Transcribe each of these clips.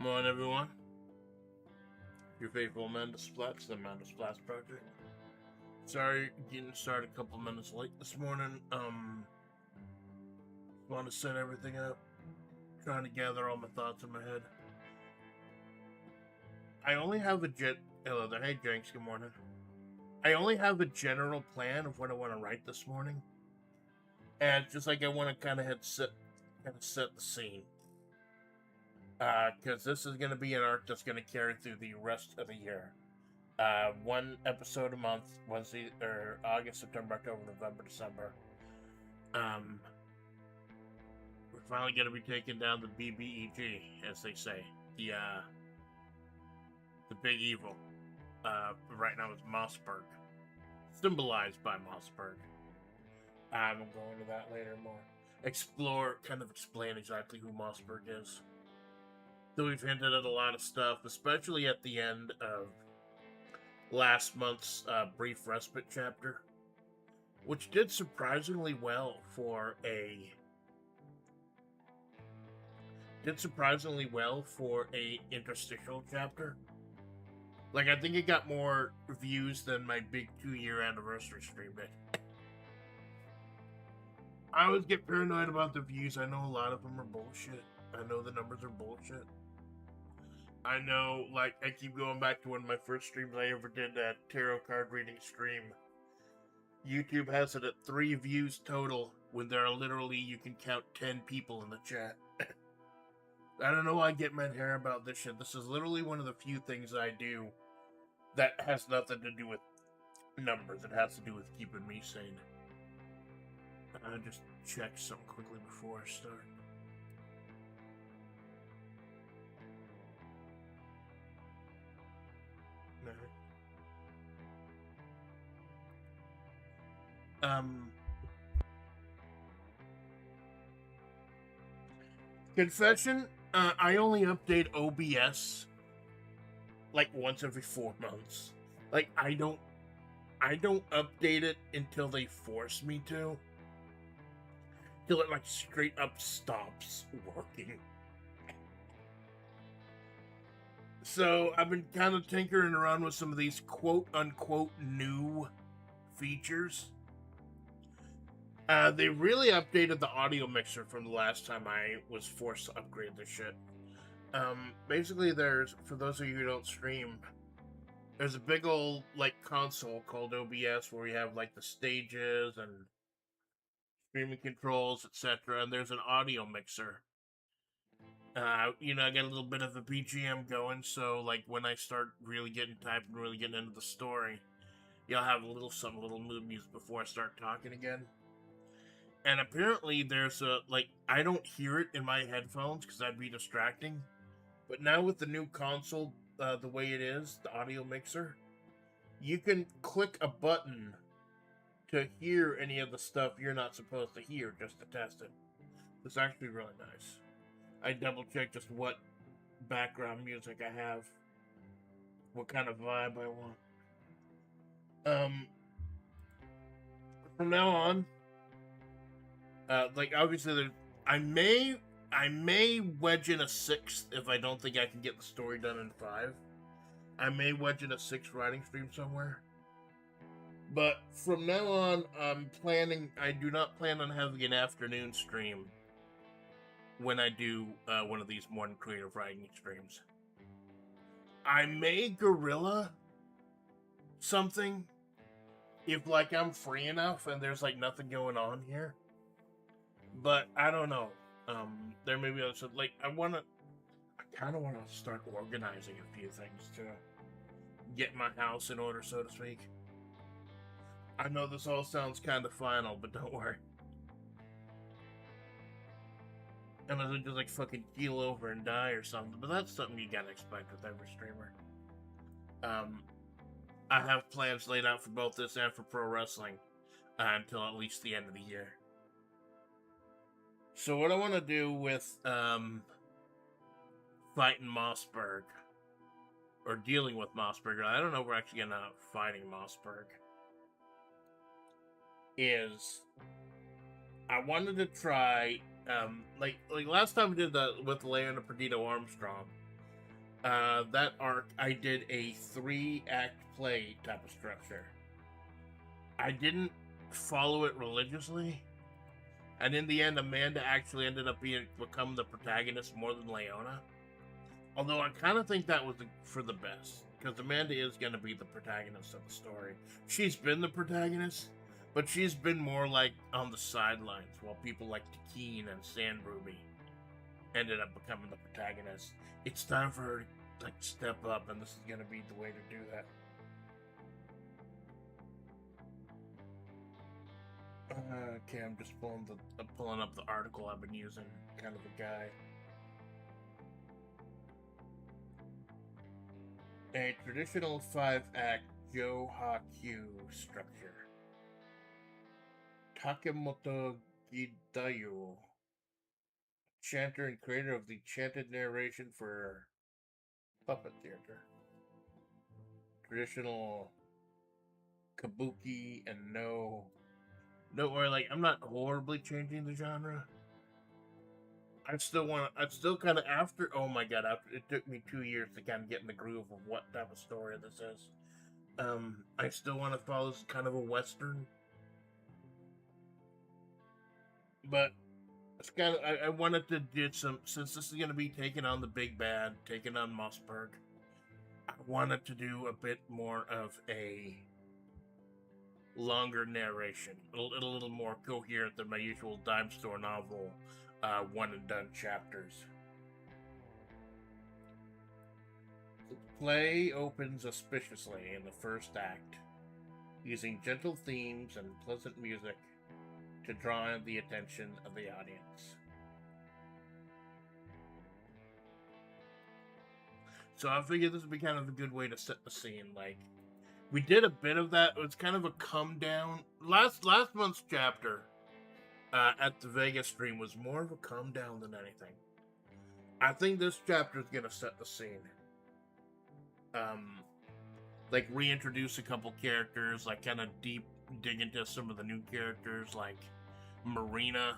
Morning, everyone. Your faithful Amanda Splatts, the Amanda Splatts Project. Sorry, getting started a couple minutes late this morning. Want to set everything up. Trying to gather all my thoughts in my head. I only have Hello there. Hey, Jenks. Good morning. I only have a general plan of what I want to write this morning, and just like I want to kind of set the scene. Because this is going to be an arc that's going to carry through the rest of the year. One episode a month, Wednesday, or August, September, October, November, December. We're finally going to be taking down the BBEG, as they say. The big evil. Right now it's Mossberg. Symbolized by Mossberg. I'm going to go into that later more. Explain exactly who Mossberg is. So we've hinted at a lot of stuff, especially at the end of last month's brief respite chapter, which did surprisingly well for a interstitial chapter. Like, I think it got more views than my big 2-year anniversary stream did. I always get paranoid about the views. I know a lot of them are bullshit. I know the numbers are bullshit. I know, like, I keep going back to one of my first streams I ever did, that tarot card reading stream. YouTube has it at 3 views total, when there are literally, you can count 10 people in the chat. I don't know why I get my hair about this shit. This is literally one of the few things I do that has nothing to do with numbers. It has to do with keeping me sane. I'll just check something quickly before I start. Confession, I only update OBS like once every 4 months. Like, I don't update it until they force me to. Till it like straight up stops working. So I've been kind of tinkering around with some of these quote-unquote new features. They really updated the audio mixer from the last time I was forced to upgrade this shit. Basically, for those of you who don't stream, there's a big old, like, console called OBS where we have, like, the stages and streaming controls, etc., and there's an audio mixer. I got a little bit of a BGM going, so, like, when I start really getting typed and really getting into the story, you'll have some little mood music before I start talking again. And apparently there's I don't hear it in my headphones because that'd be distracting. But now with the new console, the way it is, the audio mixer, you can click a button to hear any of the stuff you're not supposed to hear just to test it. It's actually really nice. I double check just what background music I have, what kind of vibe I want. From now on, obviously, I may wedge in a 6th if I don't think I can get the story done in 5. I may wedge in a 6th writing stream somewhere. But from now on, I do not plan on having an afternoon stream when I do one of these morning creative writing streams. I may guerrilla something if, like, I'm free enough and there's, like, nothing going on here. But I don't know. There may be other stuff. Like, I kind of want to start organizing a few things to get my house in order, so to speak. I know this all sounds kind of final, but don't worry. Unless I just, like, fucking keel over and die or something. But that's something you gotta expect with every streamer. I have plans laid out for both this and for pro wrestling until at least the end of the year. So what I want to do with fighting Mossberg, or dealing with Mossberg, I don't know if we're actually going to end up fighting Mossberg, is I wanted to try, like last time we did that with Leia and Perdito Armstrong, That arc, I did a 3-act play type of structure. I didn't follow it religiously, and in the end, Amanda actually ended up become the protagonist more than Leona. Although I kind of think that was for the best, because Amanda is going to be the protagonist of the story. She's been the protagonist, but she's been more like on the sidelines, while people like Takeen and Sand Ruby ended up becoming the protagonist. It's time for her to like step up, and this is going to be the way to do that. Okay, I'm just pulling up the article I've been using, kind of a guide. A traditional 5-act Johaku structure. Takemoto Gidayu, chanter and creator of the chanted narration for puppet theater. Traditional kabuki and or like I'm not horribly changing the genre. I still kind of after. Oh my god! After it took me 2 years to kind of get in the groove of what type of story this is. I still want to follow kind of a western, but it's kind of I wanted to do some since this is going to be taking on the big bad, taking on Mossberg. I wanted to do a bit more of a longer narration, a little more coherent than my usual dime store novel, one and done chapters. The play opens auspiciously in the first act, using gentle themes and pleasant music to draw in the attention of the audience. So I figured this would be kind of a good way to set the scene. Like, we did a bit of that. It was kind of a come down. Last month's chapter at the Vegas stream was more of a come down than anything. I think this chapter is gonna set the scene. Like reintroduce a couple characters, like kind of deep dig into some of the new characters, like Marina.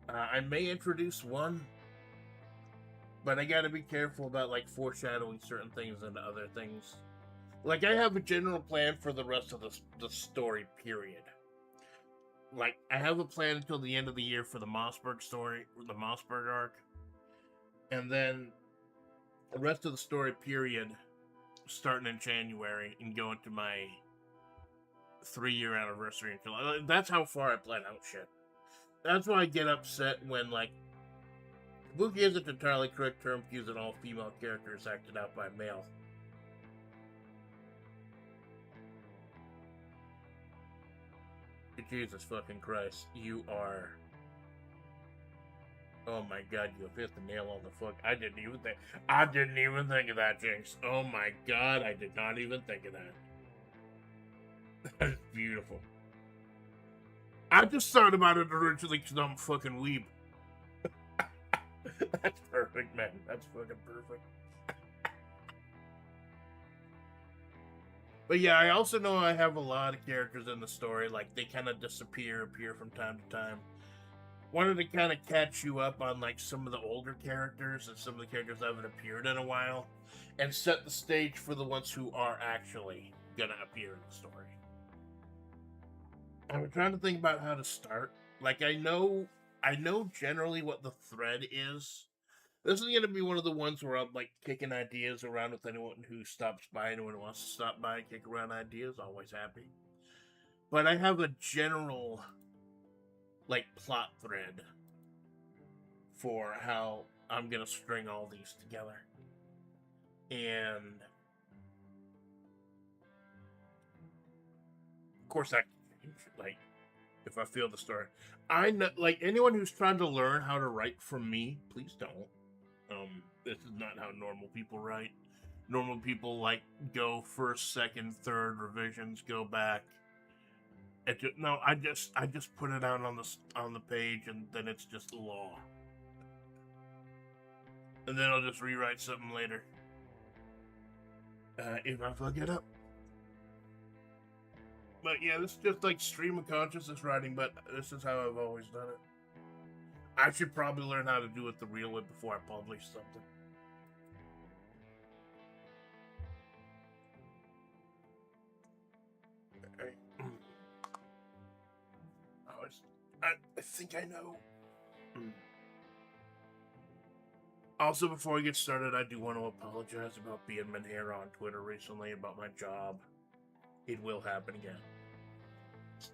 I may introduce one, but I gotta be careful about like foreshadowing certain things into other things. Like I have a general plan for the rest of the story period. Like I have a plan until the end of the year for the Mossberg story, the Mossberg arc, and then the rest of the story period starting in January and going to my 3-year anniversary in July. That's how far I plan out shit. That's why I get upset when like kabuki isn't entirely correct term to use an all-female characters acted out by a male. Jesus fucking Christ, you are. Oh my god, you have hit the nail on the foot. I didn't even think of that, Jinx. Oh my god, I did not even think of that. That's beautiful. I just thought about it originally because I'm a fucking weeb. That's perfect, man. That's fucking perfect. But yeah, I also know I have a lot of characters in the story. Like, they kind of appear from time to time. Wanted to kind of catch you up on, like, some of the older characters and some of the characters that haven't appeared in a while. And set the stage for the ones who are actually gonna appear in the story. I'm trying to think about how to start. Like, I know generally what the thread is. This is gonna be one of the ones where I'm like kicking ideas around with anyone who stops by. Anyone who wants to stop by and kick around ideas, always happy. But I have a general like plot thread for how I'm gonna string all these together. And of course I like if I feel the story. I know like anyone who's trying to learn how to write from me, please don't. This is not how normal people write. Normal people like go first, second, third revisions, go back. I just put it out on the page, and then it's just law. And then I'll just rewrite something later if I fuck it up. But yeah, this is just like stream of consciousness writing, but this is how I've always done it. I should probably learn how to do it the real way before I publish something. I think I know. Also, before we get started, I do want to apologize about being Manhero on Twitter recently about my job. It will happen again.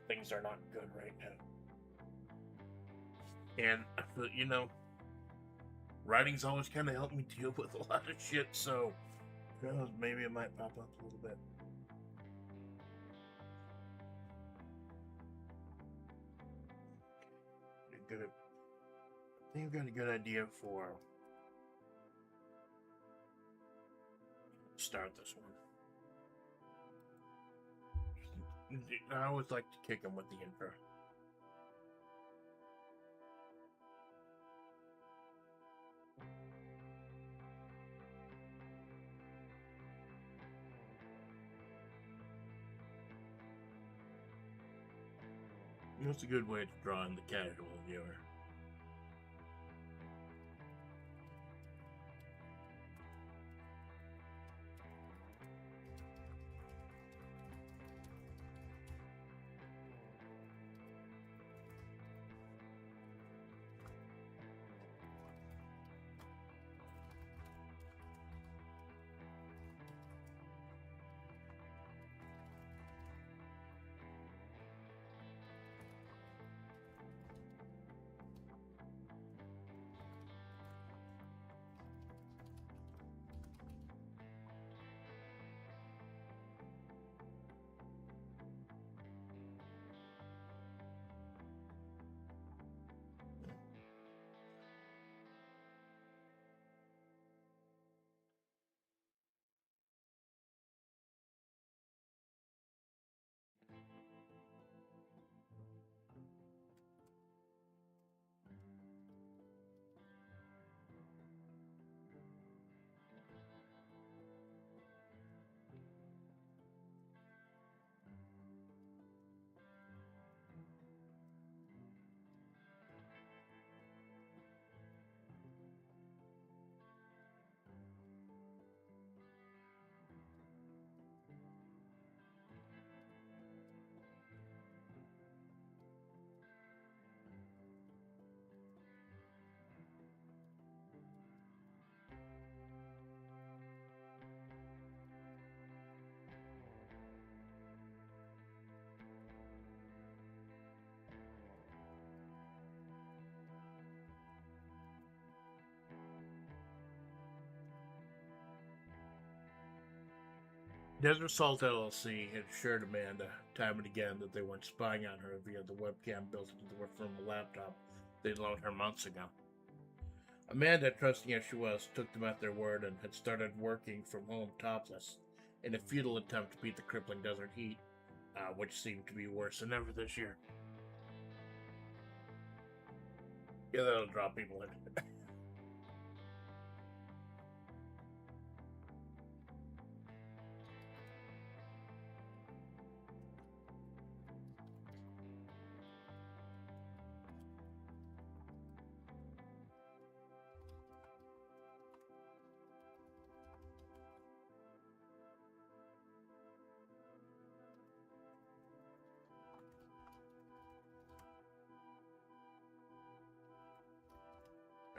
Things are not good right now. And, you know, writing's always kind of helped me deal with a lot of shit, so who knows, maybe it might pop up a little bit. I think I've got a good idea for start this one. I always like to kick them with the intro. That's a good way to draw in the casual viewer. Desert Salt LLC had assured Amanda time and again that they weren't spying on her via the webcam built into the work from a laptop they'd loaned her months ago. Amanda, trusting as she was, took them at their word and had started working from home topless in a futile attempt to beat the crippling desert heat, which seemed to be worse than ever this year. Yeah, that'll draw people in.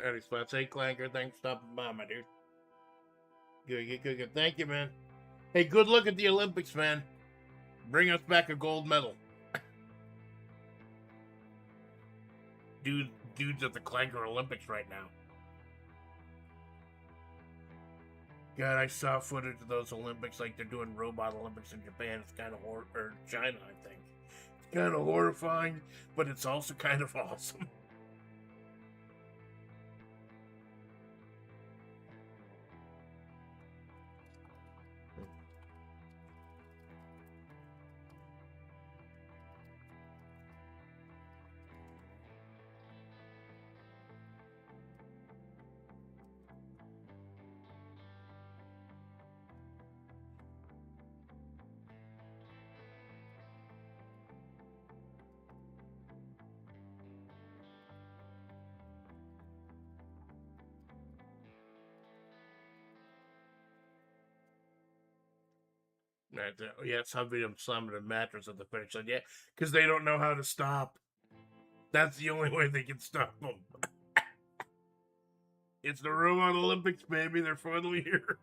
Alrighty, Splatts. Hey, Clanker, thanks for stopping by, my dude. Good. Thank you, man. Hey, good luck at the Olympics, man. Bring us back a gold medal. Dudes at the Clanker Olympics right now. God, I saw footage of those Olympics like they're doing robot Olympics in Japan. It's kind of or China, I think. It's kind of horrifying, but it's also kind of awesome. Yeah, some of them slamming the mattress at the finish line. Yeah, because they don't know how to stop. That's the only way they can stop them. It's the Robot Olympics, baby. They're finally here.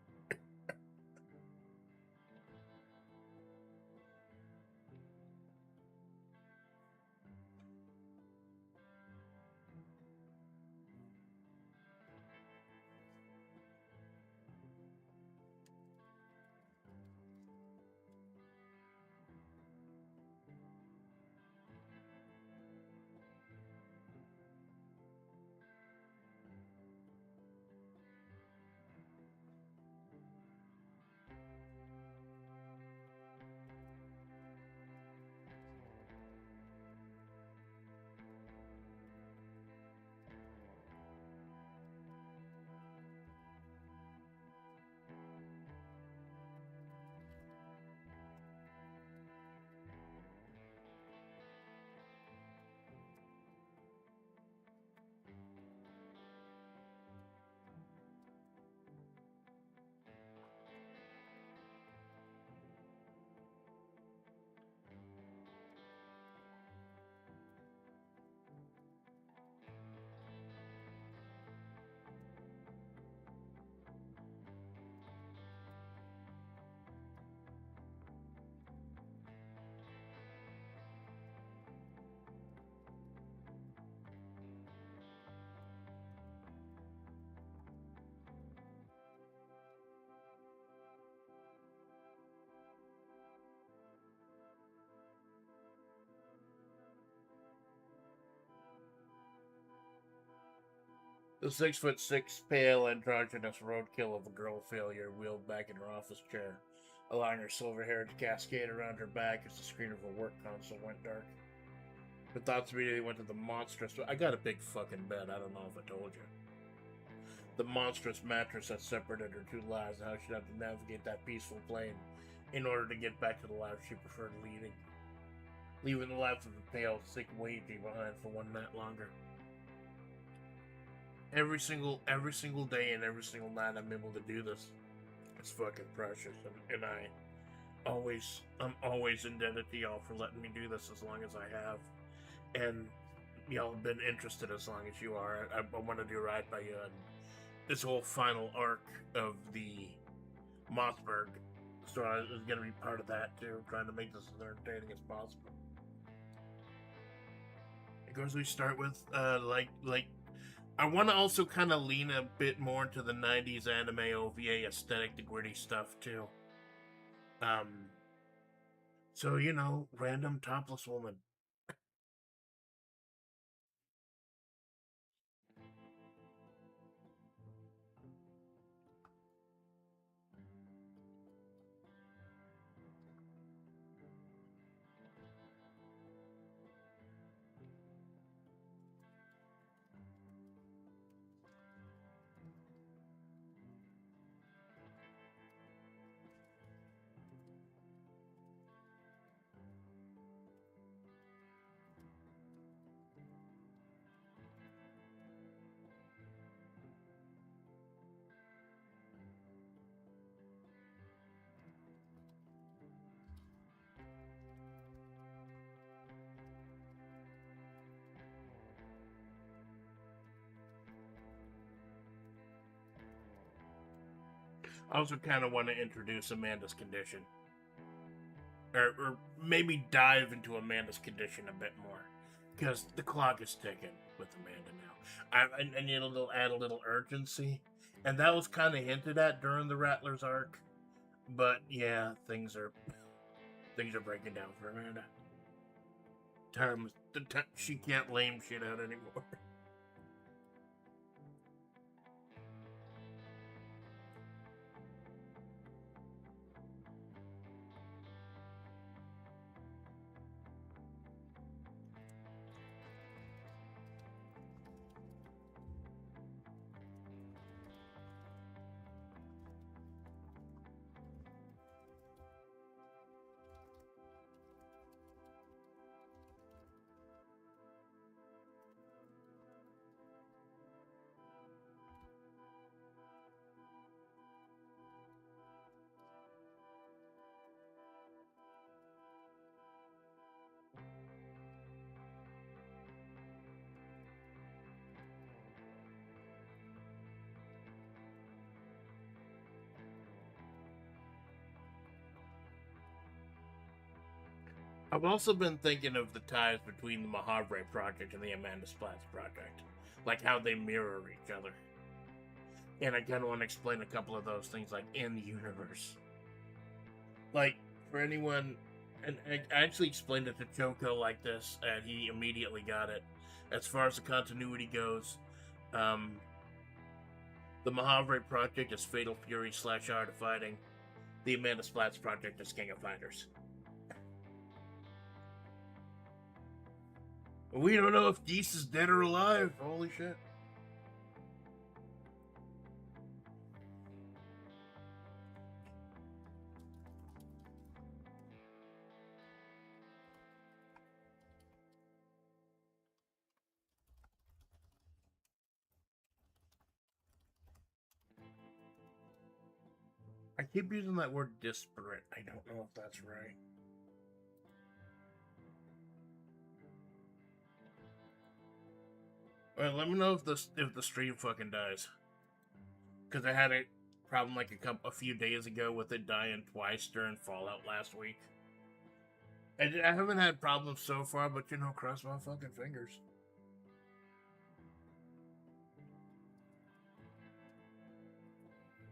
The 6'6" pale androgynous roadkill of a girl failure wheeled back in her office chair, allowing her silver hair to cascade around her back as the screen of her work console went dark. Her thoughts immediately went to the monstrous. I got a big fucking bed, I don't know if I told you. The monstrous mattress that separated her two lives and how she'd have to navigate that peaceful plane in order to get back to the life she preferred leading. Leaving the life of a pale, sick Ouija behind for one night longer. Every single day and every single night I'm able to do this. It's fucking precious, and I'm always indebted to y'all for letting me do this as long as I have, and y'all have been interested as long as you are. I want to do right by you, and this whole final arc of the Mossberg story is going to be part of that too, trying to make this as entertaining as possible. Of course, we start with like. I want to also kind of lean a bit more into the 90s anime OVA aesthetic, the gritty stuff, too. So, random topless woman. I also kind of want to introduce Amanda's condition. Or maybe dive into Amanda's condition a bit more. Because the clock is ticking with Amanda now. I need add a little urgency. And that was kind of hinted at during the Rattlers arc. But yeah, things are breaking down for Amanda. She can't lame shit out anymore. I've also been thinking of the ties between the Mahavre Project and the Amanda Splatts Project. Like how they mirror each other. And I kind of want to explain a couple of those things, like in the universe. Like, for anyone, and I actually explained it to Choco like this, and he immediately got it. As far as the continuity goes, the Mahavre Project is Fatal Fury / Art of Fighting. The Amanda Splatts Project is King of Fighters. We don't know if Geese is dead or alive. Holy shit. I keep using that word disparate. I don't know if that's right. Well, let me know if the stream fucking dies. Because I had a problem like a few days ago with it dying twice during Fallout last week. I haven't had problems so far, but cross my fucking fingers.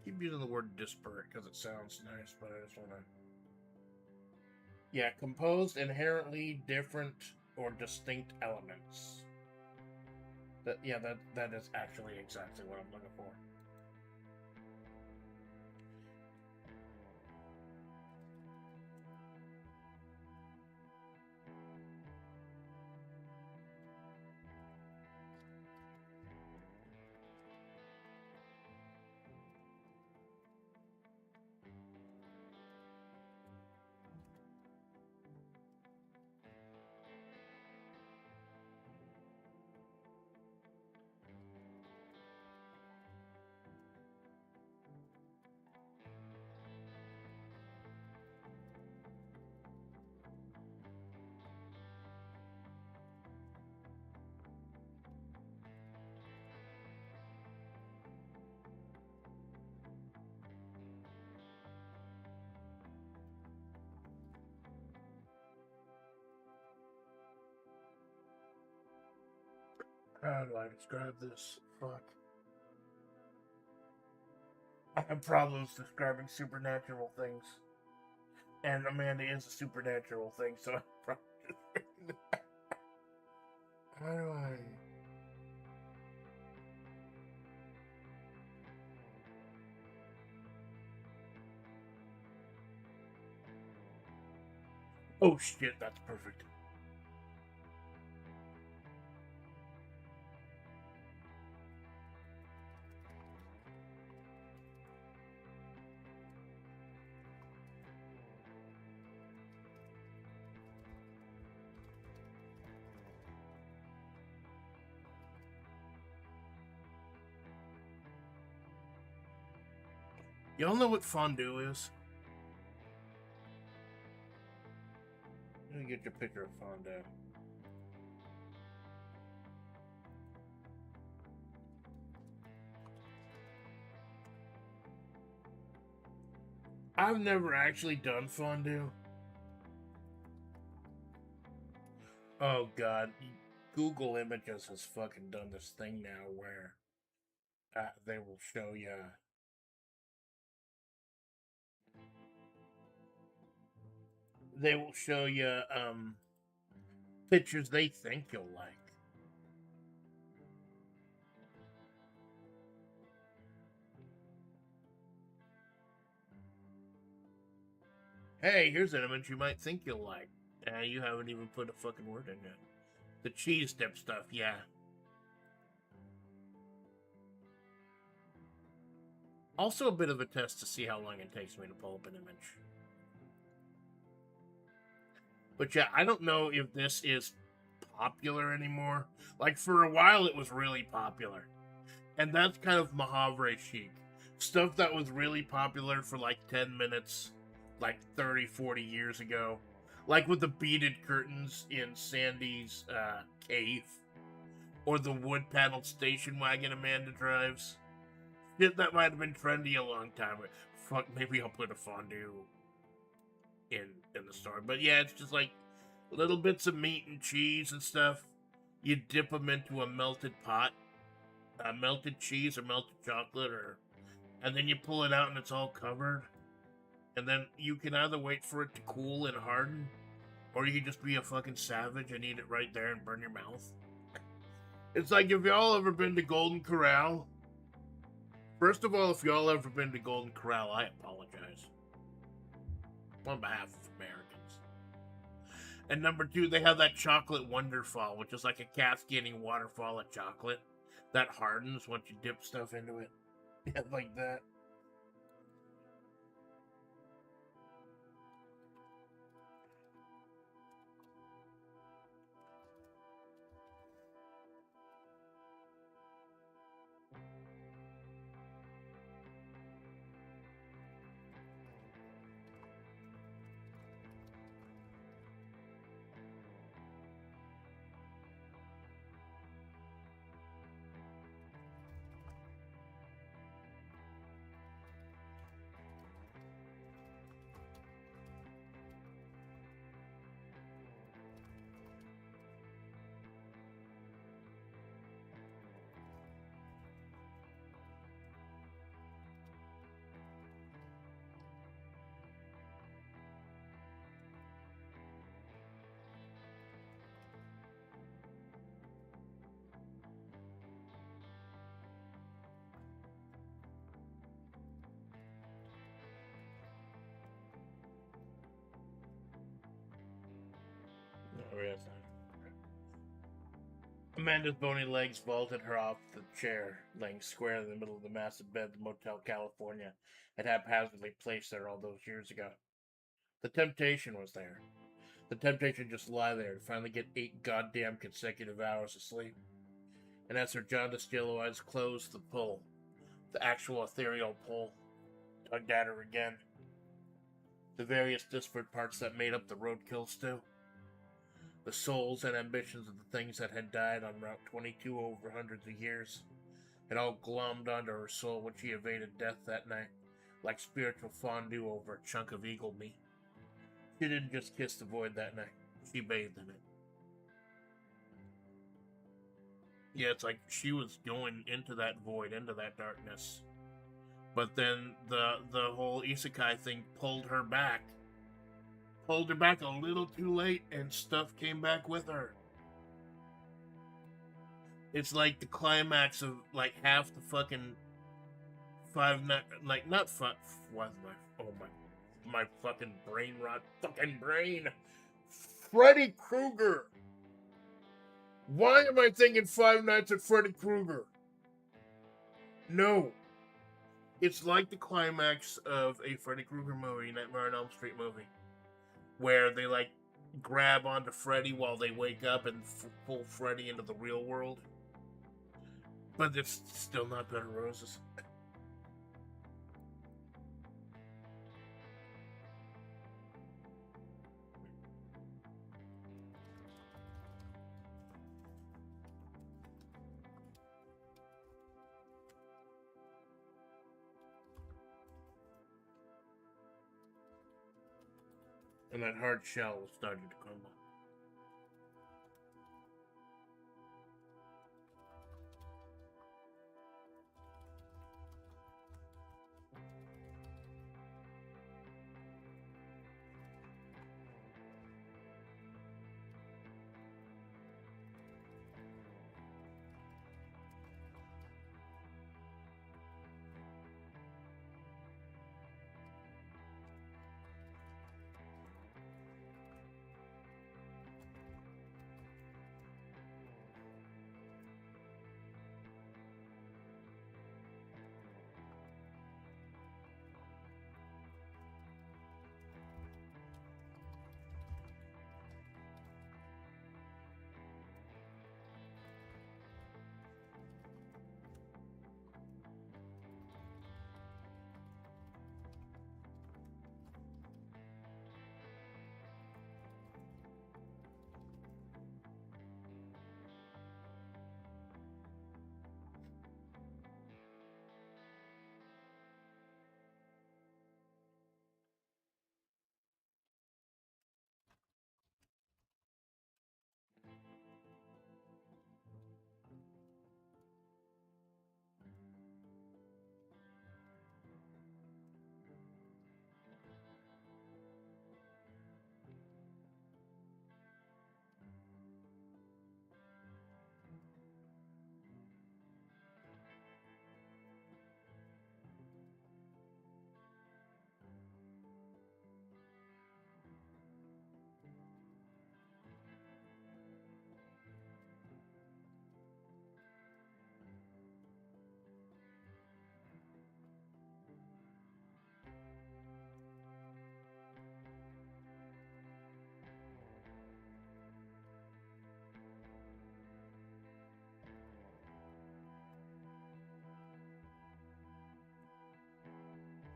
Keep using the word disparate because it sounds nice, but I just want to. Yeah, composed inherently different or distinct elements. That is actually exactly what I'm looking for. How do I describe this? Fuck. I have problems describing supernatural things. And Amanda is a supernatural thing, so I'm probably just... How do I... Oh shit, that's perfect. Y'all know what fondue is? Let me get your picture of fondue. I've never actually done fondue. Oh god, Google Images has fucking done this thing now where they will show you. They will show you pictures they think you'll like. Hey, here's an image you might think you'll like. You haven't even put a fucking word in it. The cheese dip stuff, yeah. Also a bit of a test to see how long it takes me to pull up an image. But yeah, I don't know if this is popular anymore. Like, for a while it was really popular. And that's kind of Mahavre chic. Stuff that was really popular for like 10 minutes, like 30, 40 years ago. Like with the beaded curtains in Sandy's cave. Or the wood paneled station wagon Amanda drives. Shit that might have been trendy a long time ago. Fuck, maybe I'll put a fondue in the store. But yeah, it's just like little bits of meat and cheese and stuff. You dip them into a melted pot, melted cheese or melted chocolate, and then you pull it out and it's all covered. And then you can either wait for it to cool and harden, or you can just be a fucking savage and eat it right there and burn your mouth. It's like, if y'all ever been to Golden Corral, first of all, if y'all ever been to Golden Corral, I apologize on behalf of Americans. And number two, they have that chocolate wonderfall, which is like a cascading waterfall of chocolate that hardens once you dip stuff into it. Yeah, like that. Oh, yes. Amanda's bony legs vaulted her off the chair, laying square in the middle of the massive bed the Motel California had haphazardly placed there all those years ago. The temptation was there. The temptation just lie there and finally get 8 goddamn consecutive hours of sleep. And as her jaundiced yellow eyes closed, the pull, the actual ethereal pull, tugged at her again. The various disparate parts that made up the roadkill stew. The souls and ambitions of the things that had died on Route 22 over hundreds of years had all glommed onto her soul when she evaded death that night, like spiritual fondue over a chunk of eagle meat. She didn't just kiss the void that night, she bathed in it. Yeah, it's like she was going into that void, into that darkness. But then the whole isekai thing pulled her back a little too late, and stuff came back with her. It's like the climax of like half the fucking not five. What's my fucking brain rot? Fucking brain. Freddy Krueger. Why am I thinking Five Nights at Freddy Krueger? No. It's like the climax of a Freddy Krueger movie, Nightmare on Elm Street movie, where they like grab onto Freddy while they wake up and pull Freddy into the real world. But it's still not Bed of Roses. And that hard shell was starting to crumble.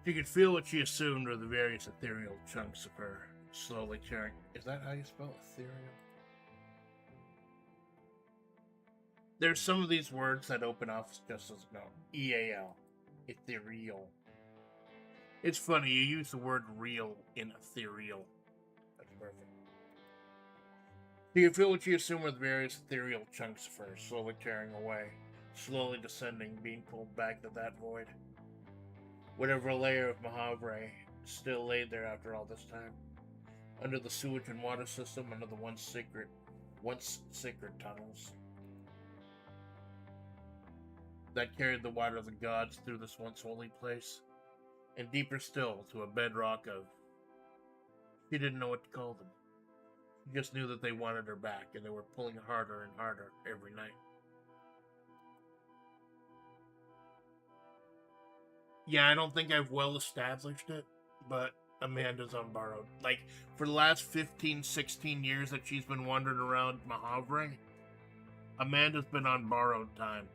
She could feel what she assumed were the various ethereal chunks of her slowly tearing. Is that how you spell ethereal? There's some of these words that open off just as no. E-A-L. Ethereal. It's funny, you use the word real in ethereal. That's perfect. You can feel what you assume were the various ethereal chunks of her slowly tearing away, slowly descending, being pulled back to that void. Whatever layer of Mahavre still laid there after all this time. Under the sewage and water system, under the once sacred tunnels that carried the water of the gods through this once holy place, and deeper still to a bedrock of... She didn't know what to call them. She just knew that they wanted her back, and they were pulling harder and harder every night. Yeah, I don't think I've well established it, but Amanda's on borrowed. Like, for the last 15, 16 years that she's been wandering around Mahavre, Amanda's been on borrowed time.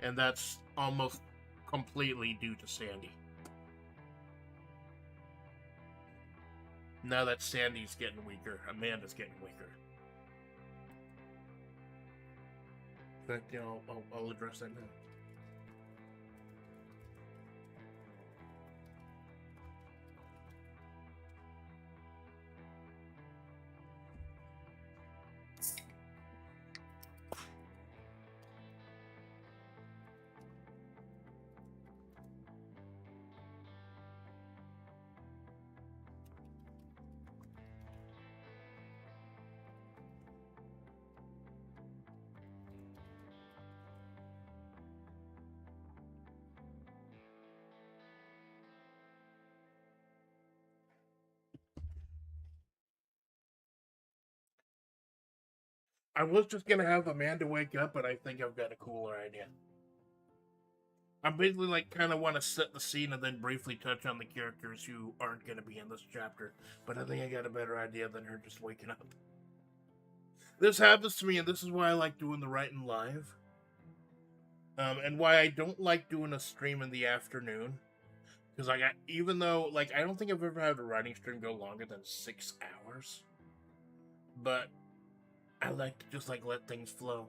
And that's almost completely due to Sandy. Now that Sandy's getting weaker, Amanda's getting weaker. In fact, I'll address that now. I was just gonna have Amanda wake up, but I think I've got a cooler idea. I basically kind of want to set the scene and then briefly touch on the characters who aren't going to be in this chapter. But I think I got a better idea than her just waking up. This happens to me, and this is why I like doing the writing live. And why I don't like doing a stream in the afternoon. Because even though I don't think I've ever had a writing stream go longer than 6 hours. But I like to just let things flow.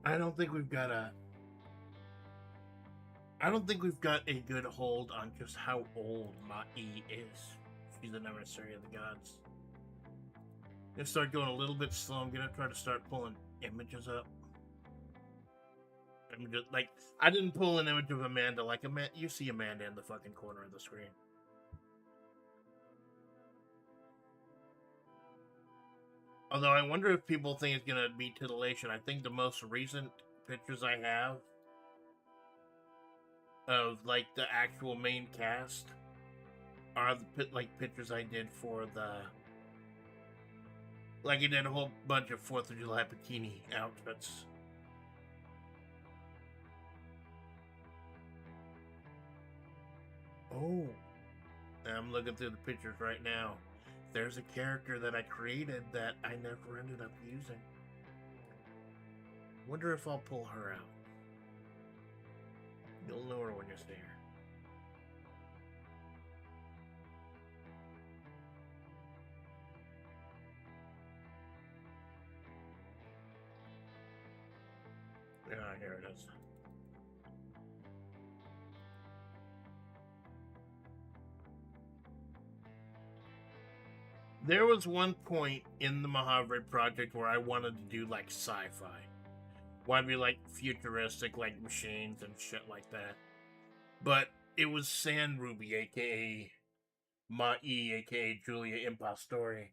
I don't think we've got a good hold on just how old Ma'i is. She's an emissary of the gods. I'm gonna start going a little bit slow. I'm gonna try to start pulling images up. I'm just I didn't pull an image of Amanda. You see Amanda in the fucking corner of the screen. Although I wonder if people think it's gonna be titillation. I think the most recent pictures I have of the actual main cast are the pictures I did for the I did a whole bunch of 4th of July bikini outfits. Oh, I'm looking through the pictures right now. There's a character that I created that I never ended up using. Wonder if I'll pull her out. You'll know her when you see her. Ah, here it is. There was one point in the Mahavre project where I wanted to do sci-fi. wanted to be like futuristic, like machines and shit like that. But it was Sand Ruby, aka Mai, aka Julia Impastore,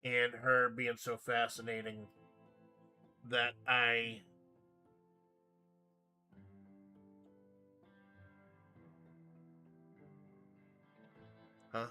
and her being so fascinating that I. Huh?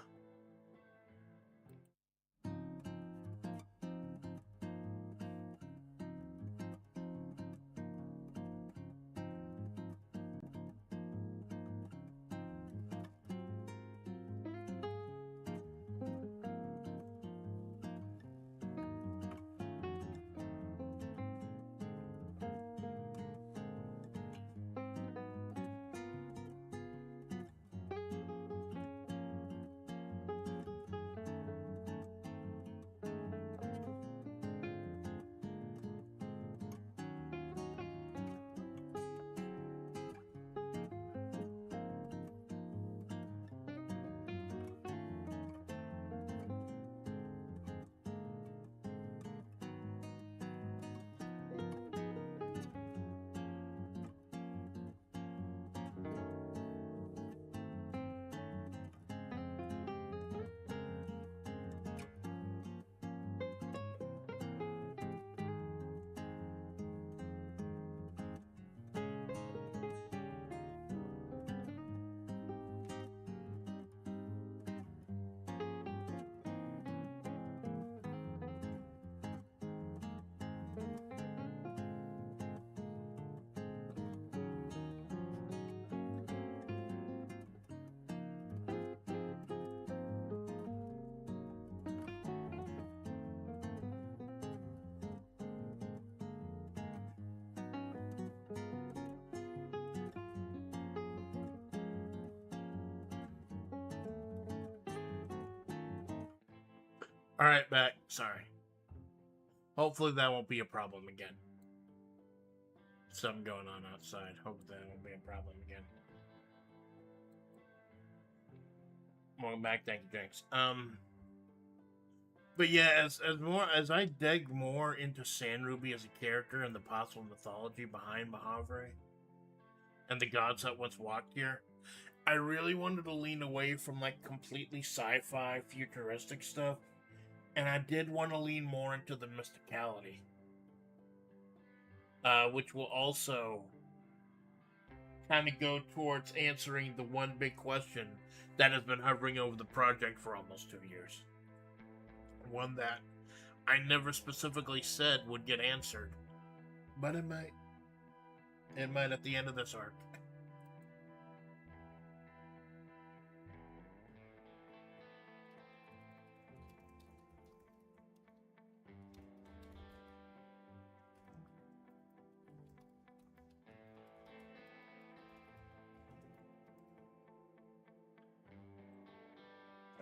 Alright, back. Sorry. Hopefully that won't be a problem again. Something going on outside. Hope that won't be a problem again. Welcome back, thank you, Jinx. But yeah, as I dig more into Sand Ruby as a character and the possible mythology behind Mahavre and the gods that once walked here, I really wanted to lean away from like completely sci-fi futuristic stuff, and I did want to lean more into the mysticality, which will also kind of go towards answering the one big question that has been hovering over the project for almost 2 years. One that I never specifically said would get answered, but it might. It might at the end of this arc.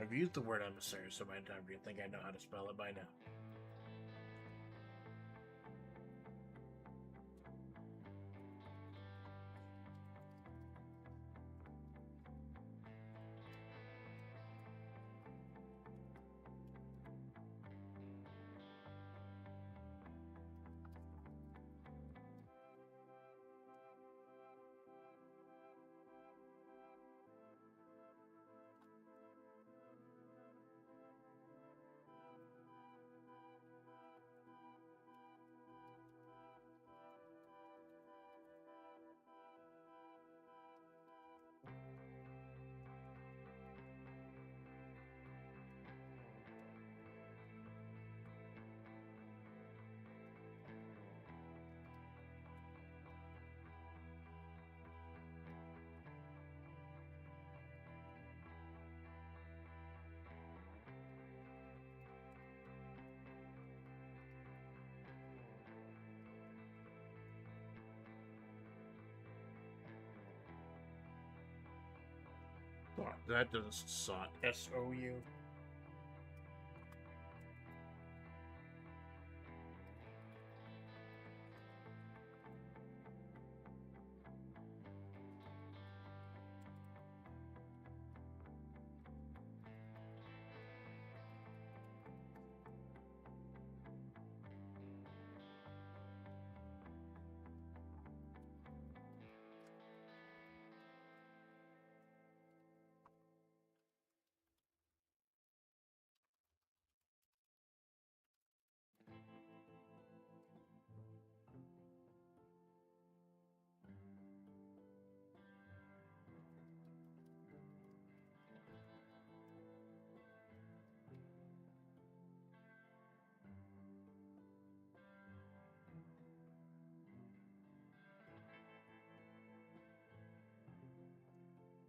I've used the word emissary so many times, you think I know how to spell it by now. That doesn't sot. S-O-U.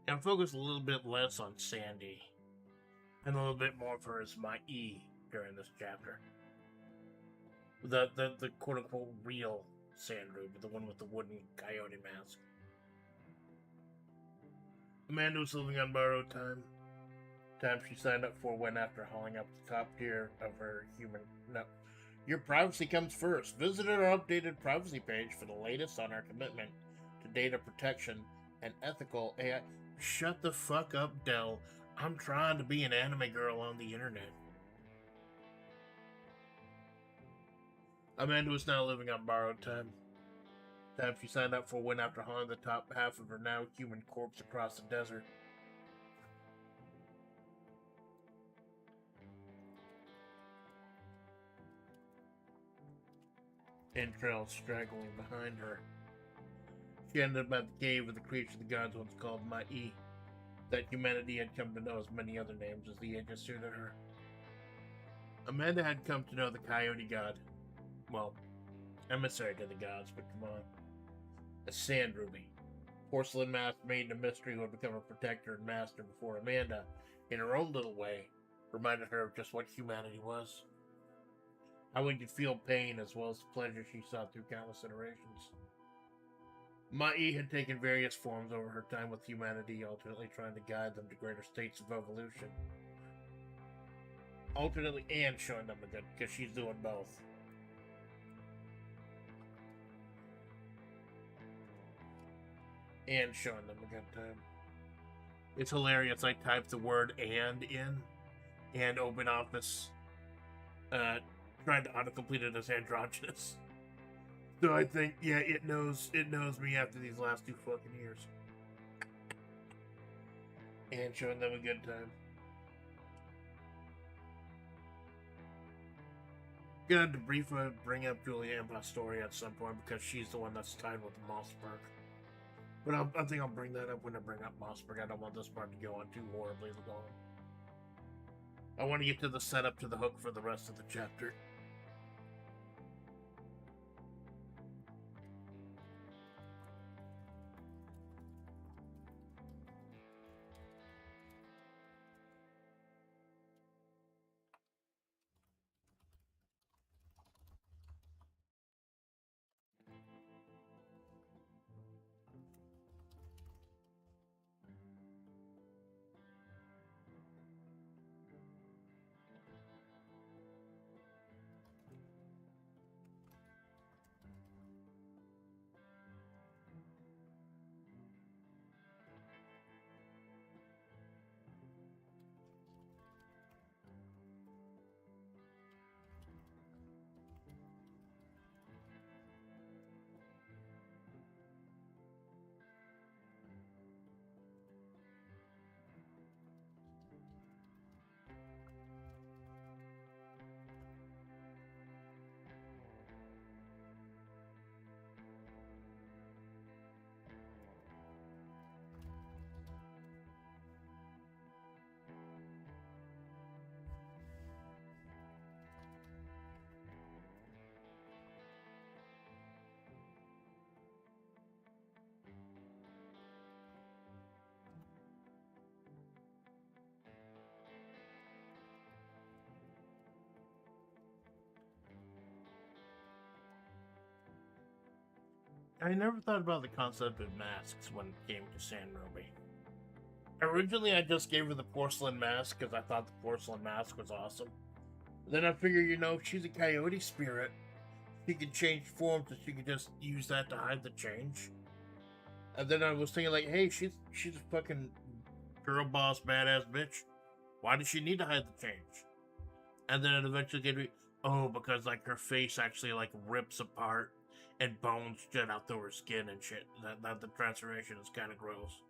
and focus a little bit less on Sandy and a little bit more for his Mai during this chapter. The quote unquote real Sandrube, the one with the wooden coyote mask. Amanda was living on borrowed time. Time she signed up for went after hauling up the top tier of her human. No. Your privacy comes first. Visit our updated privacy page for the latest on our commitment to data protection and ethical AI. Shut the fuck up, Dell. I'm trying to be an anime girl on the internet. Amanda was now living on borrowed time. Time she signed up for went after hauling the top half of her now human corpse across the desert. Entrails straggling behind her. She ended up at the cave of the creature the gods once called Mai, that humanity had come to know as many other names as the ages suited her. Amanda had come to know the coyote god. Well, emissary to the gods, but come on. A sand ruby. Porcelain masked maiden of mystery who had become her protector and master before Amanda, in her own little way, reminded her of just what humanity was. How we could feel pain as well as the pleasure she saw through countless iterations. Mai had taken various forms over her time with humanity, alternately trying to guide them to greater states of evolution. Alternately and showing them a good, because she's doing both. And showing them a good time. It's hilarious. I typed the word "and" in, and Open Office tried to autocomplete it as androgynous. So I think, yeah, it knows me after these last 2 fucking years. And showing them a good time. Gonna have to briefly bring up Julia Emba's story at some point because she's the one that's tied with Mossberg. But I think I'll bring that up when I bring up Mossberg. I don't want this part to go on too horribly long. I want to get to the setup to the hook for the rest of the chapter. I never thought about the concept of masks when it came to Sanrobi. Originally, I just gave her the porcelain mask because I thought the porcelain mask was awesome. Then I figured, if she's a coyote spirit, she could change forms and she could just use that to hide the change. And then I was thinking, like, hey, she's a fucking girl boss, badass bitch. Why does she need to hide the change? And then it eventually gave me, because, like, her face actually, like, rips apart and bones jut out through her skin and shit. That the transformation is kind of gross.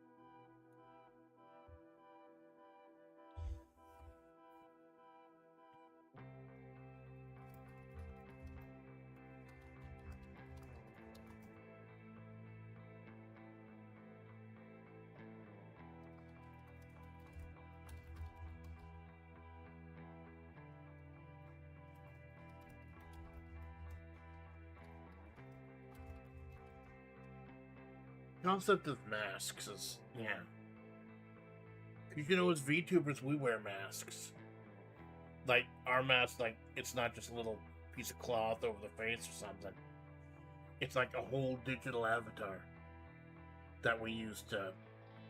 Concept of masks is, yeah. You know, as VTubers, we wear masks. Like, our mask, like, it's not just a little piece of cloth over the face or something. It's like a whole digital avatar that we use to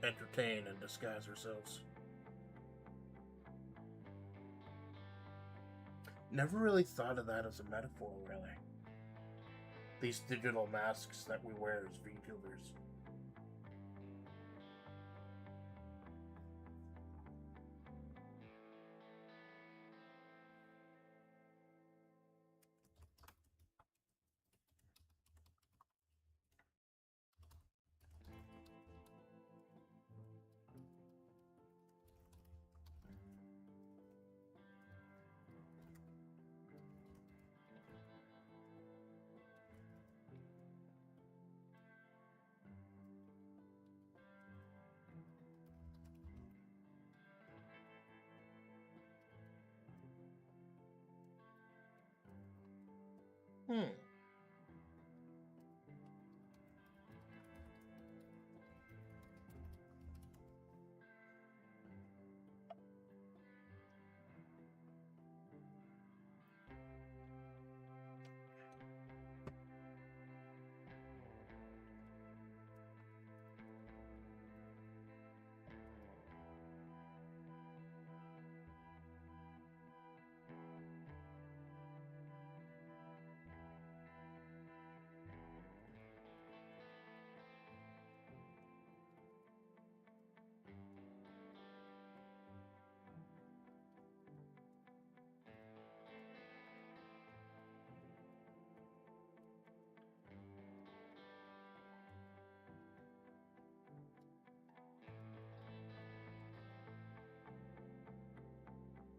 entertain and disguise ourselves. Never really thought of that as a metaphor, really. These digital masks that we wear as VTubers. Hmm.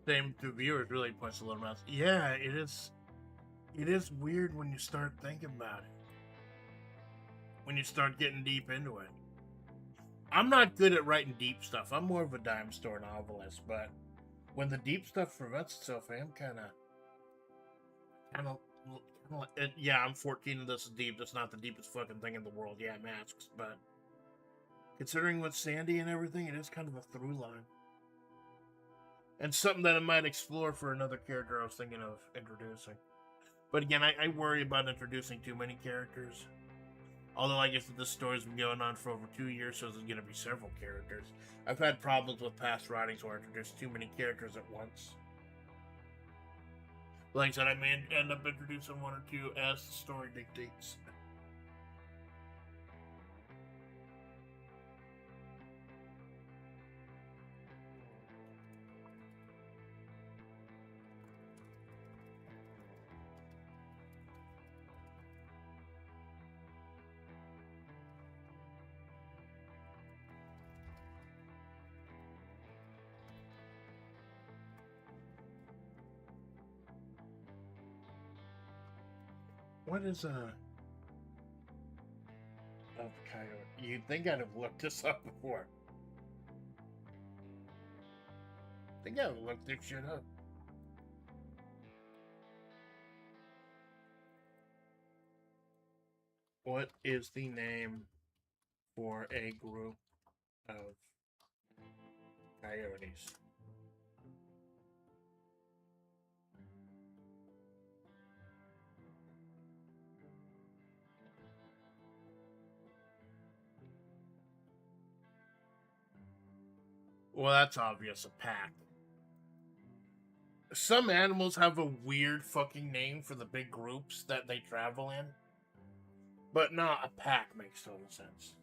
Same to viewers really puts a little mouth. Yeah, it is. It is weird when you start thinking about it. When you start getting deep into it. I'm not good at writing deep stuff. I'm more of a dime store novelist, but when the deep stuff presents itself, I am kind of, yeah, I'm 14 and this is deep. That's not the deepest fucking thing in the world. Yeah, masks, but considering with Sandy and everything, it is kind of a through line. And something that I might explore for another character I was thinking of introducing. But again, I worry about introducing too many characters. Although I guess this story's been going on for over 2 years, so there's going to be several characters. I've had problems with past writings where I introduced too many characters at once. Like I said, I may end up introducing one or two as the story dictates. What is a coyote? You'd think I'd have looked this up before. I think I've looked this shit up. What is the name for a group of coyotes? Well, that's obvious, a pack. Some animals have a weird fucking name for the big groups that they travel in. But no, a pack makes total sense.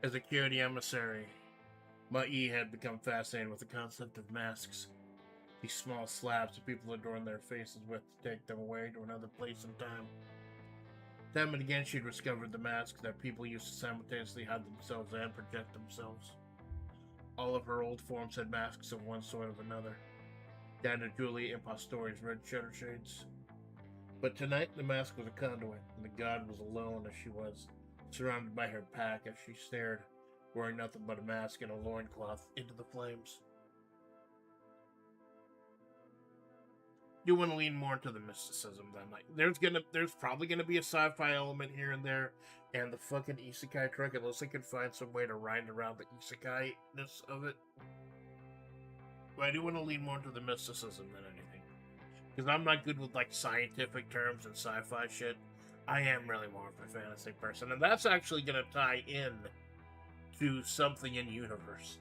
As a coyote emissary, my E had become fascinated with the concept of masks. These small slabs that people adorn their faces with to take them away to another place and time. Time and again, she discovered the masks that people used to simultaneously hide themselves and project themselves. All of her old forms had masks of one sort or another, down to Julie Impastore's red shutter shades. But tonight, the mask was a conduit, and the god was alone as she was, surrounded by her pack as she stared, wearing nothing but a mask and a loincloth, into the flames. You want to lean more into the mysticism then. Like, there's probably gonna be a sci-fi element here and there, and the fucking isekai trick, unless they can find some way to wind around the isekai-ness of it. But I do want to lean more into the mysticism than anything. Because I'm not good with, like, scientific terms and sci-fi shit. I am really more of a fantasy person, and that's actually gonna tie in to something in universe.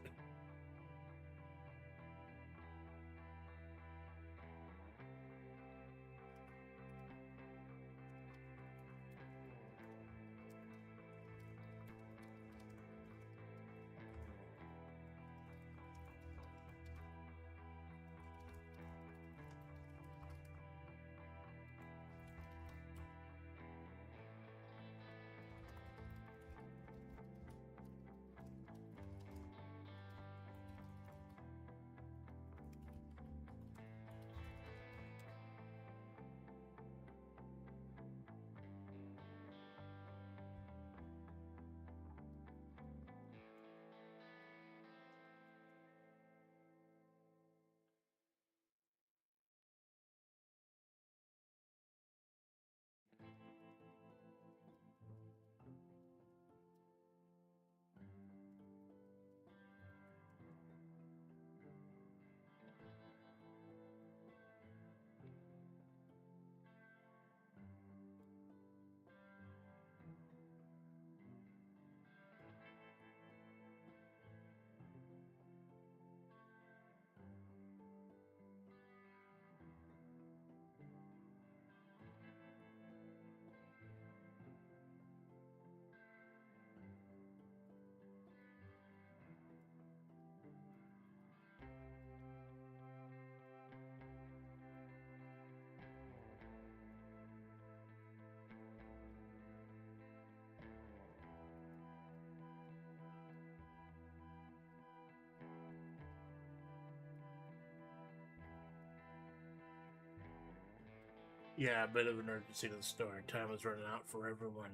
Yeah, a bit of an urgency to the story. Time is running out for everyone.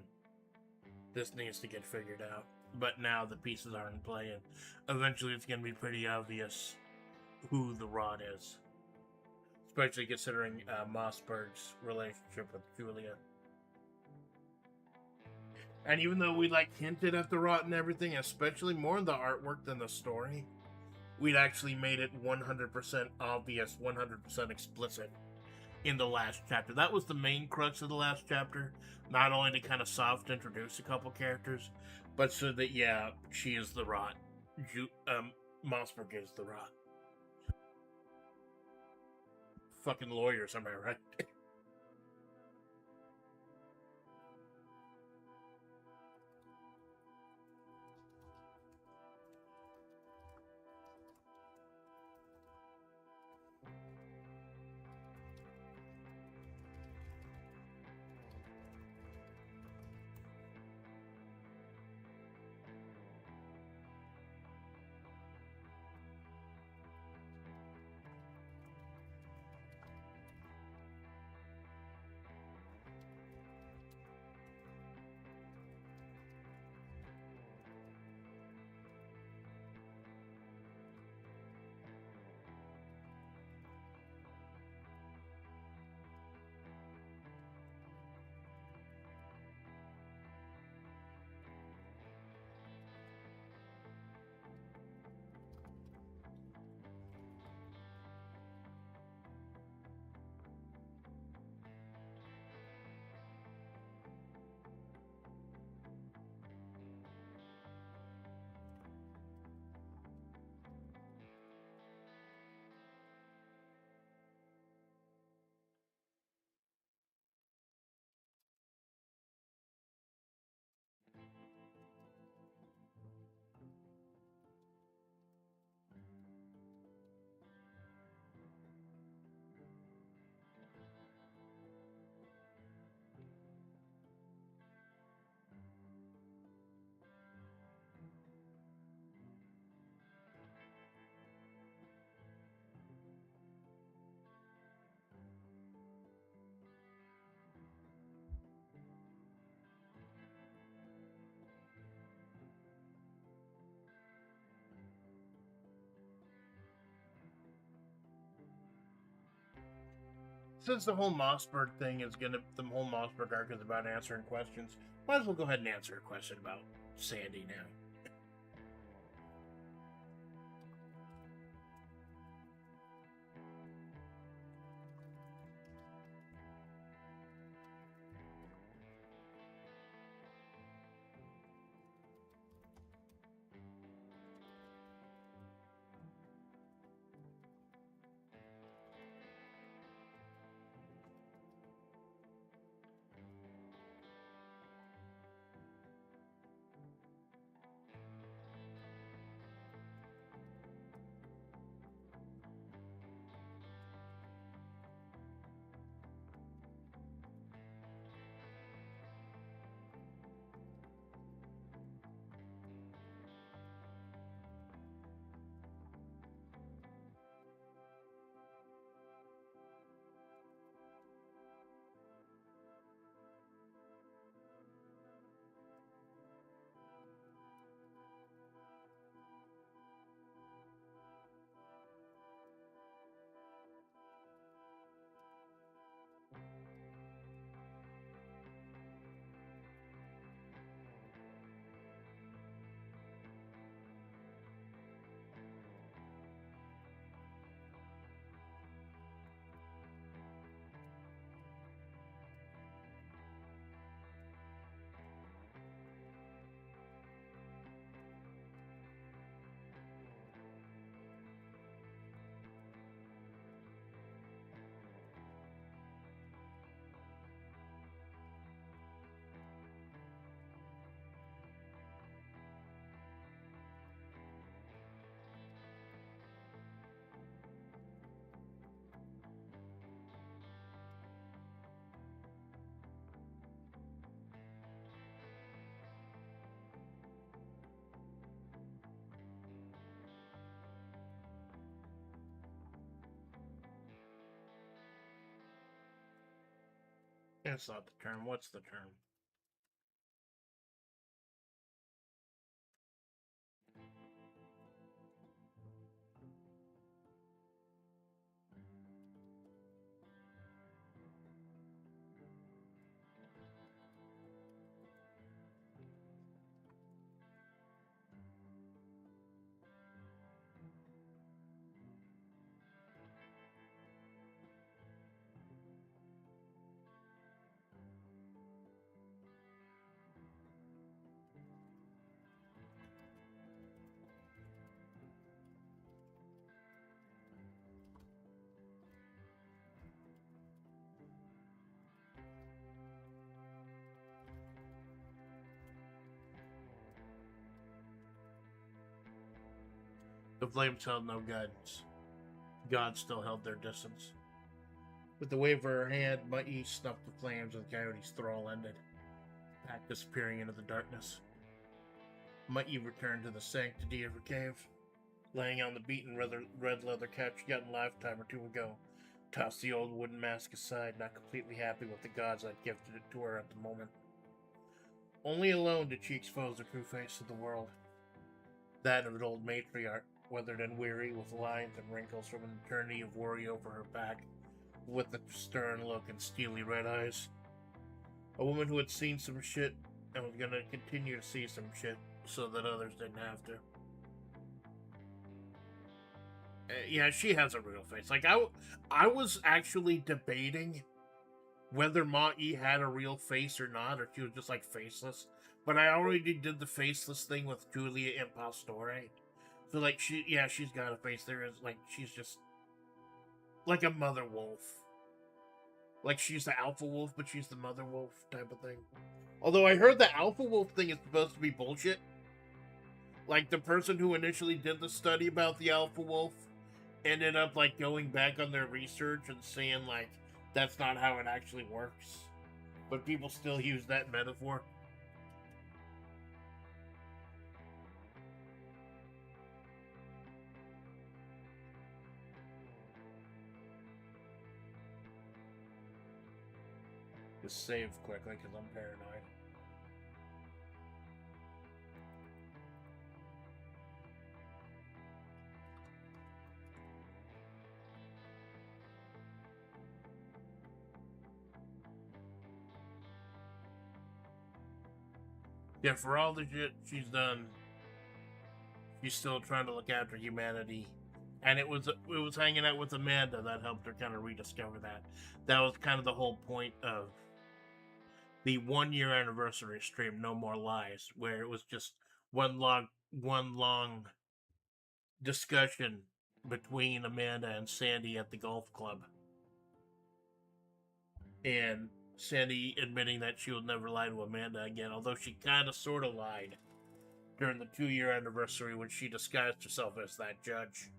This needs to get figured out. But now the pieces are in play, and eventually it's going to be pretty obvious who the Rod is. Especially considering Mossberg's relationship with Julia. And even though we like hinted at the Rot and everything, especially more in the artwork than the story, we'd actually made it 100% obvious, 100% explicit in the last chapter. That was the main crux of the last chapter. Not only to kind of soft introduce a couple characters, but so that, yeah, she is the Rot. Mossberg is the Rot. Fucking lawyers, am I right? since the whole Mossberg thing is the whole Mossberg arc is about answering questions, might as well go ahead and answer a question about Sandy now. That's not the term. What's the term? The flames held no guidance. God still held their distance. With the wave of her hand, Mai'i snuffed the flames and Coyote's thrall ended, the pack disappearing into the darkness. Mai'i returned to the sanctity of her cave, laying on the beaten red leather couch she got a lifetime or two ago, tossed the old wooden mask aside, not completely happy with the gods that gifted it to her at the moment. Only alone did she expose the true face of the world, that of an old matriarch, weathered and weary, with lines and wrinkles from an eternity of worry over her back, with a stern look and steely red eyes. A woman who had seen some shit and was gonna continue to see some shit so that others didn't have to. Yeah, she has a real face. Like, I was actually debating whether Mai'i had a real face or not, or she was just, like, faceless. But I already did the faceless thing with Julia Impastore. So, like, she's got a face. There is, like, she's just like a mother wolf. Like, she's the alpha wolf, but she's the mother wolf type of thing. Although I heard the alpha wolf thing is supposed to be bullshit. Like, the person who initially did the study about the alpha wolf ended up, like, going back on their research and saying, like, that's not how it actually works. But people still use that metaphor. Just save quickly because I'm paranoid. Yeah, for all the shit she's done, she's still trying to look after humanity. And it was hanging out with Amanda that helped her kind of rediscover that. That was kind of the whole point of the 1 year anniversary stream, No More Lies, where it was just one long discussion between Amanda and Sandy at the golf club. And Sandy admitting that she would never lie to Amanda again, although she kind of sort of lied during the 2 year anniversary when she disguised herself as that judge.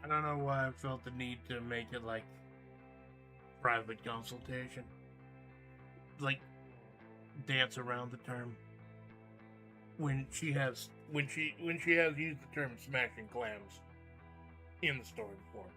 I don't know why I felt the need to make it like private consultation. Like dance around the term when she has used the term smashing clams in the story before.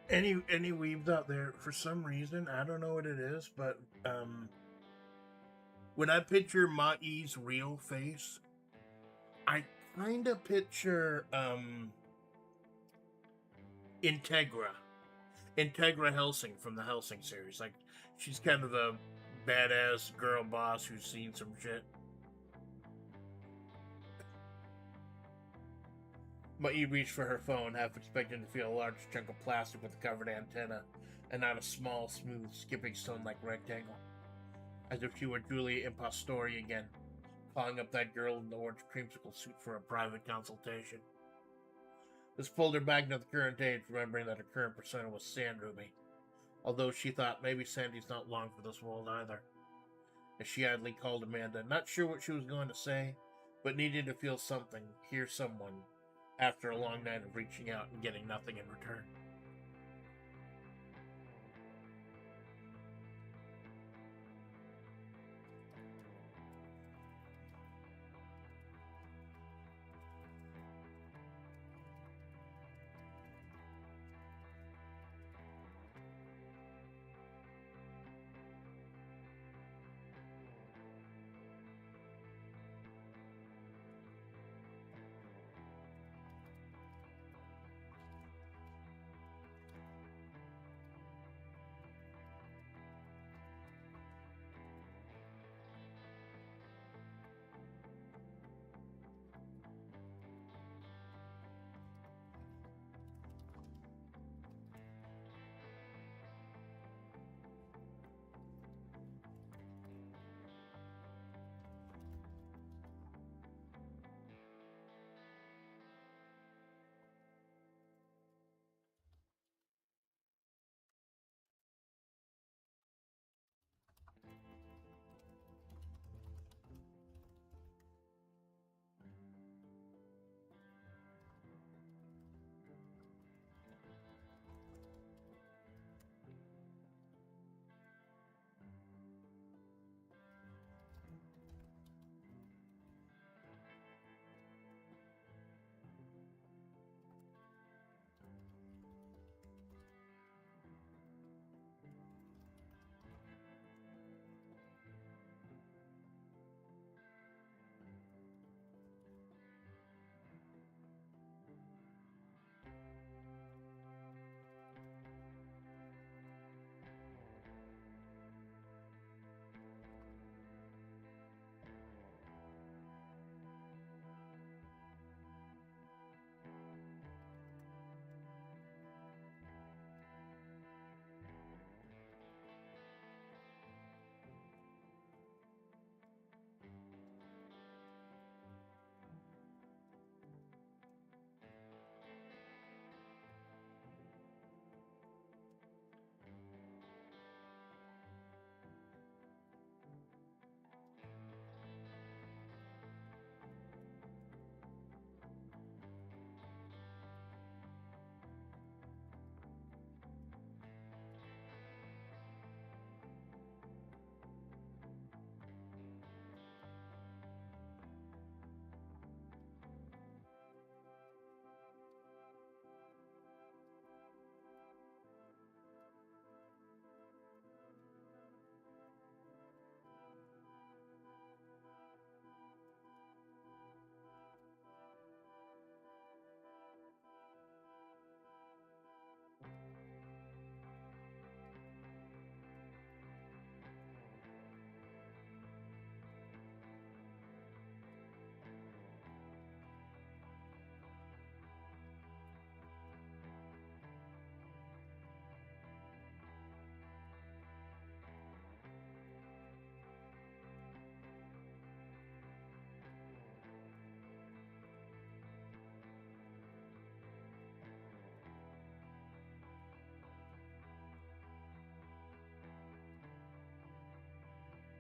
Any weebs out there, for some reason, I don't know what it is, but when I picture Ma'i's real face, I kinda picture Integra. Integra Helsing from the Helsing series. Like she's kind of the badass girl boss who's seen some shit. Ma'i reached for her phone, half expecting to feel a large chunk of plastic with a covered antenna, and not a small, smooth, skipping stone-like rectangle. As if she were Julia Impastori again, calling up that girl in the orange creamsicle suit for a private consultation. This pulled her back into the current age, remembering that her current persona was Sand Ruby, although she thought maybe Sandy's not long for this world either. As she idly called Amanda, not sure what she was going to say, but needed to feel something, hear someone, after a long night of reaching out and getting nothing in return.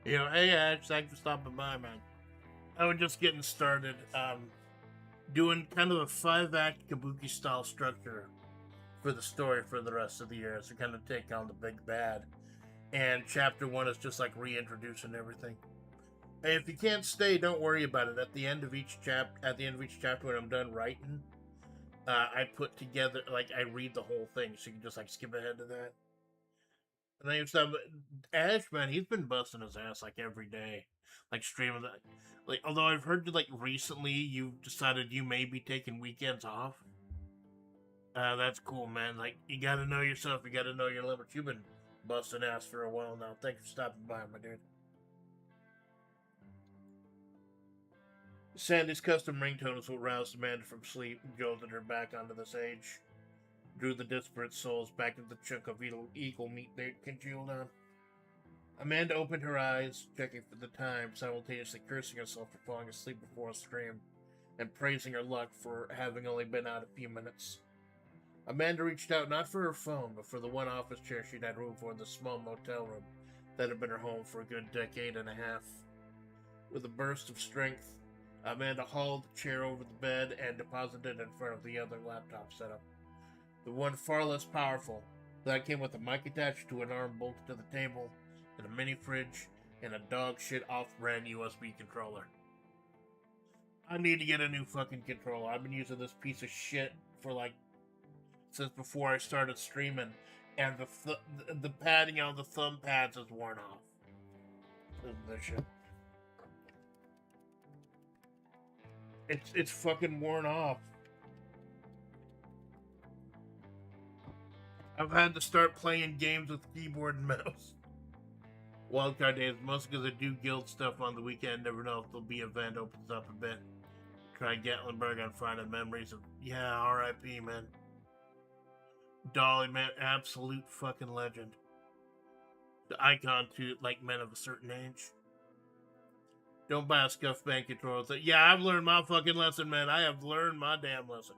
Hey Ash, thanks for stopping by, man. I was just getting started, doing kind of a 5-act kabuki style structure for the story for the rest of the year, so kind of take on the big bad. And chapter 1 is just like reintroducing everything. Hey, if you can't stay, don't worry about it. At the end of each chapter, when I'm done writing, I put together, like, I read the whole thing, so you can just like skip ahead to that. And then stuff. Ash, man, he's been busting his ass like every day, like streaming that. Like, although I've heard that like recently you've decided you may be taking weekends off. That's cool, man. Like, you gotta know yourself. You gotta know your limits. You've been busting ass for a while now. Thanks for stopping by, my dude. Sandy's custom ringtones will rouse Amanda from sleep and jolted her back onto the sage. Drew the disparate souls back into the chunk of eagle meat they'd congealed on. Amanda opened her eyes, checking for the time, simultaneously cursing herself for falling asleep before a stream, and praising her luck for having only been out a few minutes. Amanda reached out not for her phone, but for the one office chair she'd had room for in the small motel room that had been her home for a good decade and a half. With a burst of strength, Amanda hauled the chair over the bed and deposited it in front of the other laptop setup. The one far less powerful, that came with a mic attached to an arm bolted to the table, and a mini fridge, and a dog shit off-brand USB controller. I need to get a new fucking controller. I've been using this piece of shit for since before I started streaming, and the padding on the thumb pads is worn off. This shit. It's fucking worn off. I've had to start playing games with keyboard and mouse. Wildcard days, mostly because I do guild stuff on the weekend. Never know if there'll be an event opens up a bit. Try Gatlinburg on Friday. Memories of R.I.P. man. Dolly, man, absolute fucking legend. The icon to men of a certain age. Don't buy a scuff band controller. Yeah, I've learned my fucking lesson, man. I have learned my damn lesson.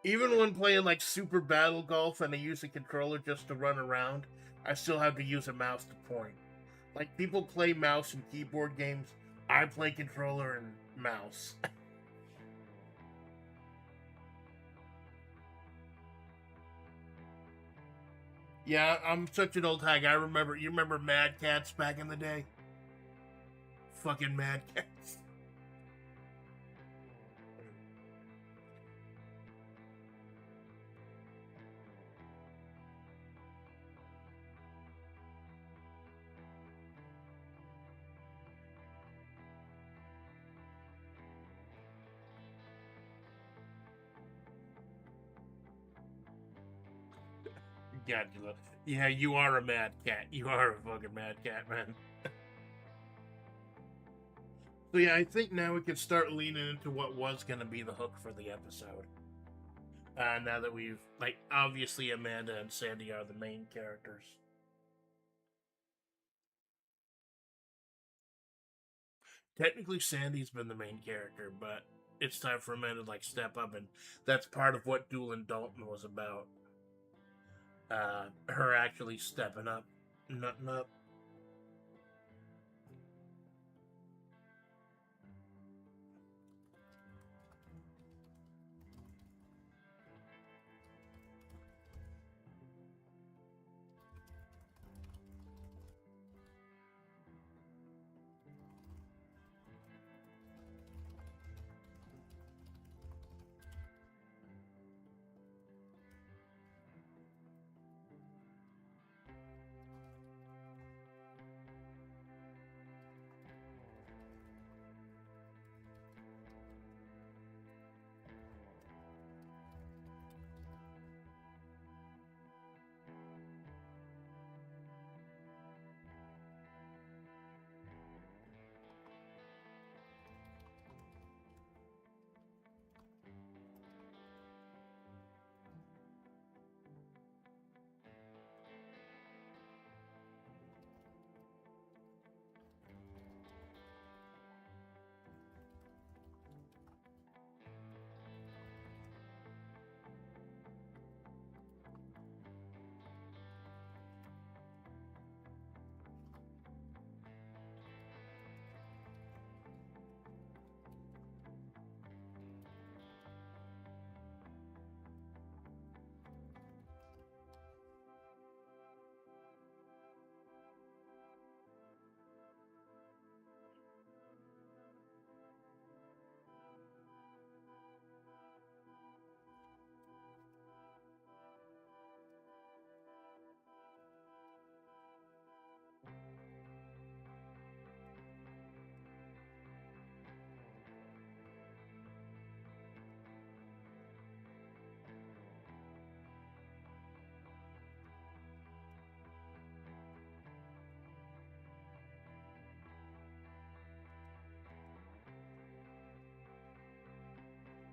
Even when playing Super Battle Golf and I use a controller just to run around, I still have to use a mouse to point. People play mouse and keyboard games. I play controller and mouse. Yeah, I'm such an old hag. You remember Mad Cats back in the day? Fucking Mad Cats. God, yeah, you are a mad cat. You are a fucking mad cat, man. So yeah, I think now we can start leaning into what was going to be the hook for the episode. Now that we've, obviously Amanda and Sandy are the main characters. Technically, Sandy's been the main character, but it's time for Amanda to, step up, and that's part of what Dueling Dalton was about. Her actually stepping up, nutting up.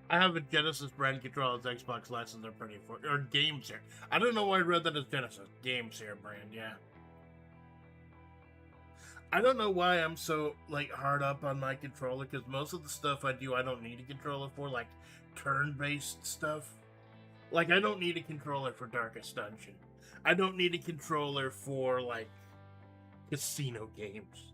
I have a Genesis brand controller. Xbox license are pretty for or games here. I don't know why I read that as Genesis. Games here brand, yeah. I don't know why I'm so like hard up on my controller because most of the stuff I do I don't need a controller for, like turn-based stuff. Like I don't need a controller for Darkest Dungeon. I don't need a controller for like casino games.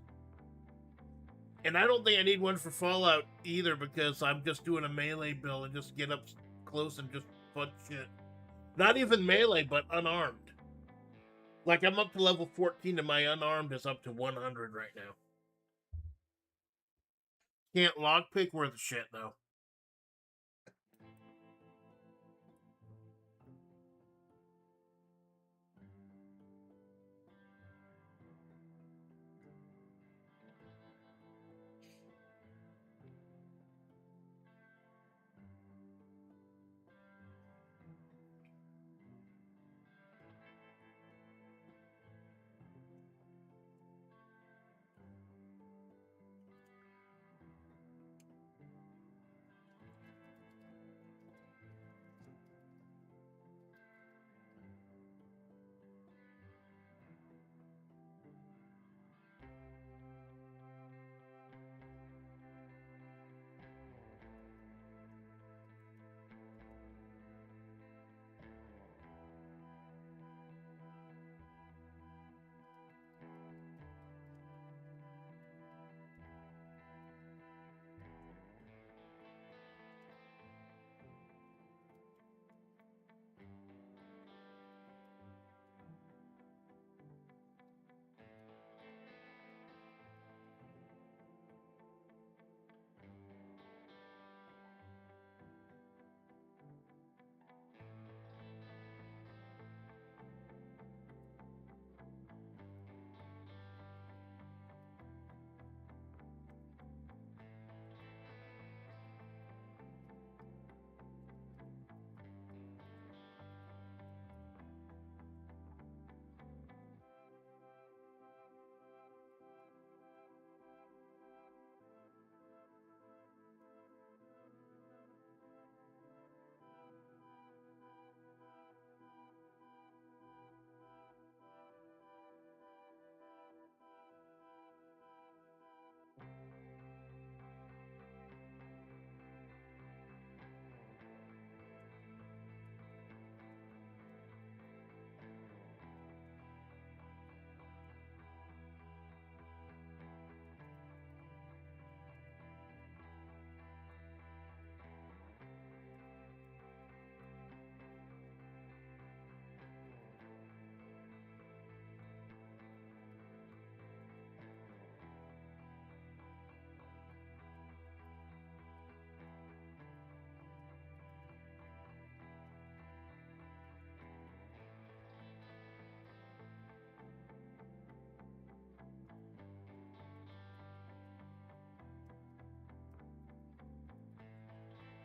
And I don't think I need one for Fallout either because I'm just doing a melee build and just get up close and just punch shit. Not even melee, but unarmed. Like I'm up to level 14 and my unarmed is up to 100 right now. Can't lockpick worth shit though.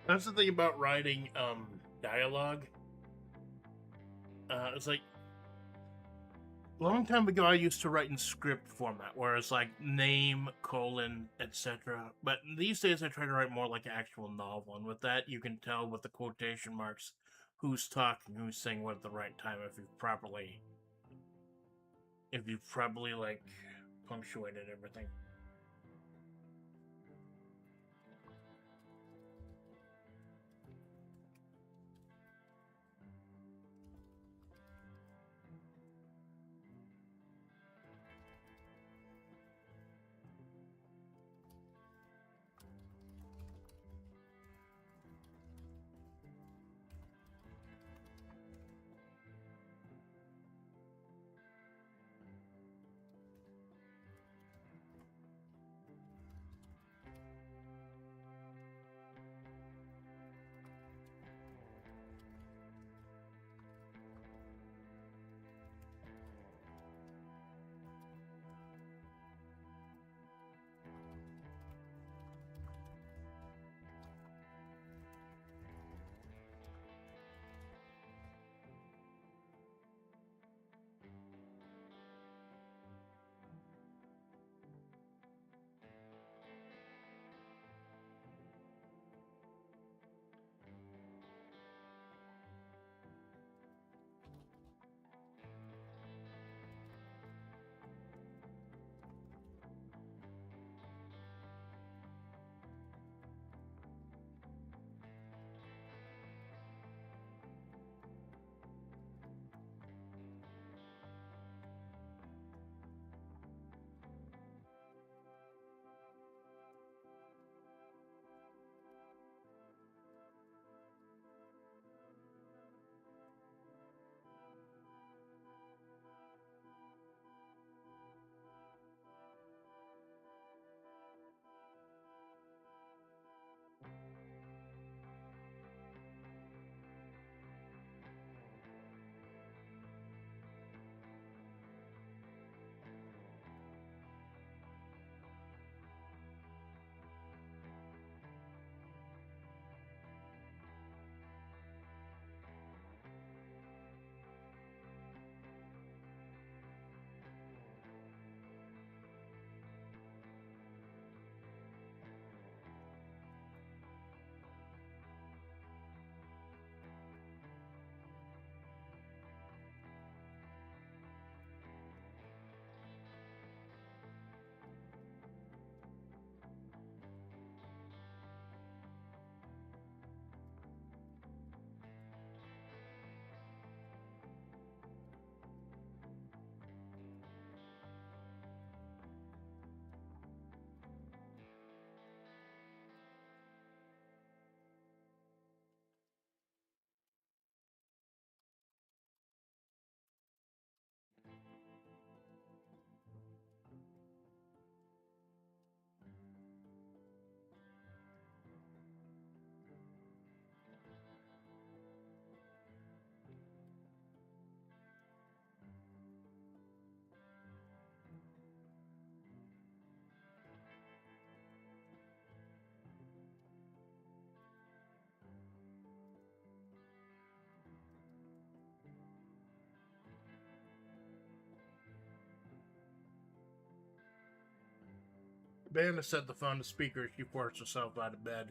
That's the thing about writing dialogue. It's like a long time ago I used to write in script format where it's like name, colon, etc. But these days I try to write more like an actual novel, and with that you can tell with the quotation marks who's talking, who's saying what at the right time if you've probably like punctuated everything. Amanda set the phone to speaker as she forced herself out of bed.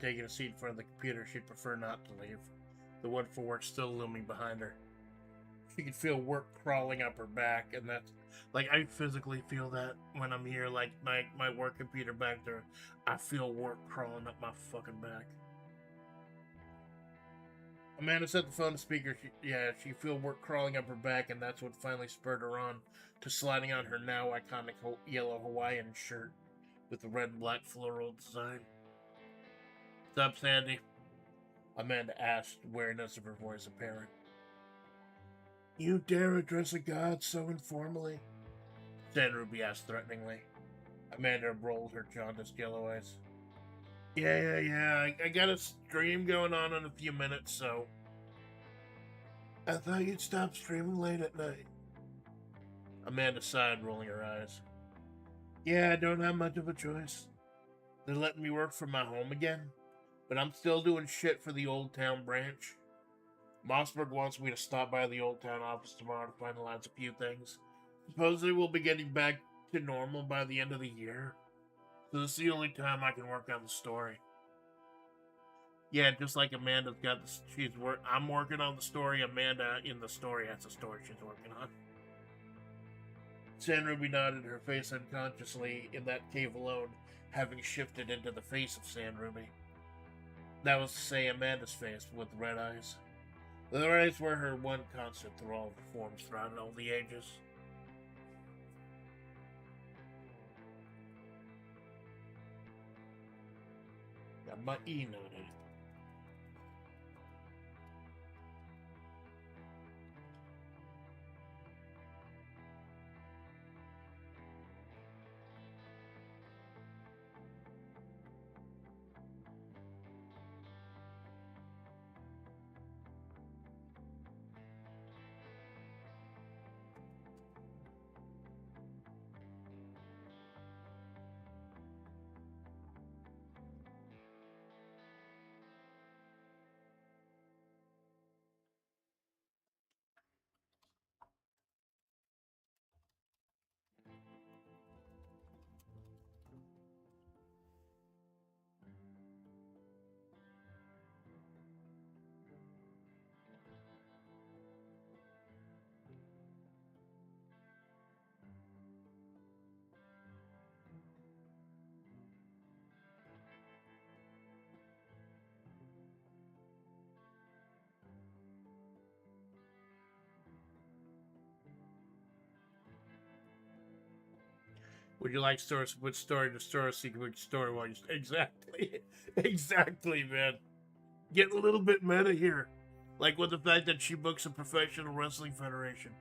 Taking a seat in front of the computer, she'd prefer not to leave, the one for work still looming behind her. She could feel work crawling up her back, and that's like I physically feel that when I'm here, like my work computer back there, I feel work crawling up my fucking back. Amanda set the phone to speaker. She feel work crawling up her back, and that's what finally spurred her on to sliding on her now iconic yellow Hawaiian shirt with the red and black floral design. "What's up, Sandy?" Amanda asked, wariness of her voice apparent. "You dare address a god so informally?" San Ruby asked threateningly. Amanda rolled her jaundiced yellow eyes. Yeah. I got a stream going on in a few minutes, so. I thought you'd stop streaming late at night. Amanda sighed, rolling her eyes. Yeah, I don't have much of a choice. They're letting me work from my home again, but I'm still doing shit for the Old Town branch. Mossberg wants me to stop by the Old Town office tomorrow to finalize a few things. Supposedly we'll be getting back to normal by the end of the year. So this is the only time I can work on the story. Yeah, just like Amanda's got I'm working on the story. Amanda in the story has a story she's working on. San Ruby nodded, her face unconsciously in that cave alone, having shifted into the face of San Ruby. That was to say Amanda's face with red eyes. The red eyes were her one constant through all the forms throughout all the ages. Got my E noted. Would you like stories? Which story to story? Secret story? While you exactly, man. Getting a little bit meta here, like with the fact that she books a professional wrestling federation.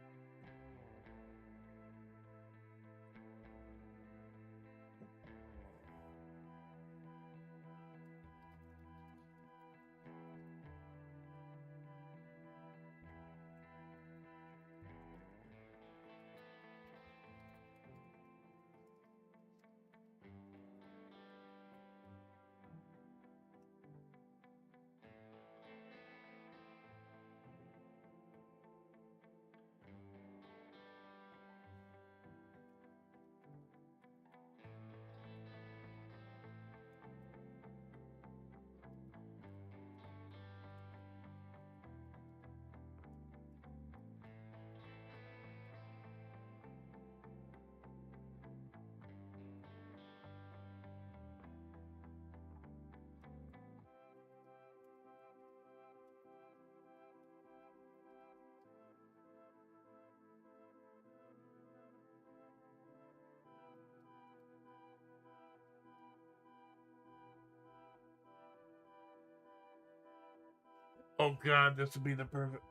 Oh god, this would be the perfect.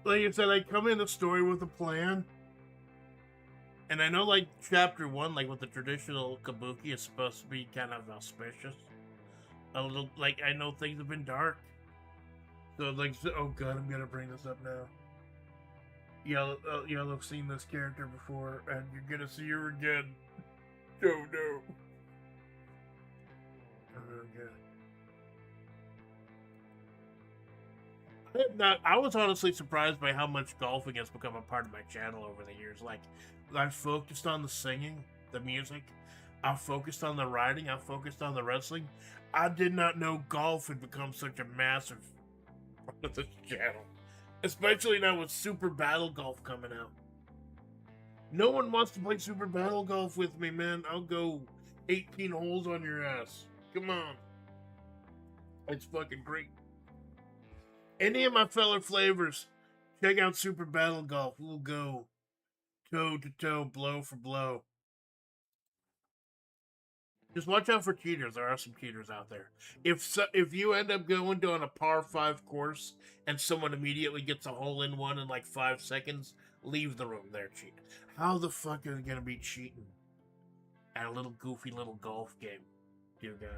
Like I said, I come in the story with a plan. And I know, like, chapter 1, like, with the traditional kabuki is supposed to be kind of auspicious. A little, like, I know things have been dark. So, like, oh god, I'm gonna bring this up now. Y'all have seen this character before, and you're gonna see her again. Oh no. Oh god. I was honestly surprised by how much golfing has become a part of my channel over the years. Like, I've focused on the singing, the music, I focused on the riding. I focused on the wrestling. I did not know golf had become such a massive part of this channel. Especially now with Super Battle Golf coming out. No one wants to play Super Battle Golf with me, man. I'll go 18 holes on your ass. Come on. It's fucking great. Any of my fellow flavors, check out Super Battle Golf. We'll go toe to toe, blow for blow. Just watch out for cheaters. There are some cheaters out there. If you end up going to on a par 5 course and someone immediately gets a hole in one in like 5 seconds, leave the room. They're cheating. How the fuck are they gonna be cheating at a little goofy little golf game, dear God?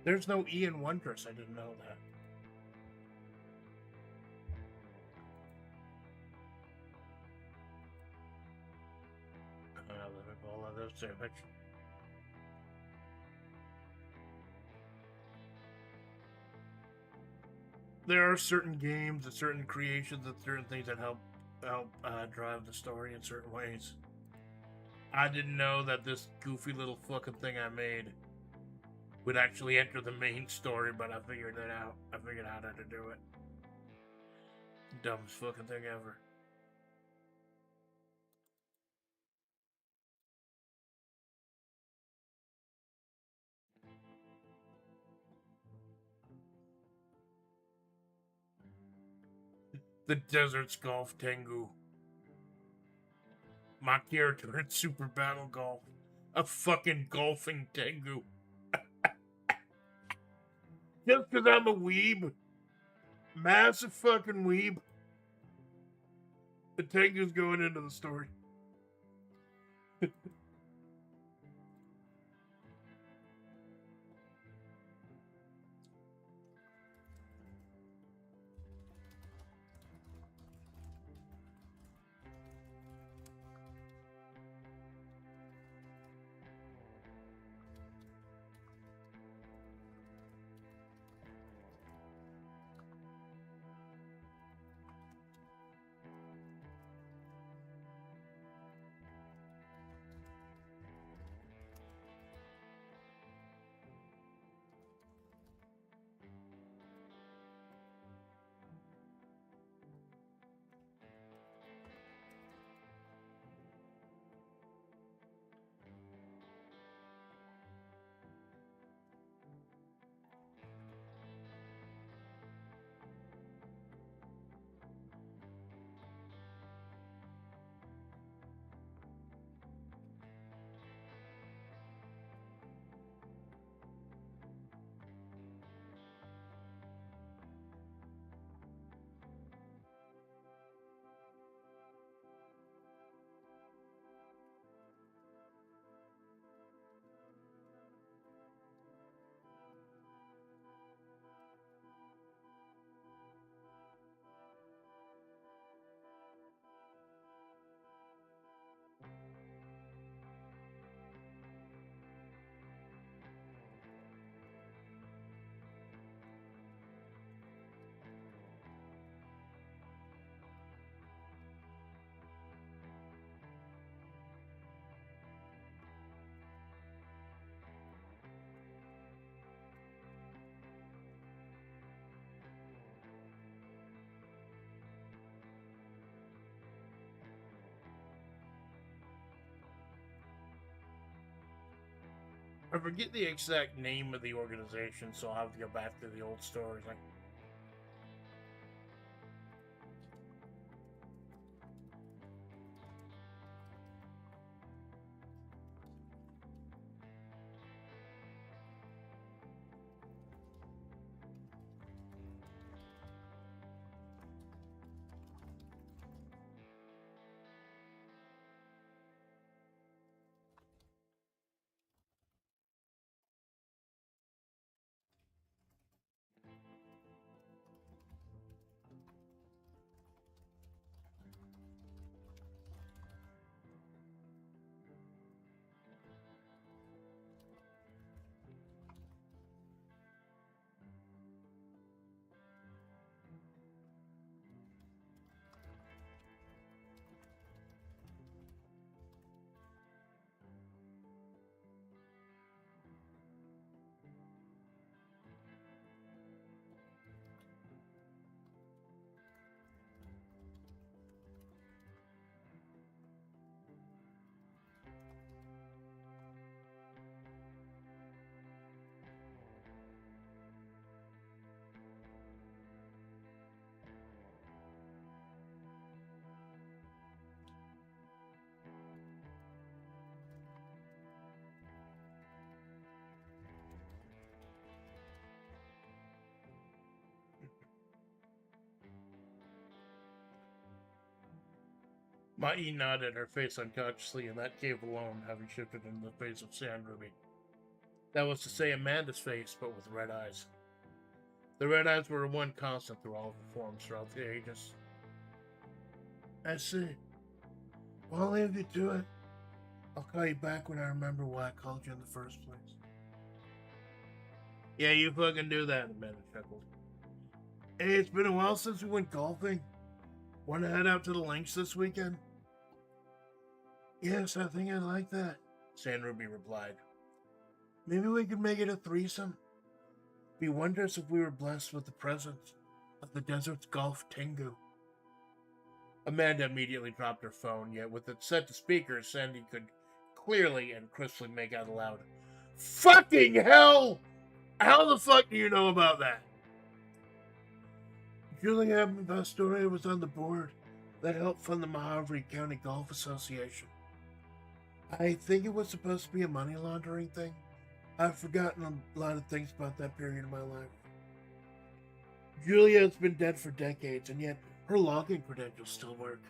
There's no E in Wondrous. I didn't know that. All of those damage. There are certain games and certain creations and certain things that help drive the story in certain ways. I didn't know that this goofy little fucking thing I made would actually enter the main story, but I figured it out. I figured out how to do it. Dumbest fucking thing ever. The Desert's Golf Tengu. My character in Super Battle Golf. A fucking golfing Tengu. Just because I'm a weeb. Massive fucking weeb. The Tengu's going into the story. I forget the exact name of the organization, so I'll have to go back to the old stories. Like, Mai nodded, her face unconsciously, and that cave alone having shifted into the face of Sand Ruby. That was to say Amanda's face, but with red eyes. The red eyes were one constant through all of the forms throughout the ages. I see. Well, I'll leave you to it. I'll call you back when I remember why I called you in the first place. Yeah, you fucking do that, Amanda chuckled. Hey, it's been a while since we went golfing. Want to head out to the links this weekend? Yes, I think I'd like that, Sand Ruby replied. Maybe we could make it a threesome. Be wondrous if we were blessed with the presence of the desert's golf Tengu. Amanda immediately dropped her phone, yet with it set to speaker, Sandy could clearly and crisply make out aloud, Fucking hell! How the fuck do you know about that? Julie Astoria was on the board that helped fund the Mojave County Golf Association. I think it was supposed to be a money laundering thing. I've forgotten a lot of things about that period of my life. Julia has been dead for decades, and yet her login credentials still work.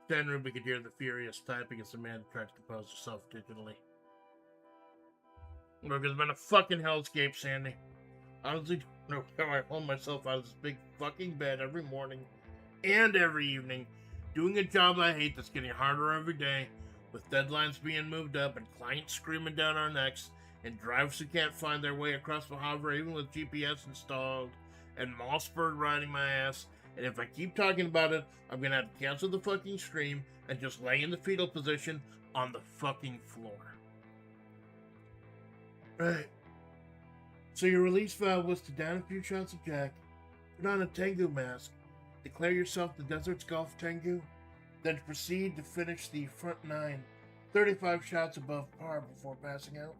Den room, we could hear the furious typing as Amanda tried to compose herself digitally. Look, it's been a fucking hellscape, Sandy. Honestly, don't know how I hold myself out of this big fucking bed every morning and every evening, doing a job I hate that's getting harder every day, with deadlines being moved up and clients screaming down our necks, and drivers who can't find their way across Mojave even with GPS installed, and Mossberg riding my ass. And if I keep talking about it, I'm gonna have to cancel the fucking stream and just lay in the fetal position on the fucking floor. Right. So your release valve was to down a few shots of Jack, put on a Tengu mask, declare yourself the Desert's Golf Tengu, then to proceed to finish the front 9, 35 shots above par before passing out.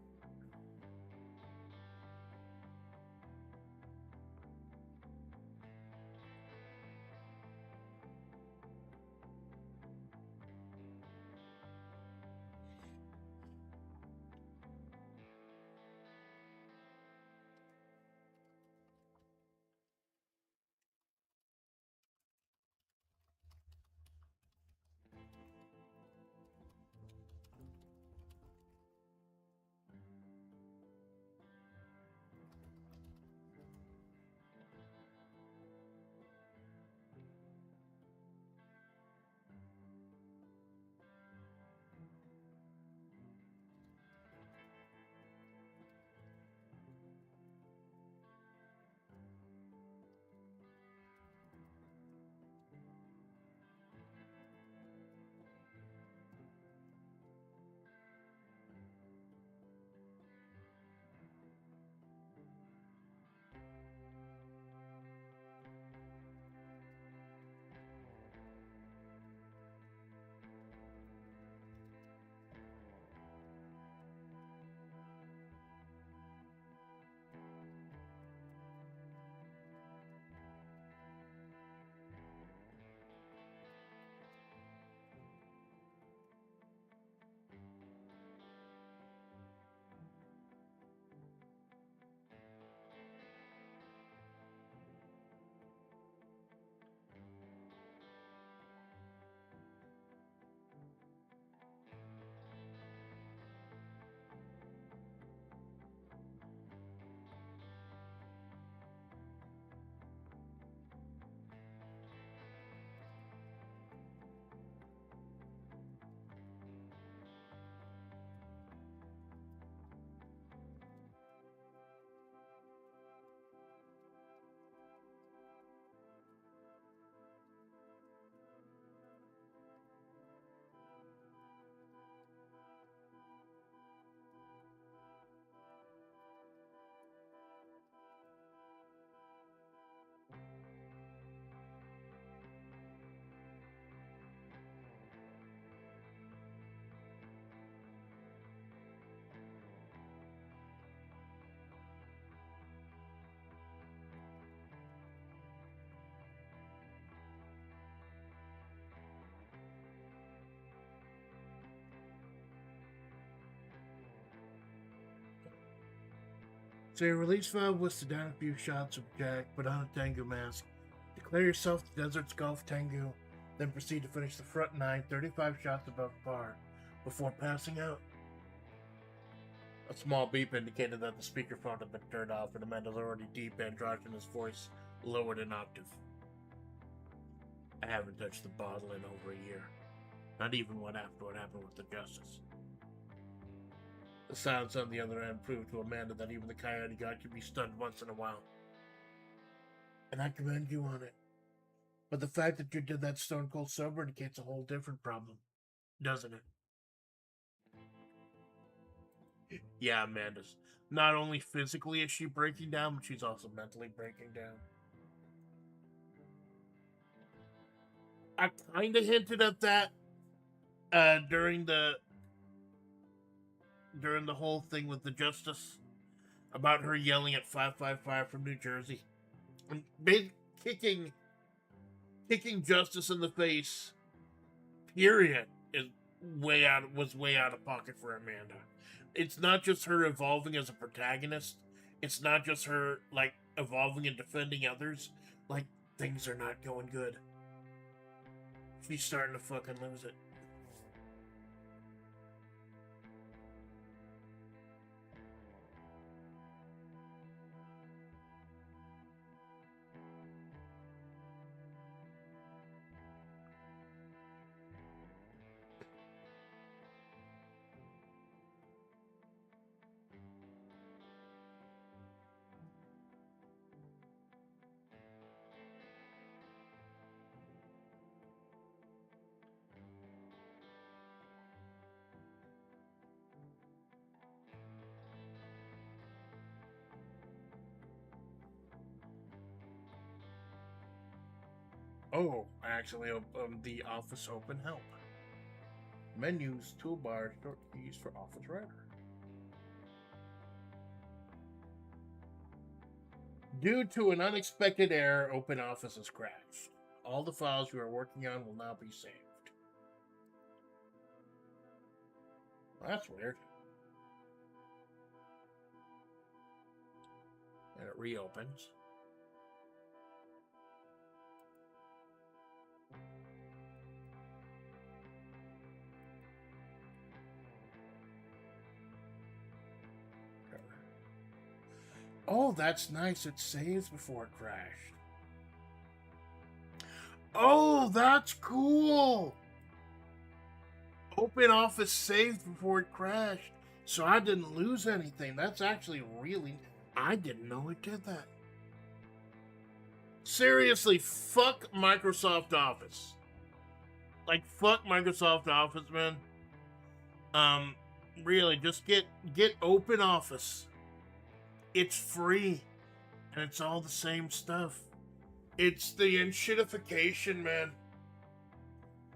So your release valve was to down a few shots of Jack, put on a Tengu mask, declare yourself the Desert's Golf Tengu, then proceed to finish the front 9, 35 shots above par, before passing out. A small beep indicated that the speakerphone had been turned off and Amanda's already deep androgynous voice lowered an octave. I haven't touched the bottle in over a year. Not even after what happened with the Justice. The silence on the other end proved to Amanda that even the Coyote God could be stunned once in a while. And I commend you on it. But the fact that you did that stone cold sober indicates a whole different problem, doesn't it? Yeah, Amanda's. Not only physically is she breaking down, but she's also mentally breaking down. I kind of hinted at that during the whole thing with the Justice, about her yelling at 555 from New Jersey and kicking Justice in the face, period, was way out of pocket for Amanda. It's not just her evolving as a protagonist. It's not just her evolving and defending others. Things are not going good. She's starting to fucking lose it. Oh, I actually the Office Open Help. Menus, toolbar, shortkeys for Office Writer. Due to an unexpected error, Open Office has crashed. All the files you are working on will now be saved. Well, that's weird. And it reopens. Oh, that's nice. It saves before it crashed. Oh, that's cool. Open Office saved before it crashed, so I didn't lose anything. That's actually really... I didn't know it did that. Seriously, fuck Microsoft Office. Like, fuck Microsoft Office, man. Really, just get Open Office. It's free, and it's all the same stuff. It's the enshittification, man.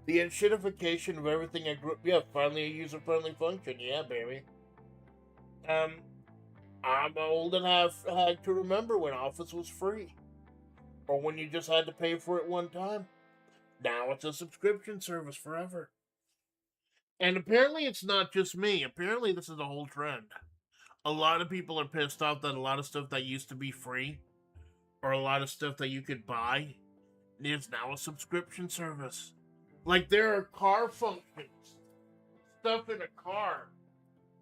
The enshittification of everything I grew up. Yeah, finally a user-friendly function. Yeah, baby. I'm old and have had to remember when Office was free, or when you just had to pay for it one time. Now it's a subscription service forever. And apparently it's not just me. Apparently this is a whole trend. A lot of people are pissed off that a lot of stuff that used to be free, or a lot of stuff that you could buy, is now a subscription service. Like, there are car functions, stuff in a car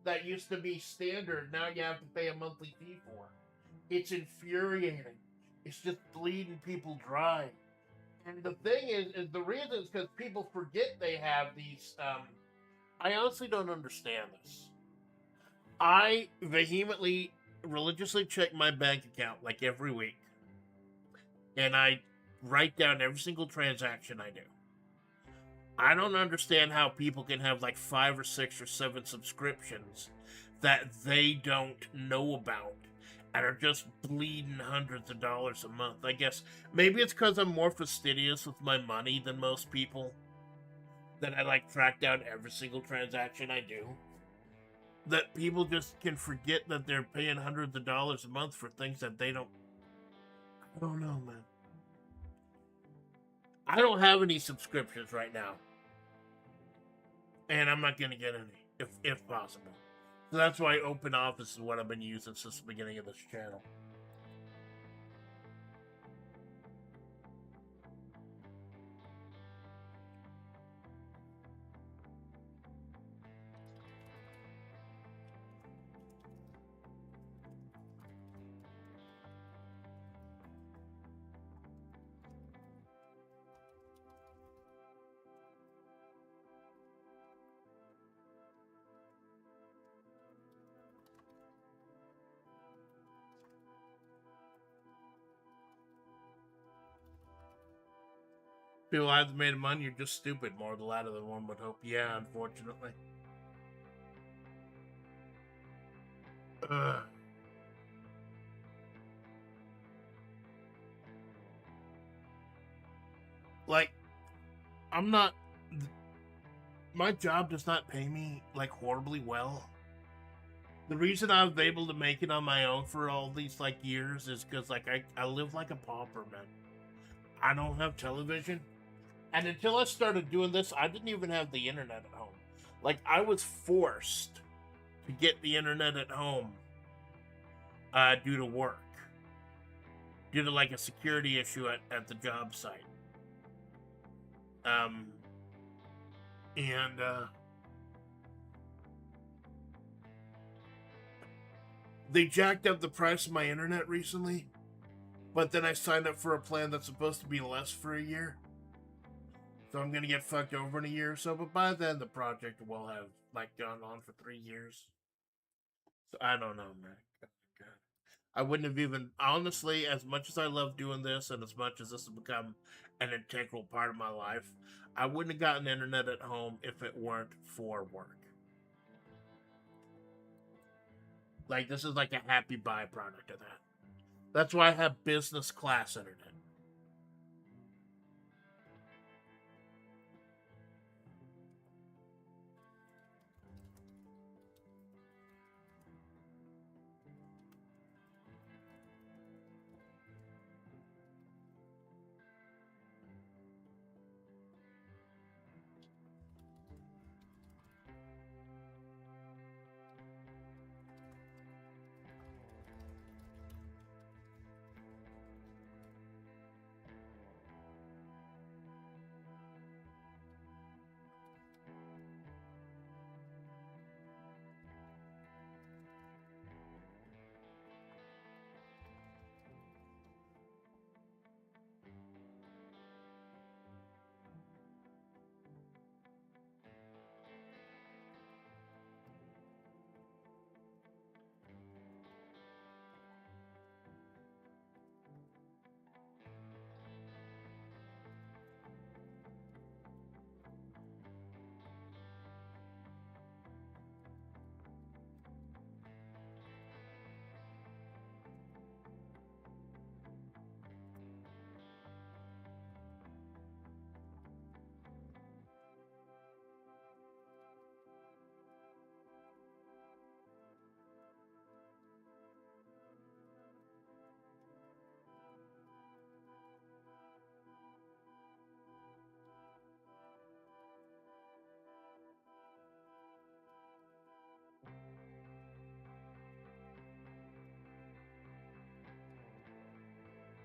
that used to be standard, now you have to pay a monthly fee for. It's infuriating. It's just bleeding people dry. And the thing is the reason is because people forget they have these, I honestly don't understand this. I vehemently, religiously check my bank account like every week. And I write down every single transaction I do. I don't understand how people can have like 5 or 6 or 7 subscriptions that they don't know about and are just bleeding hundreds of dollars a month. I guess maybe it's because I'm more fastidious with my money than most people, that I like track down every single transaction I do. That people just can forget that they're paying hundreds of dollars a month for things that they don't... I don't know, man. I don't have any subscriptions right now. And I'm not going to get any, if possible. So that's why Open Office is what I've been using since the beginning of this channel. People haven't made money, you're just stupid. More the latter than one would hope. Yeah, unfortunately. Ugh. Like, I'm not... My job does not pay me, like, horribly well. The reason I was able to make it on my own for all these, like, years is because, like, I live like a pauper, man. I don't have television. And until I started doing this, I didn't even have the internet at home. Like, I was forced to get the internet at home due to work. Due to, like, a security issue at the job site. Um, and they jacked up the price of my internet recently, but then I signed up for a plan that's supposed to be less for a year. So I'm gonna get fucked over in a year or so, but by then the project will have like gone on for 3 years. So I don't know, man. God. I wouldn't have even honestly, as much as I love doing this and as much as this has become an integral part of my life, I wouldn't have gotten internet at home if it weren't for work. Like this is like a happy byproduct of that. That's why I have business class internet.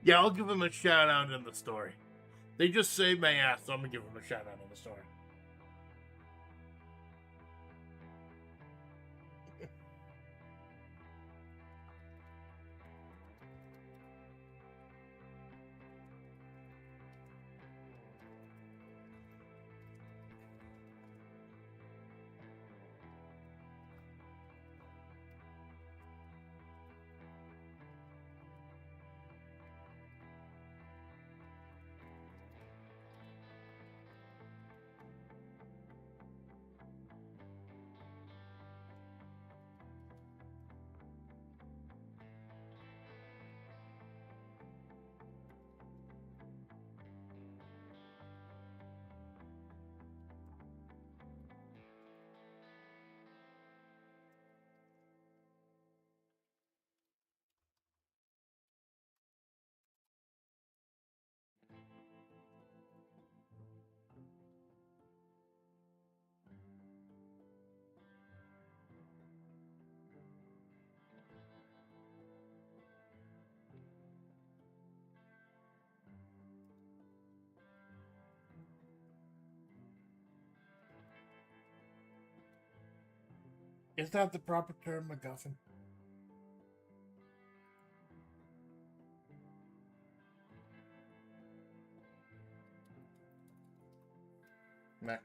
Yeah, I'll give him a shout out in the story. They just saved my ass, so I'm gonna give him a shout out in the story. Is that the proper term, MacGuffin? MacGuffin.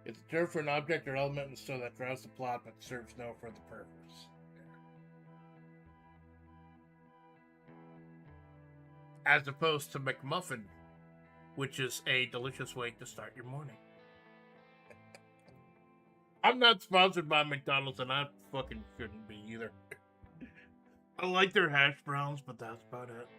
It's a term for an object or element in the story that drives the plot but serves no further purpose. As opposed to McMuffin, which is a delicious way to start your morning. I'm not sponsored by McDonald's, and I fucking shouldn't be either. I like their hash browns, but that's about it.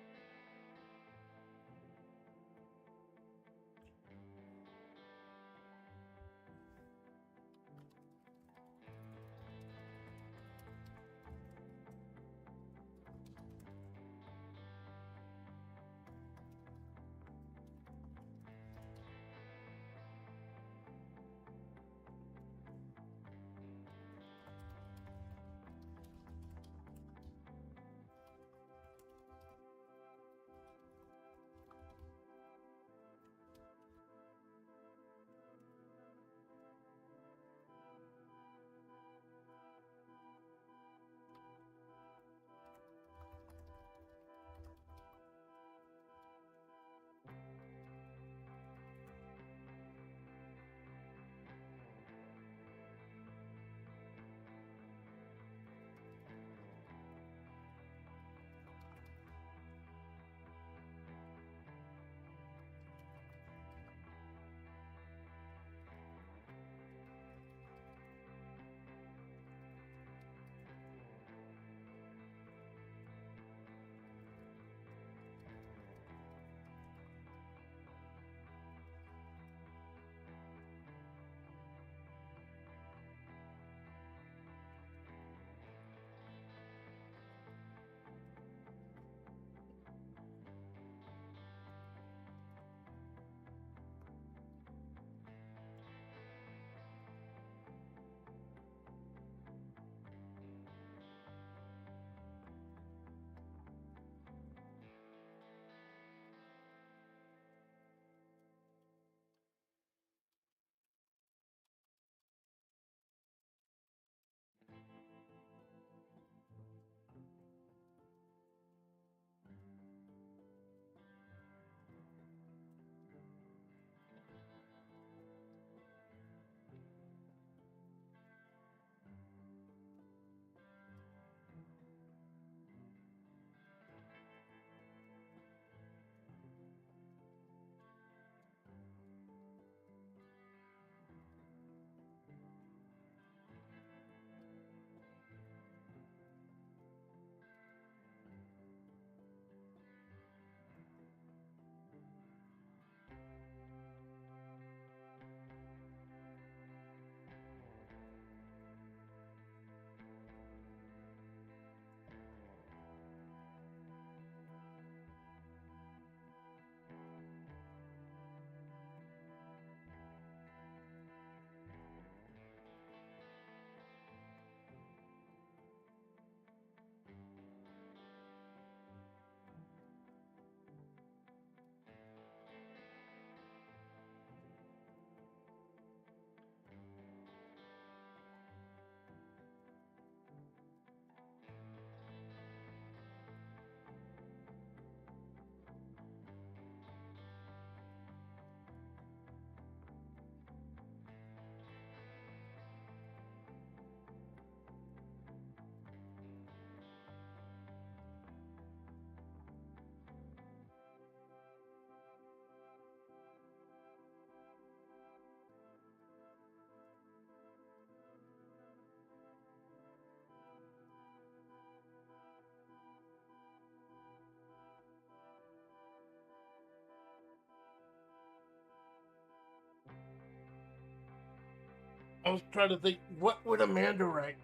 I was trying to think, what would Amanda write?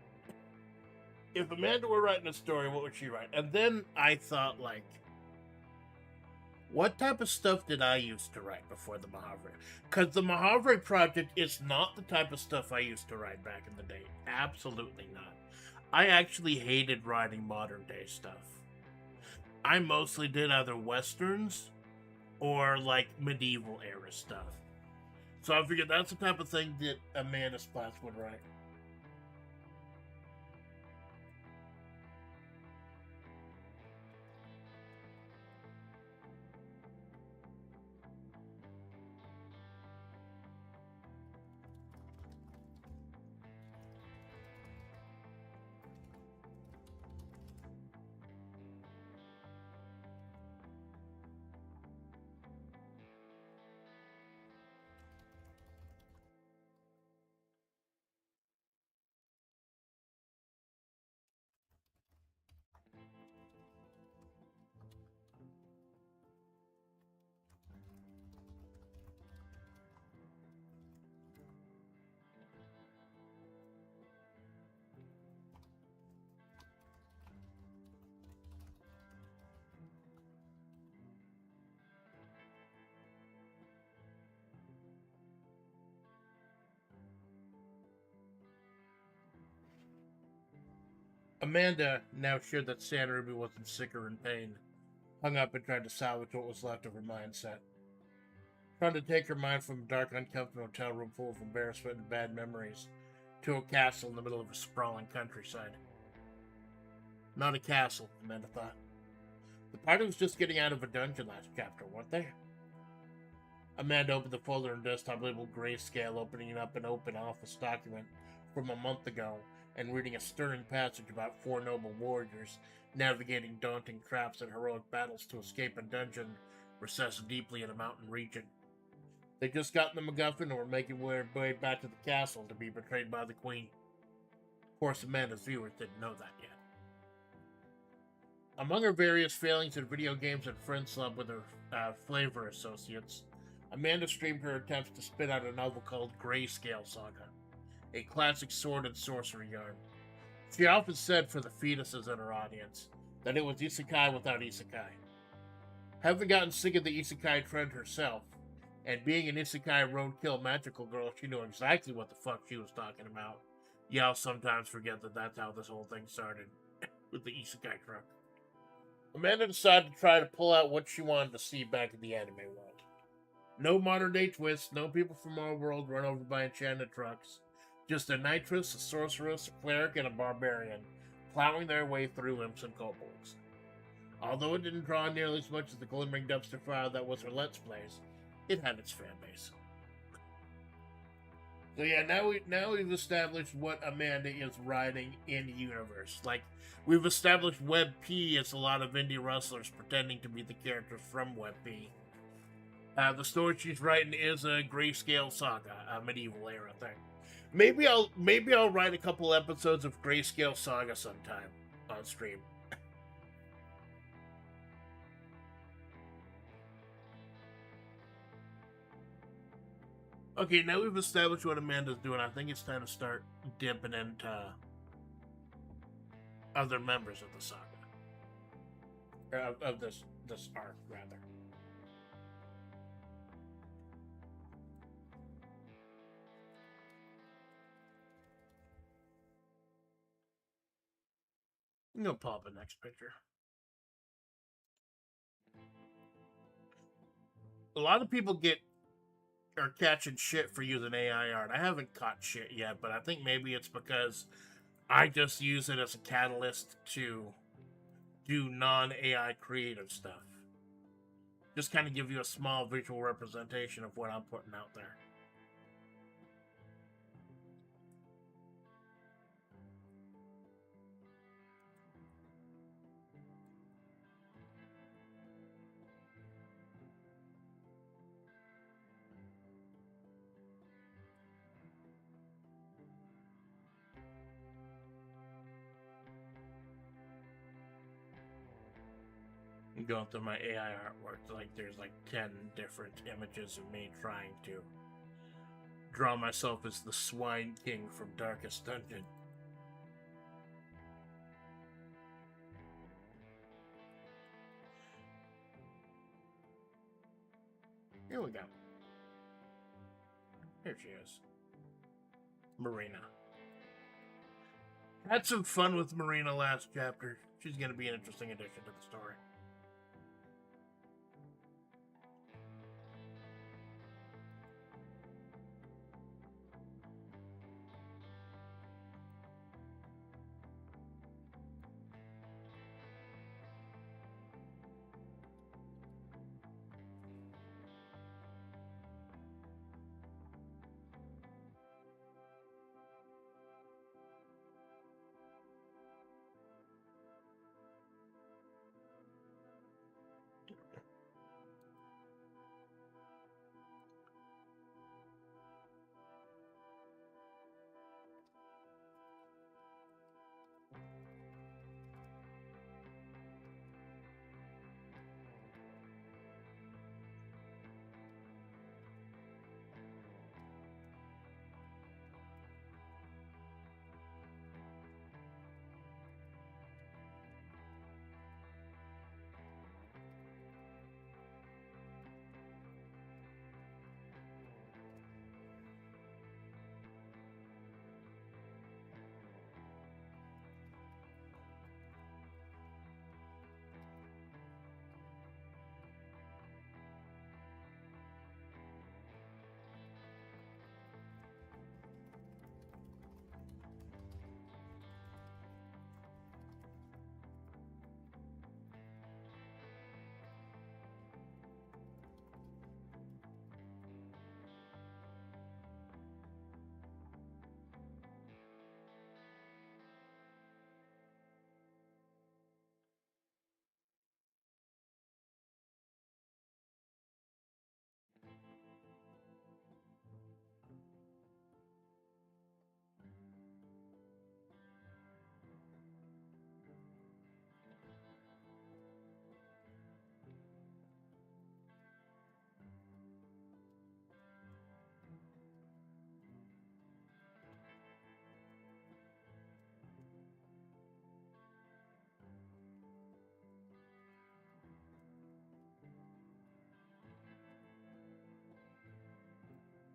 If Amanda were writing a story, what would she write? And then I thought, like, what type of stuff did I used to write before the Mahavri? Because the Mahavri project is not the type of stuff I used to write back in the day. Absolutely not. I actually hated writing modern day stuff. I mostly did either westerns or like medieval era stuff. So I figured that's the type of thing that Amanda Splatts would write. Amanda, now sure that Santa Ruby wasn't sick or in pain, hung up and tried to salvage what was left of her mindset. Trying to take her mind from a dark, uncomfortable hotel room full of embarrassment and bad memories to a castle in the middle of a sprawling countryside. Not a castle, Amanda thought. The party was just getting out of a dungeon last chapter, weren't they? Amanda opened the folder and desktop labeled Grayscale, opening up an open office document from a month ago and reading a stirring passage about four noble warriors navigating daunting traps and heroic battles to escape a dungeon recessed deeply in a mountain region. They'd just gotten the MacGuffin and were making their way back to the castle to be betrayed by the Queen. Of course, Amanda's viewers didn't know that yet. Among her various failings in video games and friend slump with her FlaVR associates, Amanda streamed her attempts to spit out a novel called Grayscale Saga, a classic sword and sorcery yarn. She often said for the fetuses in her audience that it was isekai without isekai. Having gotten sick of the isekai trend herself, and being an isekai roadkill magical girl, she knew exactly what the fuck she was talking about. Y'all sometimes forget that that's how this whole thing started, with the isekai truck. Amanda decided to try to pull out what she wanted to see back in the anime world. No modern day twists, no people from our world run over by enchanted trucks. Just a nitrous, a sorceress, a cleric, and a barbarian plowing their way through imps and kobolds. Although it didn't draw nearly as much as the glimmering dumpster fire that was her Let's Plays, it had its fan base. So yeah, now we've established what Amanda is writing in universe. Like, we've established Web P as a lot of indie rustlers pretending to be the characters from Web P. The story she's writing is a Grayscale Saga, a medieval era thing. Maybe I'll write a couple episodes of Grayscale Saga sometime on stream. Okay, now we've established what Amanda's doing. I think it's time to start dipping into other members of the saga. Of this arc, rather. I'm gonna pull up the next picture. A lot of people are catching shit for using AI art. I haven't caught shit yet, but I think maybe it's because I just use it as a catalyst to do non-AI creative stuff. Just kind of give you a small visual representation of what I'm putting out there. I'm going through my AI artwork, like there's like 10 different images of me trying to draw myself as the Swine King from Darkest Dungeon. Here we go. Here she is. Marina. Had some fun with Marina last chapter. She's going to be an interesting addition to the story.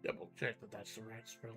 Double check that that's the right spelling.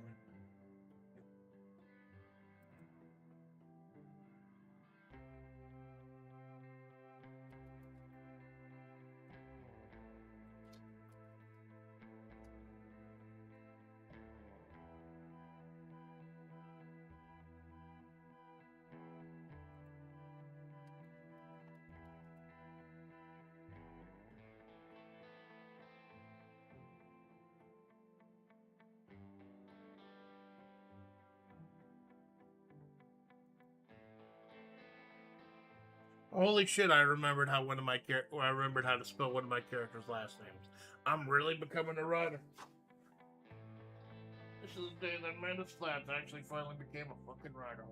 Holy shit! I remembered how I remembered how to spell one of my characters' last names. I'm really becoming a writer. This is the day that Amanda Splatts actually finally became a fucking writer.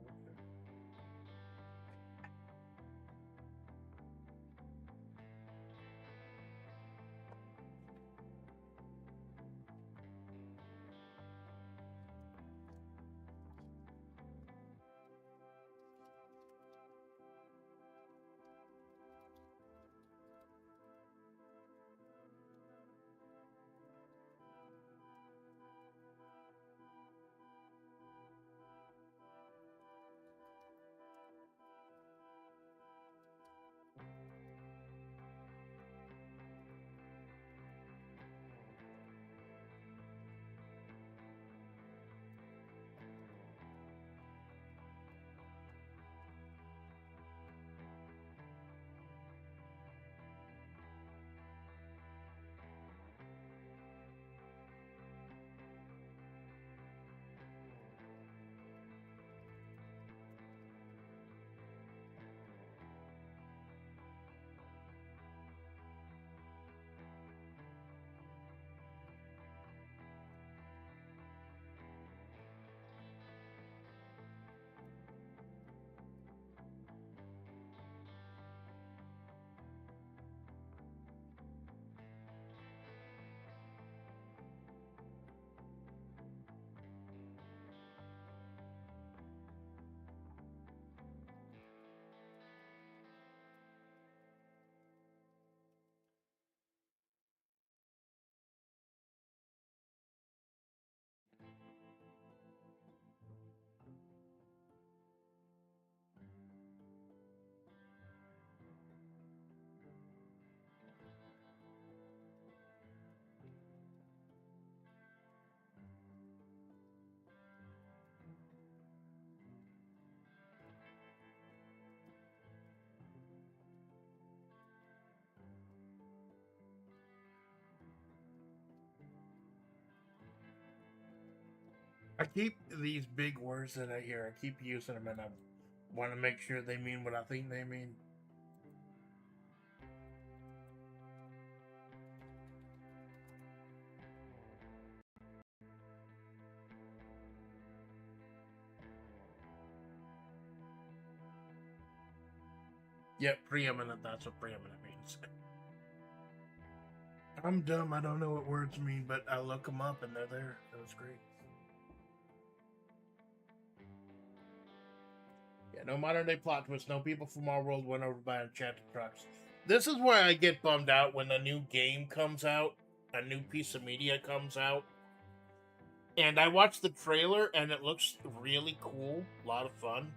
keep these big words that I hear. I keep using them, and I want to make sure they mean what I think they mean. Yeah, preeminent. That's what preeminent means. I'm dumb. I don't know what words mean, but I look them up and they're there. That was great. Yeah, no modern day plot twist. No people from our world went over by enchanted trucks. This is where I get bummed out when a new game comes out, a new piece of media comes out, and I watch the trailer and it looks really cool, a lot of fun.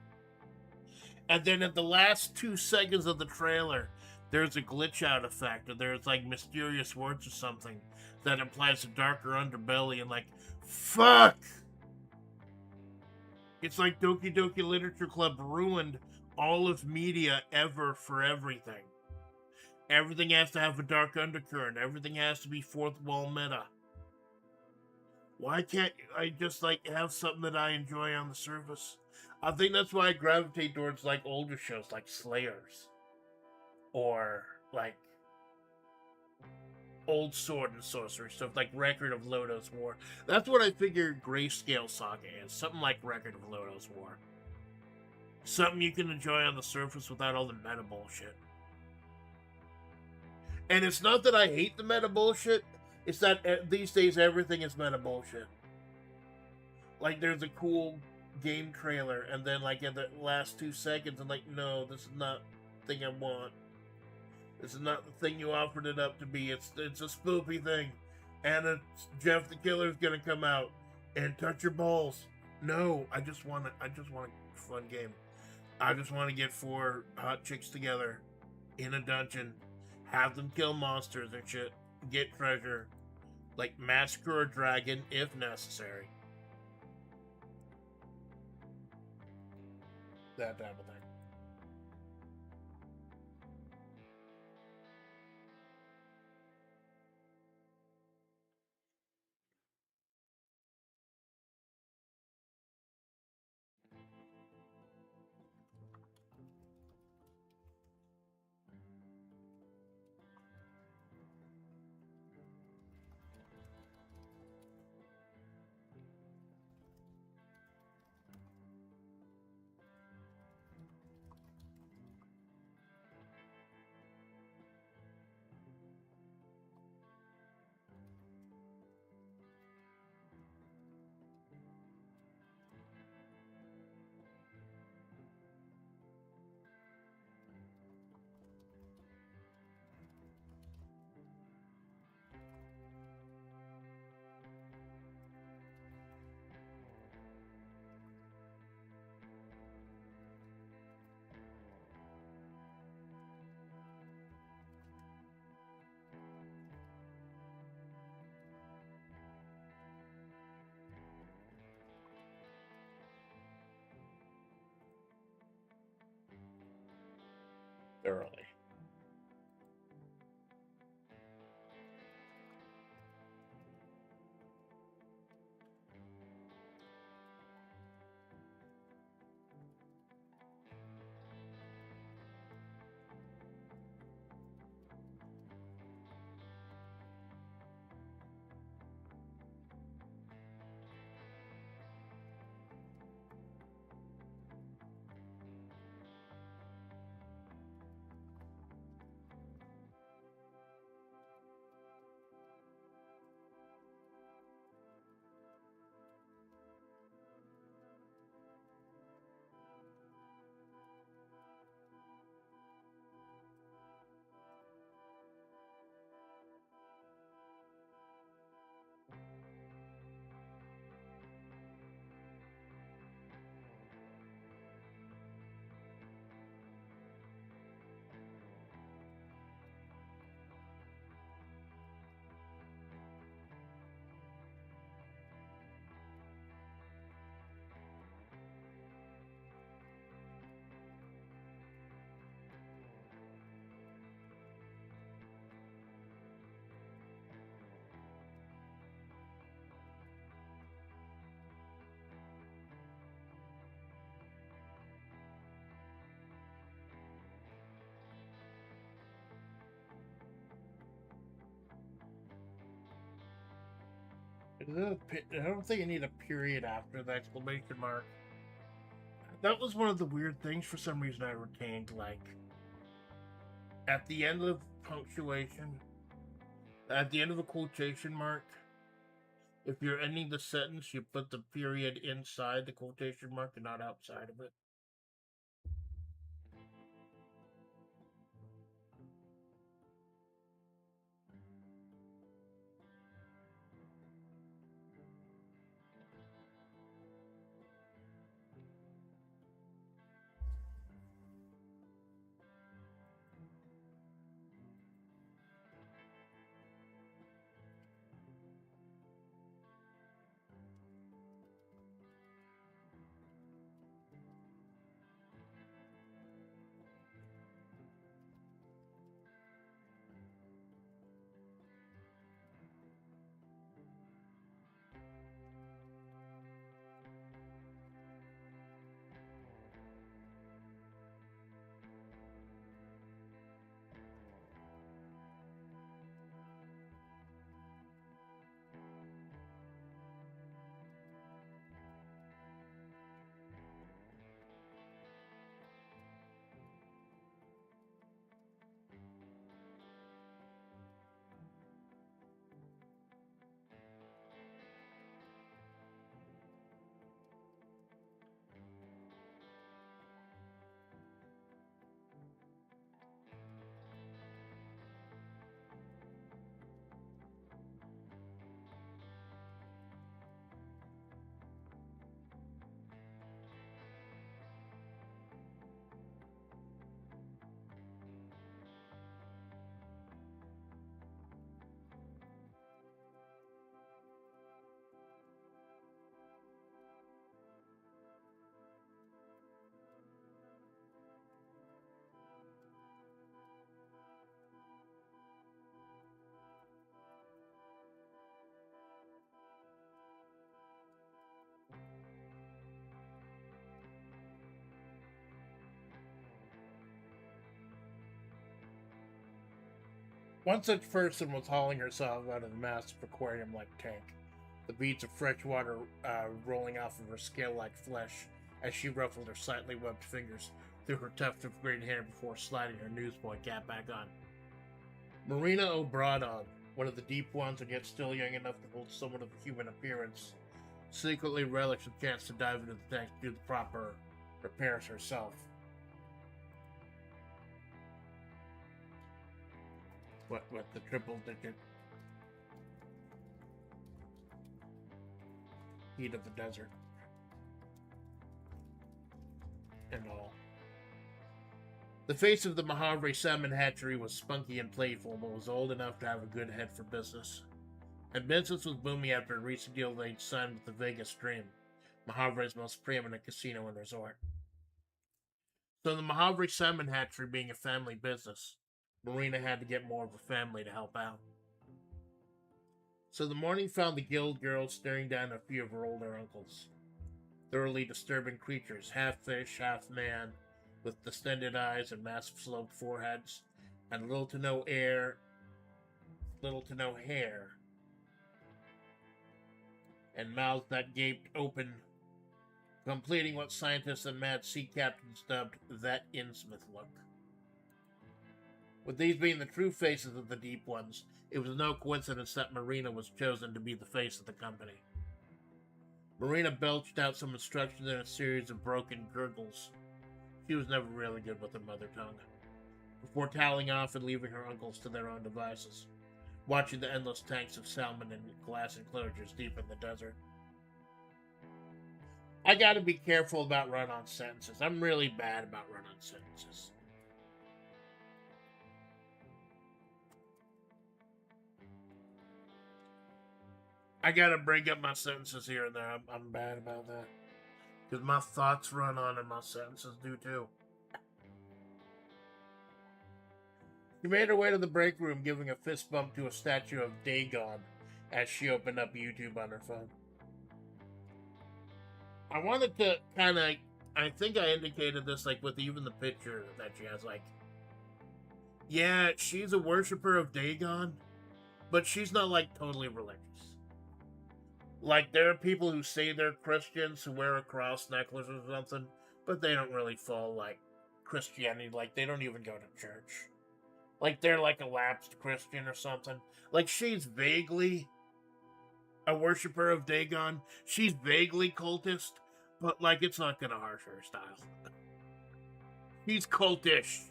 And then at the last 2 seconds of the trailer, there's a glitch out effect, or there's like mysterious words or something that implies a darker underbelly, and like, fuck! It's like Doki Doki Literature Club ruined all of media ever for everything. Everything has to have a dark undercurrent. Everything has to be fourth wall meta. Why can't I just like have something that I enjoy on the surface? I think that's why I gravitate towards like older shows like Slayers or like old Sword and Sorcery stuff, like Record of Lodoss War. That's what I figured Grayscale Saga is. Something like Record of Lodoss War. Something you can enjoy on the surface without all the meta bullshit. And it's not that I hate the meta bullshit, it's that these days everything is meta bullshit. Like there's a cool game trailer, and then like in the last 2 seconds, I'm like, no, this is not the thing I want. This is not the thing you offered it up to be. It's a spoopy thing, and it's Jeff the Killer's gonna come out and touch your balls. No, I just want a fun game. I just want to get 4 hot chicks together in a dungeon, have them kill monsters and shit, get treasure, like massacre a dragon if necessary. That type of thing. Thoroughly. I don't think I need a period after the exclamation mark. That was one of the weird things for some reason I retained. Like, at the end of punctuation, at the end of a quotation mark, if you're ending the sentence, you put the period inside the quotation mark and not outside of it. One such person was hauling herself out of the massive aquarium like tank, the beads of fresh water rolling off of her scale like flesh as she ruffled her slightly webbed fingers through her tuft of green hair before sliding her newsboy cap back on. Marina O'Bradon, one of the deep ones and yet still young enough to hold somewhat of a human appearance, secretly relished the chance to dive into the tank to do the proper repairs herself. What the triple digit heat of the desert and all. The face of the Mojave salmon hatchery was spunky and playful, but was old enough to have a good head for business. And business was booming after a recent deal they'd signed with the Vegas Dream, Mojave's most preeminent casino and resort. So the Mojave salmon hatchery being a family business, Marina had to get more of a family to help out. So the morning found the guild girl staring down at a few of her older uncles. Thoroughly disturbing creatures, half fish, half man, with distended eyes and massive sloped foreheads, and little to no hair, and mouths that gaped open, completing what scientists and mad sea captains dubbed that Innsmouth look. With these being the true faces of the deep ones, it was no coincidence that Marina was chosen to be the face of the company. Marina belched out some instructions in a series of broken gurgles. She was never really good with her mother tongue. Before toweling off and leaving her uncles to their own devices, watching the endless tanks of salmon in glass enclosures deep in the desert. I gotta be careful about run-on sentences. I'm really bad about run-on sentences. I gotta break up my sentences here and there. I'm bad about that. Because my thoughts run on and my sentences do too. She made her way to the break room, giving a fist bump to a statue of Dagon as she opened up YouTube on her phone. I wanted to kind of, I think I indicated this, like, with even the picture that she has, like, yeah, she's a worshiper of Dagon, but she's not, like, totally religious. Like, there are people who say they're Christians who wear a cross necklace or something, but they don't really follow, like, Christianity. Like, they don't even go to church. Like, they're like a lapsed Christian or something. Like, she's vaguely a worshiper of Dagon. She's vaguely cultist, but, like, it's not gonna harsh her style. She's cultish.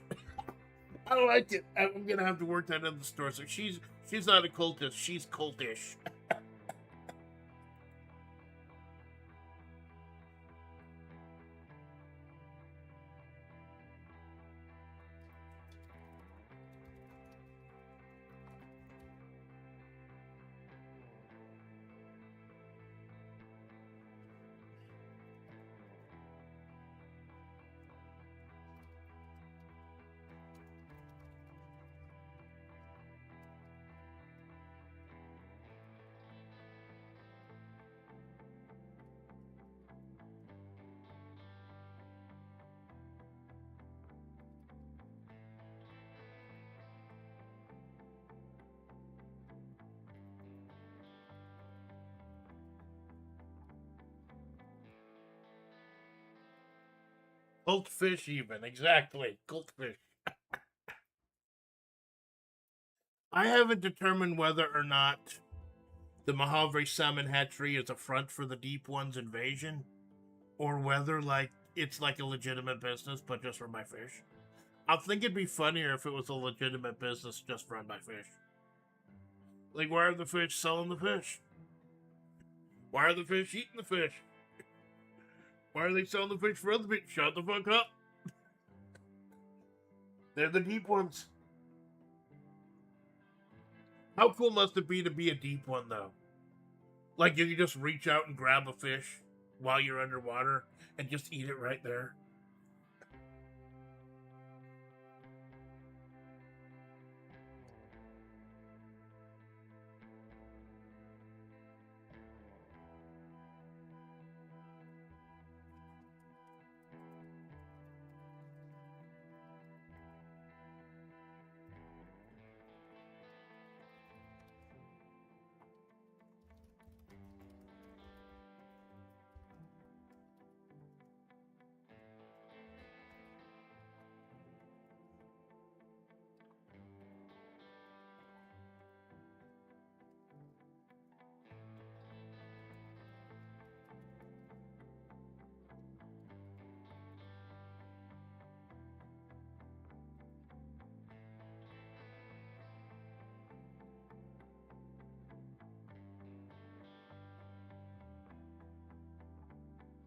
I don't like it. I'm gonna have to work that in the store. So she's not a cultist. She's cultish. Cult fish, even. Exactly. Cult fish. I haven't determined whether or not the Mojave salmon hatchery is a front for the Deep One's invasion, or whether, like, it's like a legitimate business, but just run by fish. I think it'd be funnier if it was a legitimate business just run by fish. Like, why are the fish selling the fish? Why are the fish eating the fish? Why are they selling the fish for other fish? Shut the fuck up. They're the deep ones. How cool must it be a deep one, though? Like, you can just reach out and grab a fish while you're underwater and just eat it right there.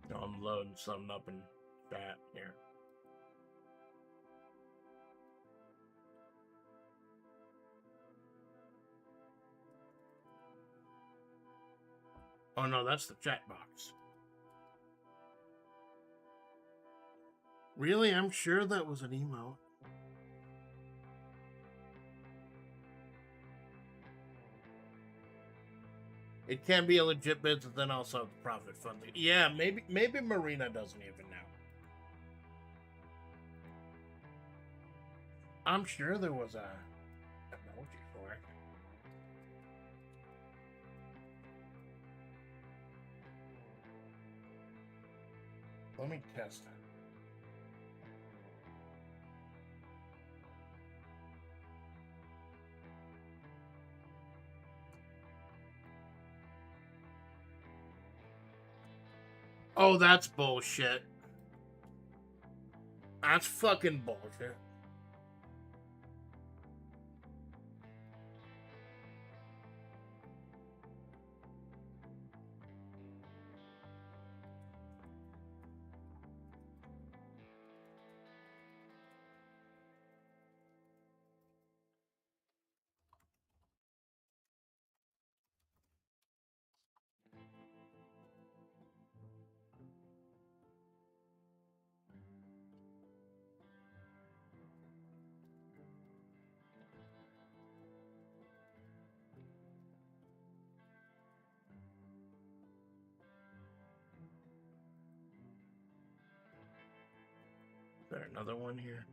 No, I'm loading something up in chat here. Oh no, that's the chat box. Really? I'm sure that was an email. It can be a legit business, then also have the profit funding. Yeah, maybe Marina doesn't even know. I'm sure there was a emoji for it. Let me test it. Oh, that's bullshit. That's fucking bullshit. Is there another one here?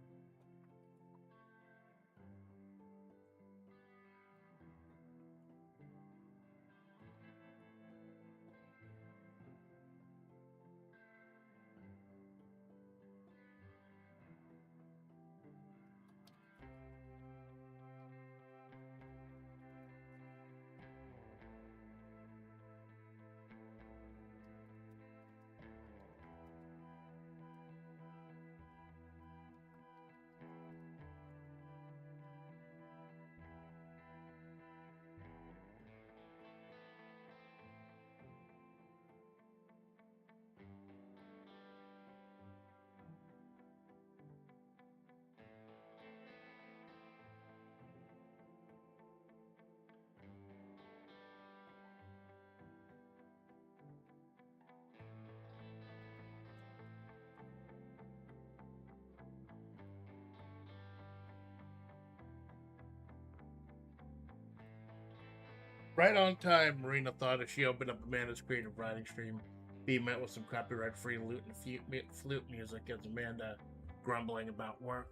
Right on time, Marina thought as she opened up Amanda's creative writing stream, being met with some copyright-free lute and flute music as Amanda grumbling about work.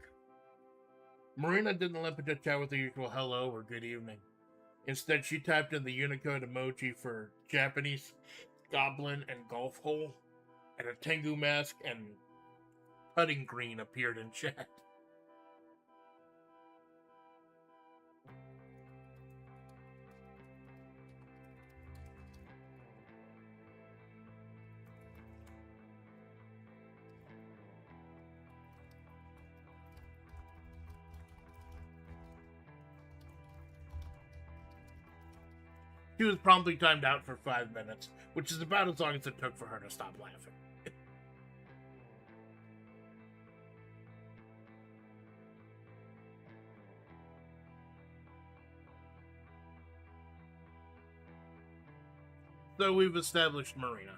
Marina didn't limp into chat with the usual hello or good evening. Instead, she typed in the Unicode emoji for Japanese goblin and golf hole, and a Tengu mask and putting green appeared in chat. She was promptly timed out for 5 minutes, which is about as long as it took for her to stop laughing. So we've established Marina.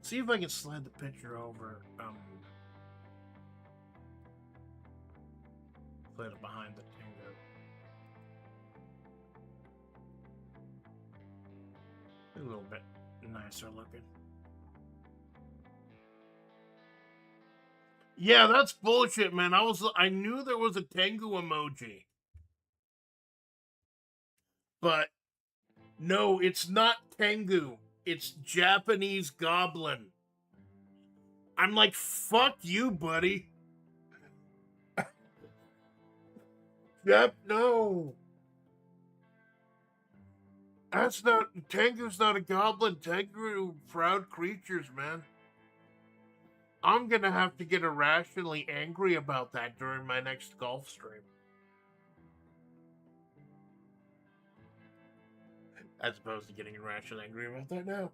See if I can slide the picture over. Slide it behind the Tango. A little bit nicer looking. Yeah, that's bullshit, man. I knew there was a Tengu emoji. But no, it's not Tengu. It's Japanese goblin. I'm like, fuck you, buddy. Yep, no. That's not, Tengu's not a goblin. Tengu are proud creatures, man. I'm gonna have to get irrationally angry about that during my next golf stream. As opposed to getting irrationally angry about that now.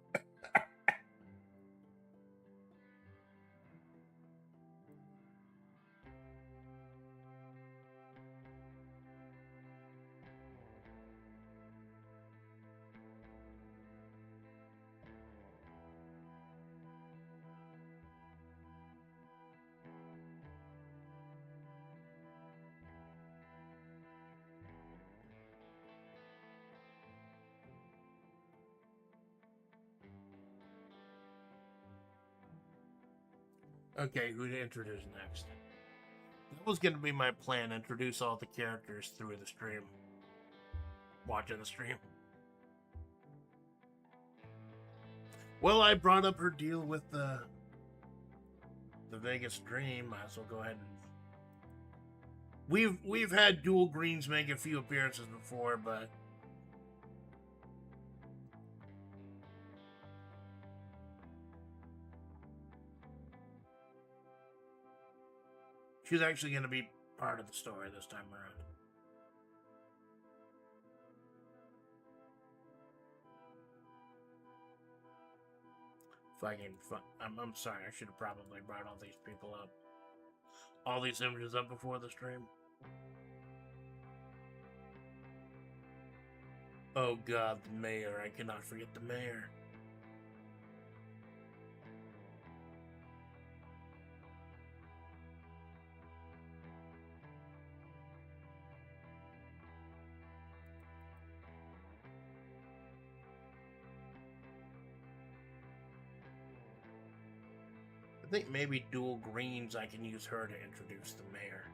Okay, who to introduce next? That was going to be my plan, introduce all the characters through the stream. Watching the stream. Well, I brought up her deal with the Vegas stream. Might as well go ahead and... We've had Dual Greens make a few appearances before, but... she's actually going to be part of the story this time around. If I can... I'm sorry, I should have probably brought all these people up. All these images up before the stream. Oh god, the mayor. I cannot forget the mayor. I think maybe Dual Greens, I can use her to introduce the mayor.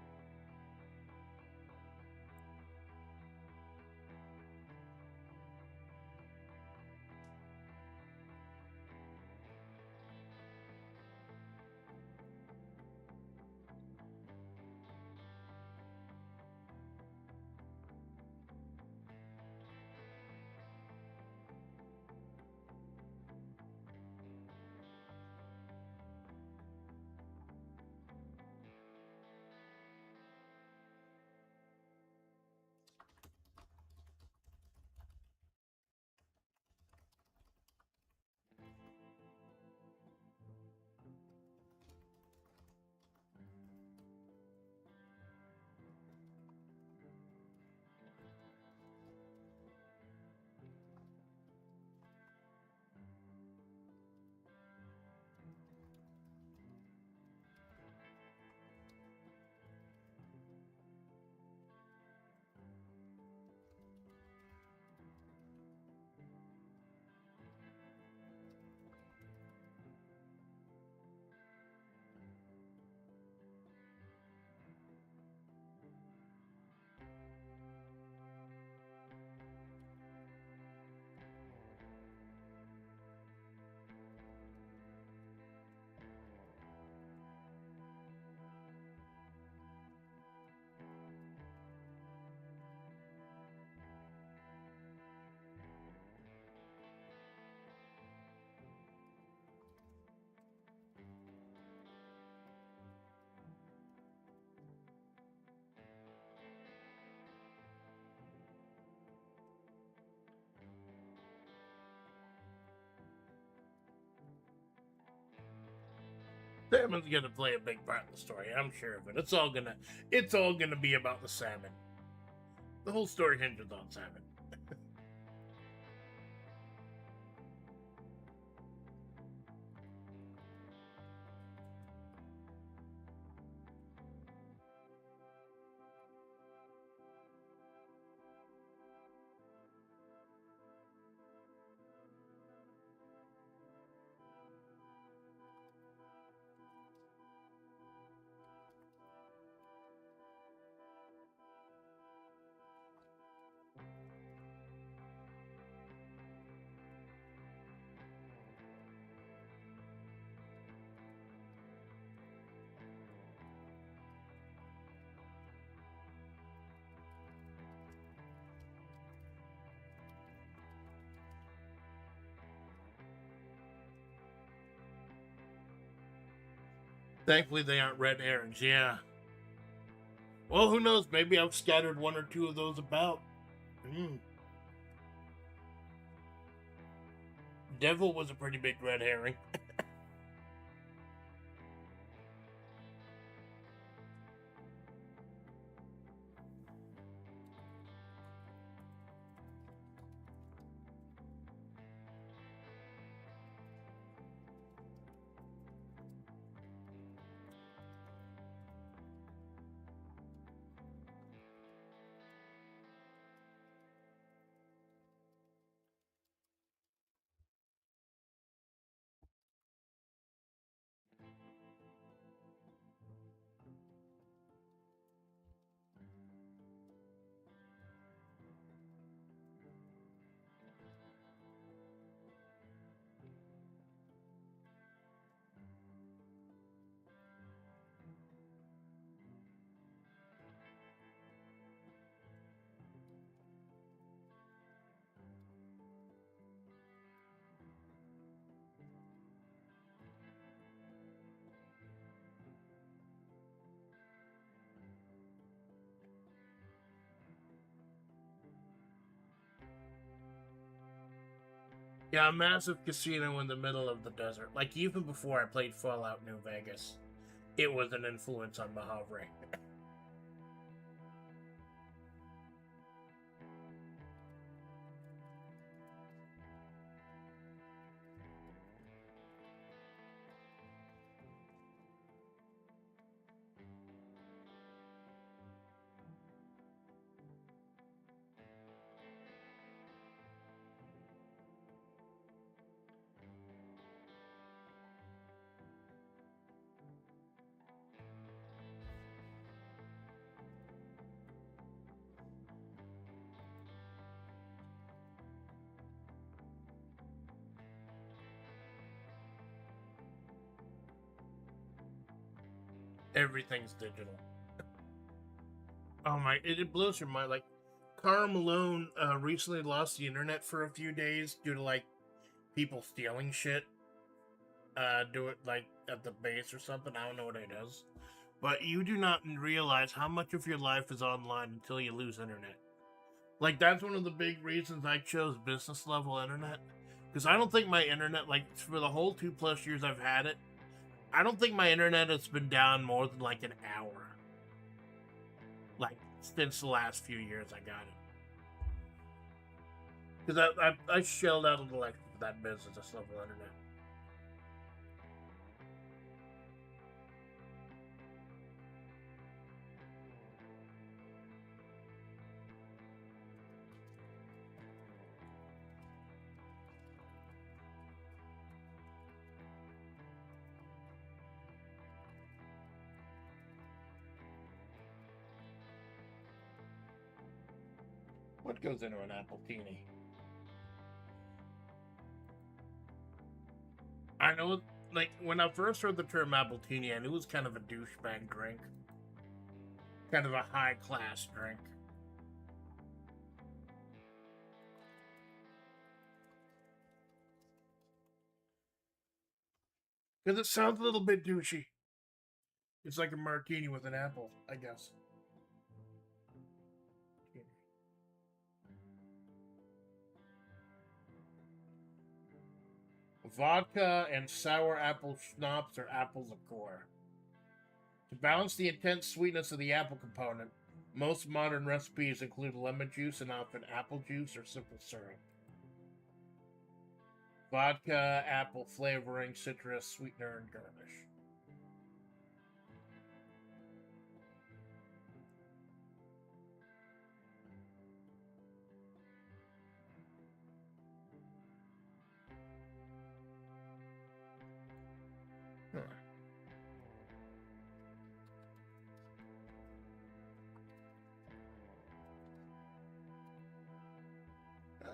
salmon's gonna play a big part in the story. I'm sure of it. It's all gonna be about the salmon. The whole story hinges on salmon. Thankfully, they aren't red herrings. Yeah. Well, who knows? Maybe I've scattered one or two of those about. Devil was a pretty big red herring. Yeah, a massive casino in the middle of the desert. Like, even before I played Fallout New Vegas, it was an influence on the Havre. Everything's digital. Oh my, it blows your mind. Like, Karl Malone recently lost the internet for a few days due to, like, people stealing shit. Do it, like, at the base or something. I don't know what it is. But you do not realize how much of your life is online until you lose internet. Like, that's one of the big reasons I chose business level internet. Because I don't think my internet, like, for the whole 2+ years I've had it, I don't think my internet has been down more than, like, an hour. Like, since the last few years I got it. Because I shelled out a little extra for that business level internet. What goes into an appletini? I know, like, when I first heard the term appletini, I knew it was kind of a douchebag drink. Kind of a high-class drink. Because it sounds a little bit douchey. It's like a martini with an apple, I guess. Vodka and sour apple schnapps or apples liqueur. To balance the intense sweetness of the apple component, most modern recipes include lemon juice and often apple juice or simple syrup. Vodka, apple flavoring, citrus, sweetener, and garnish. Huh.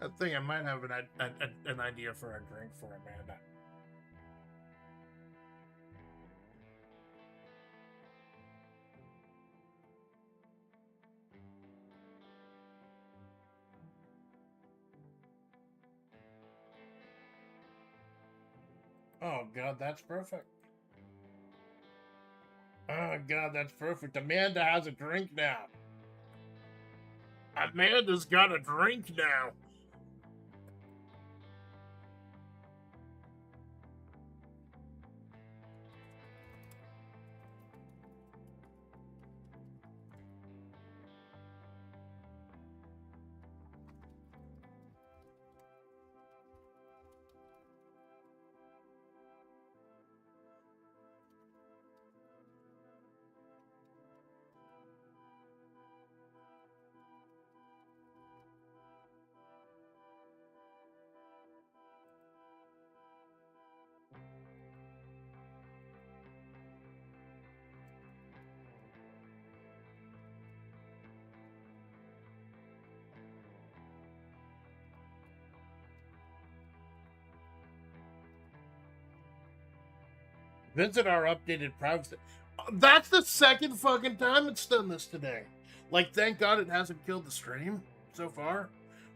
I think I might have an idea for a drink for Amanda. Oh god, that's perfect. Oh god, that's perfect. Amanda has a drink now. Amanda's got a drink now. Visit our updated privacy. That's the second fucking time it's done this today. Like, thank God it hasn't killed the stream so far.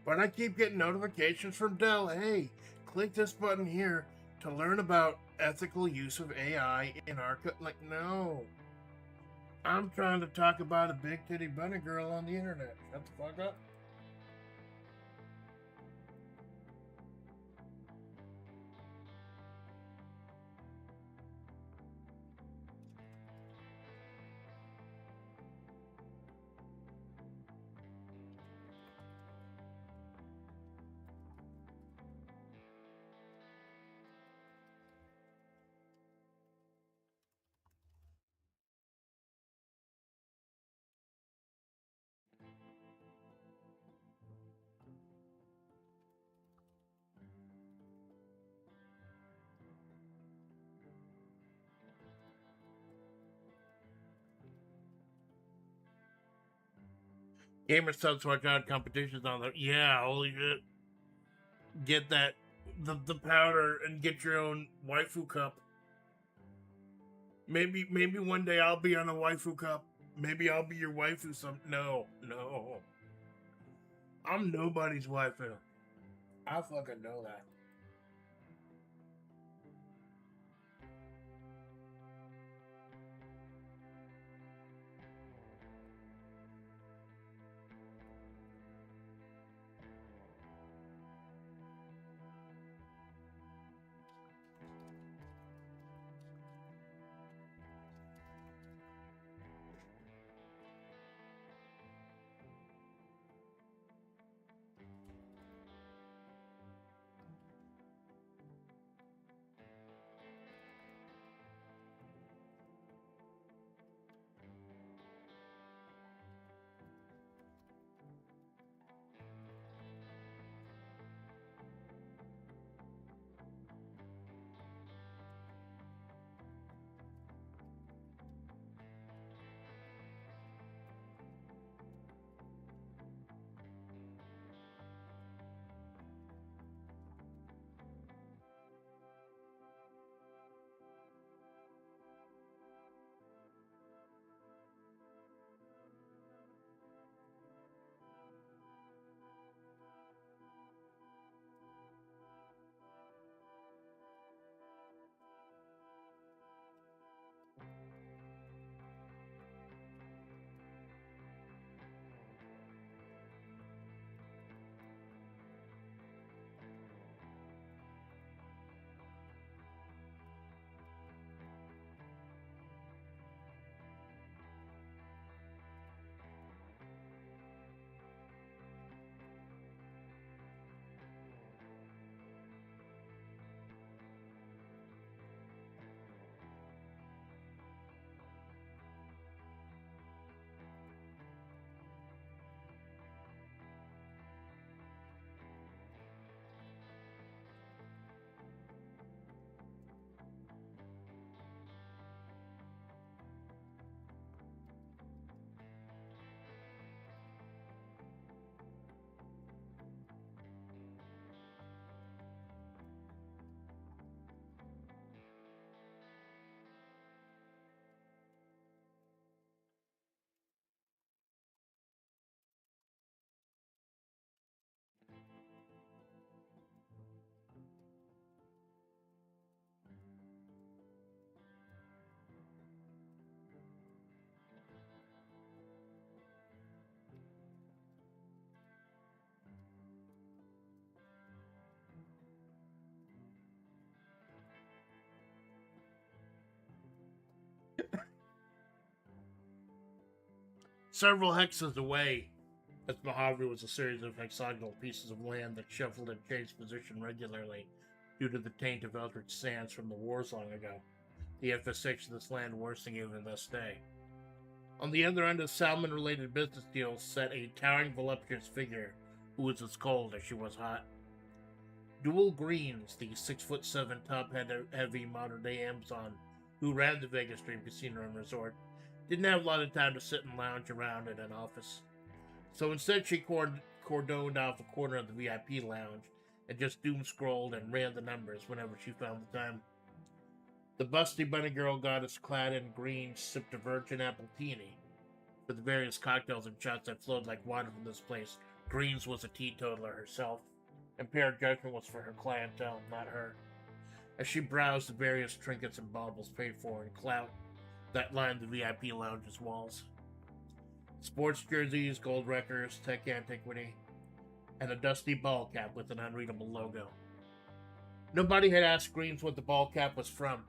But I keep getting notifications from Dell. Hey, click this button here to learn about ethical use of AI in our. Like, no. I'm trying to talk about a big titty bunny girl on the internet. Shut the fuck up. Gamer subs watch out competitions on the. Yeah, holy shit. Get that. The powder and get your own waifu cup. Maybe one day I'll be on a waifu cup. Maybe I'll be your waifu some. No. I'm nobody's waifu. I fucking know that. Several hexes away, as Mojave was a series of hexagonal pieces of land that shuffled and changed position regularly due to the taint of eldritch sands from the wars long ago, the infestation of this land worsening even this day. On the other end of salmon-related business deals sat a towering, voluptuous figure who was as cold as she was hot. Dual Greens, the 6'7" top-heavy modern-day Amazon who ran the Vegas Dream Casino and Resort, didn't have a lot of time to sit and lounge around in an office. So instead she cordoned off a corner of the VIP lounge and just doom-scrolled and ran the numbers whenever she found the time. The busty bunny girl goddess clad in green sipped a virgin appletini. For the various cocktails and shots that flowed like water from this place, Greens was a teetotaler herself. Impaired judgment was for her clientele, not her. As she browsed the various trinkets and baubles paid for in clout that lined the VIP lounge's walls. Sports jerseys, gold wreckers, tech antiquity, and a dusty ball cap with an unreadable logo. Nobody had asked Greens what the ball cap was from,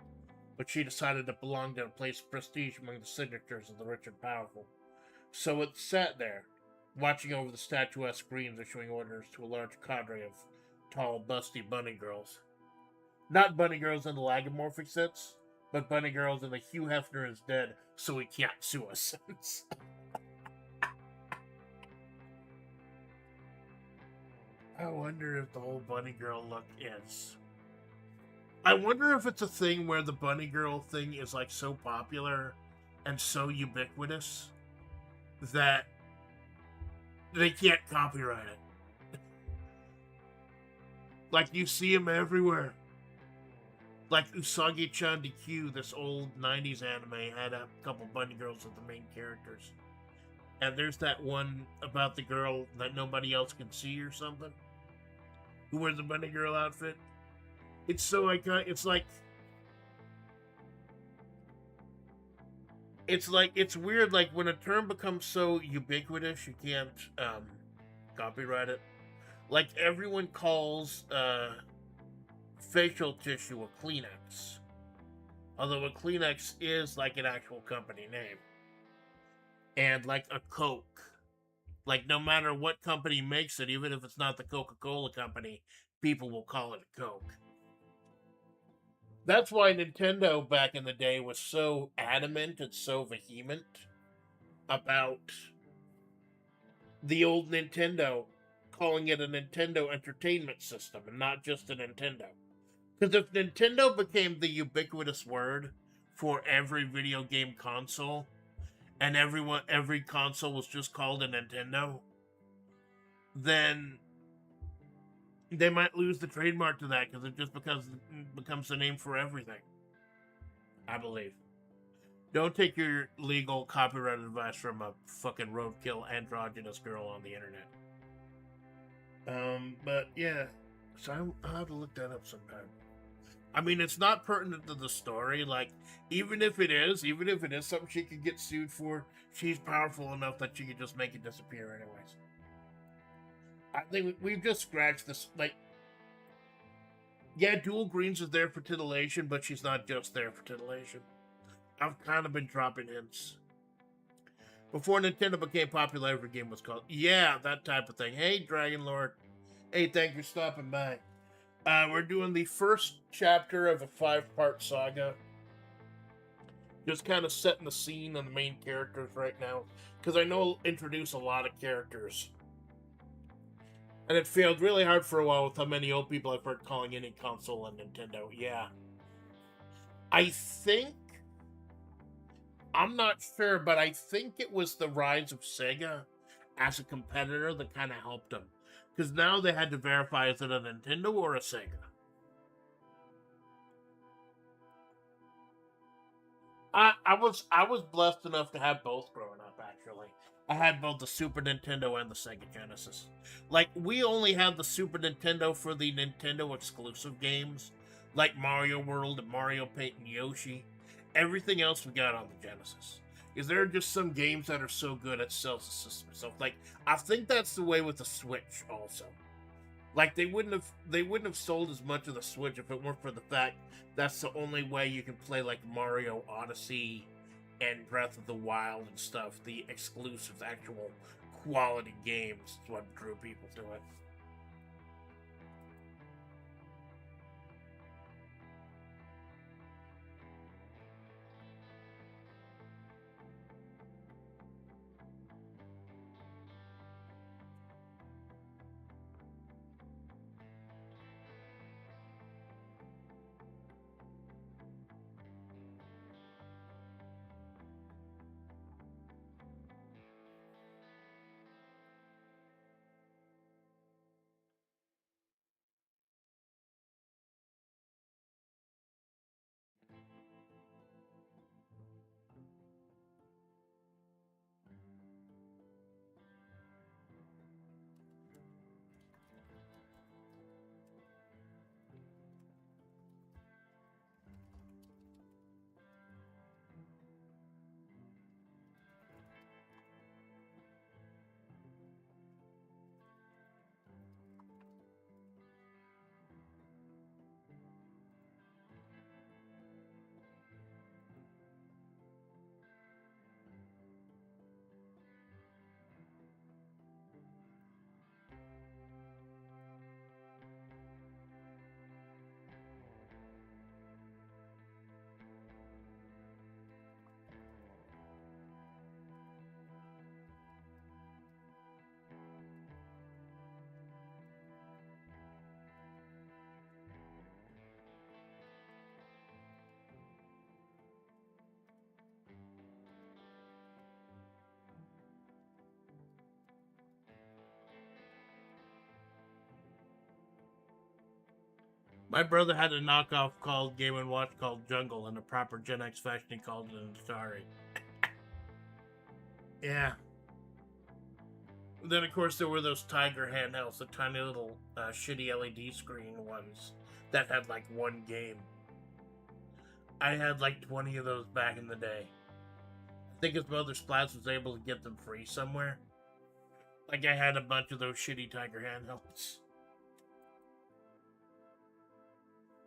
but she decided it belonged to a place of prestige among the signatures of the rich and powerful. So it sat there, watching over the statuesque Greens issuing orders to a large cadre of tall, busty bunny girls. Not bunny girls in the lagomorphic sense, but bunny girls in the Hugh Hefner is dead, so he can't sue us sense. I wonder if the whole bunny girl look is. I wonder if it's a thing where the bunny girl thing is like so popular and so ubiquitous that they can't copyright it. Like you see them everywhere. Like Usagi-chan DQ, this old 90s anime, had a couple bunny girls as the main characters. And there's that one about the girl that nobody else can see or something, who wears the bunny girl outfit. It's so iconic. It's weird, like when a term becomes so ubiquitous, you can't copyright it. Like everyone calls facial tissue a Kleenex. Although a Kleenex is like an actual company name. And like a Coke. Like no matter what company makes it, even if it's not the Coca-Cola company, people will call it a Coke. That's why Nintendo back in the day was so adamant and so vehement about the old Nintendo, calling it a Nintendo Entertainment System and not just a Nintendo. Because if Nintendo became the ubiquitous word for every video game console, and every console was just called a Nintendo, then they might lose the trademark to that because it just becomes the name for everything. I believe. Don't take your legal copyright advice from a fucking roadkill androgynous girl on the internet. But yeah, so I'll have to look that up sometime. I mean, it's not pertinent to the story. Like, even if it is something she could get sued for, she's powerful enough that she could just make it disappear anyways. I think we've just scratched this. Like, yeah, Dual Greens is there for titillation, but she's not just there for titillation. I've kind of been dropping hints. Before Nintendo became popular, every game was called. Yeah, that type of thing. Hey, Dragon Lord. Hey, thanks for stopping by. We're doing the first chapter of a 5-part saga. Just kind of setting the scene on the main characters right now. Because I know I'll introduce a lot of characters. And it failed really hard for a while with how many old people I've heard calling any console a Nintendo. Yeah. I think... I'm not sure, but I think it was the rise of Sega as a competitor that kind of helped them. Because now they had to verify is it a Nintendo or a Sega. I was blessed enough to have both growing up, actually. I had both the Super Nintendo and the Sega Genesis. Like, we only had the Super Nintendo for the Nintendo exclusive games, like Mario World and Mario Paint and Yoshi. Everything else we got on the Genesis. Is there just some games that are so good it sells the system itself? Like, I think that's the way with the Switch also. Like, they wouldn't have sold as much of the Switch if it weren't for the fact that's the only way you can play like Mario Odyssey and Breath of the Wild and stuff, the exclusive, actual quality games is what drew people to it. My brother had a knockoff called Game & Watch called Jungle, and a proper Gen X fashion he called it an Atari. Yeah. Then, of course, there were those Tiger handhelds, the tiny little shitty LED screen ones that had like one game. I had like 20 of those back in the day. I think his brother Splatts was able to get them free somewhere. Like, I had a bunch of those shitty Tiger handhelds.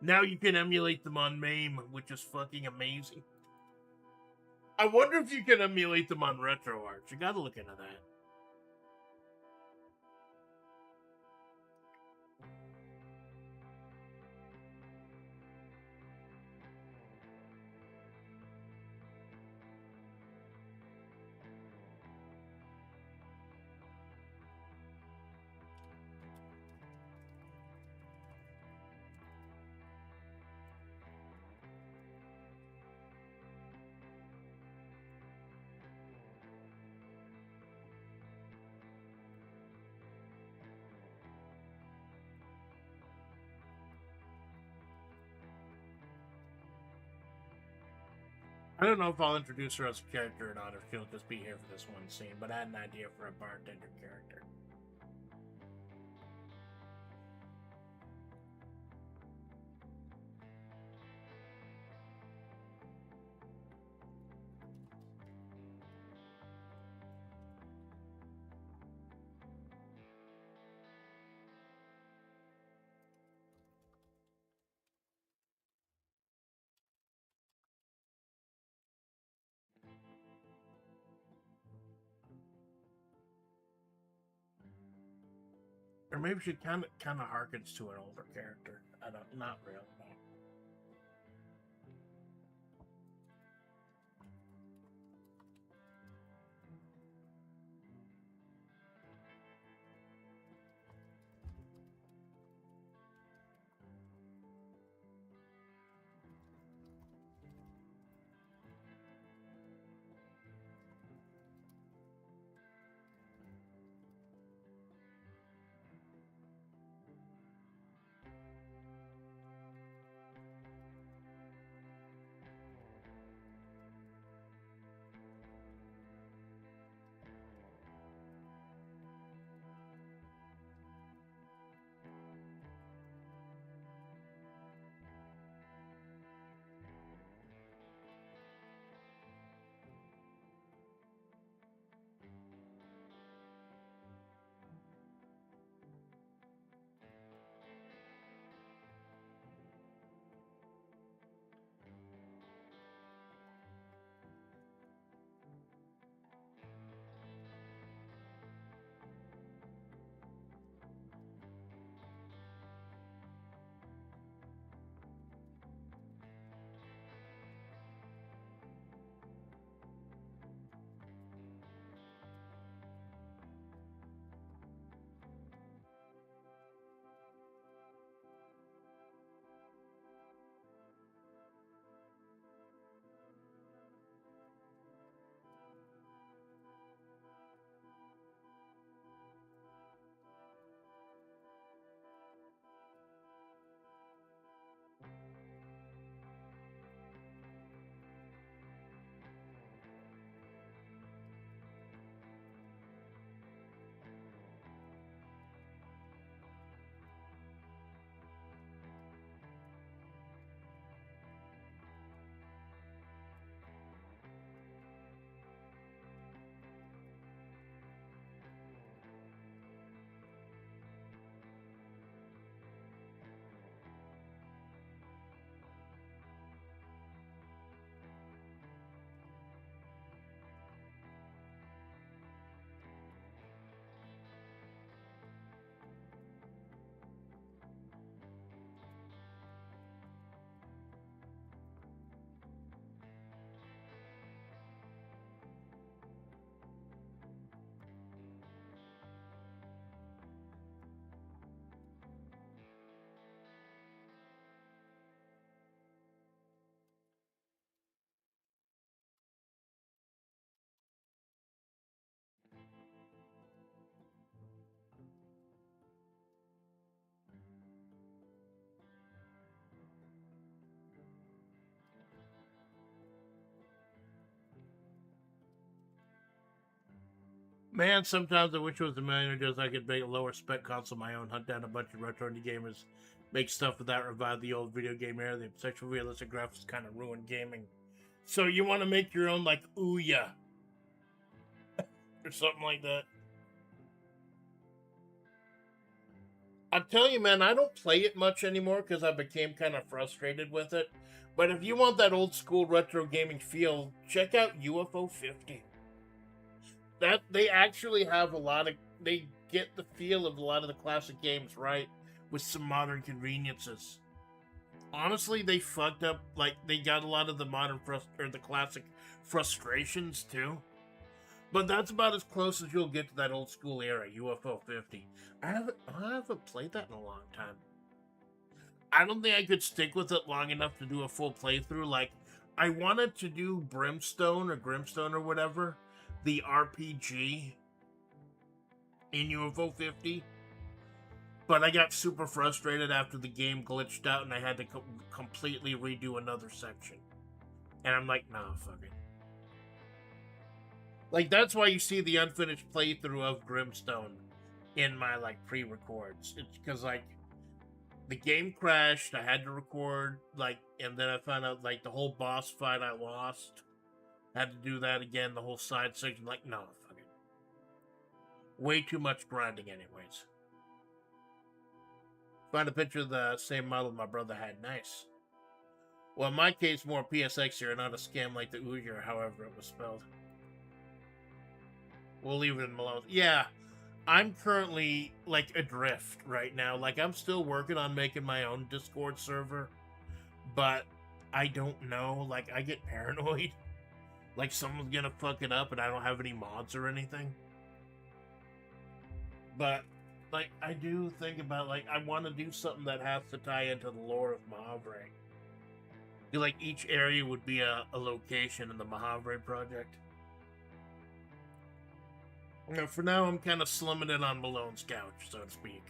Now you can emulate them on MAME, which is fucking amazing. I wonder if you can emulate them on RetroArch. You gotta look into that. I don't know if I'll introduce her as a character or not, or if she'll just be here for this one scene, but I had an idea for a bartender character. Or maybe she kind of harkens to an older character. I don't, not really. Man, sometimes I wish it was a million just I could make a lower spec console of my own, hunt down a bunch of retro indie gamers, make stuff without revive the old video game era. The sexual realistic graphics kind of ruined gaming. So you want to make your own like Ouya or something like that. I'll tell you, man, I don't play it much anymore because I became kind of frustrated with it. But if you want that old school retro gaming feel, check out UFO 50. That they actually have a lot of they get the feel of a lot of the classic games right with some modern conveniences. Honestly, they fucked up like they got a lot of the or the classic frustrations too. But that's about as close as you'll get to that old school era, UFO 50. I haven't played that in a long time. I don't think I could stick with it long enough to do a full playthrough. Like, I wanted to do Grimstone or whatever, the RPG in UFO 50, but I got super frustrated after the game glitched out and I had to completely redo another section. And I'm like, nah, fuck it. Like, that's why you see the unfinished playthrough of Grimstone in my, like, pre-records. It's because, like, the game crashed, I had to record, like, and then I found out, like, the whole boss fight I lost. Had to do that again, the whole side section. Like, no, fuck it. Way too much grinding, anyways. Find a picture of the same model my brother had. Nice. Well, in my case, more PSX here, not a scam like the Uyghur, however it was spelled. We'll leave it in Malone. Yeah, I'm currently, like, adrift right now. Like, I'm still working on making my own Discord server, but I don't know. Like, I get paranoid. Like, someone's gonna fuck it up and I don't have any mods or anything. But, like, I do think about, like, I want to do something that has to tie into the lore of Mahavre. Like, each area would be a location in the Mahavre project. You know, for now, I'm kind of slumming it on Malone's couch, so to speak.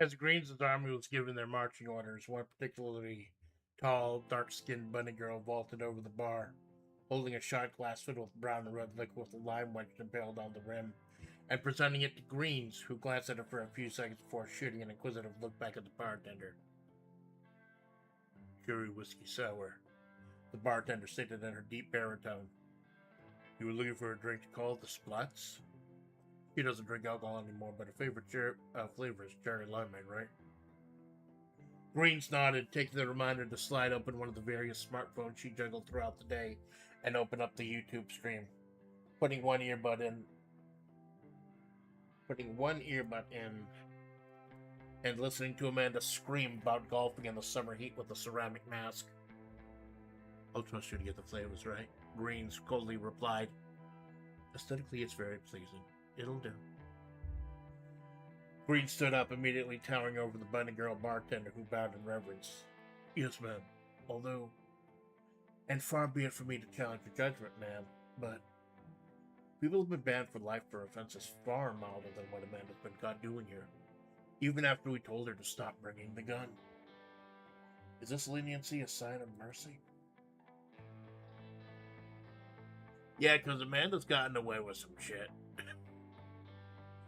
As Green's army was giving their marching orders, one particularly tall, dark-skinned bunny girl vaulted over the bar, holding a shot glass filled with brown and red liquid with a lime wedge impaled on the rim, and presenting it to Greens, who glanced at it for a few seconds before shooting an inquisitive look back at the bartender. Cherry whiskey sour, the bartender stated in her deep baritone. You were looking for a drink to call the Splatts? She doesn't drink alcohol anymore, but her favorite flavor is cherry limeade, right? Greens nodded, taking the reminder to slide open one of the various smartphones she juggled throughout the day and open up the YouTube stream. Putting one earbud in, and listening to Amanda scream about golfing in the summer heat with a ceramic mask. I'll trust you to get the flavors right, Greens coldly replied. Aesthetically, it's very pleasing. It'll do. Green stood up, immediately towering over the bunny girl bartender, who bowed in reverence. Yes, ma'am. Although, and far be it from me to challenge your judgment, ma'am, but people have been banned for life for offenses far milder than what Amanda's been caught doing here, even after we told her to stop bringing the gun. Is this leniency a sign of mercy? Yeah, because Amanda's gotten away with some shit.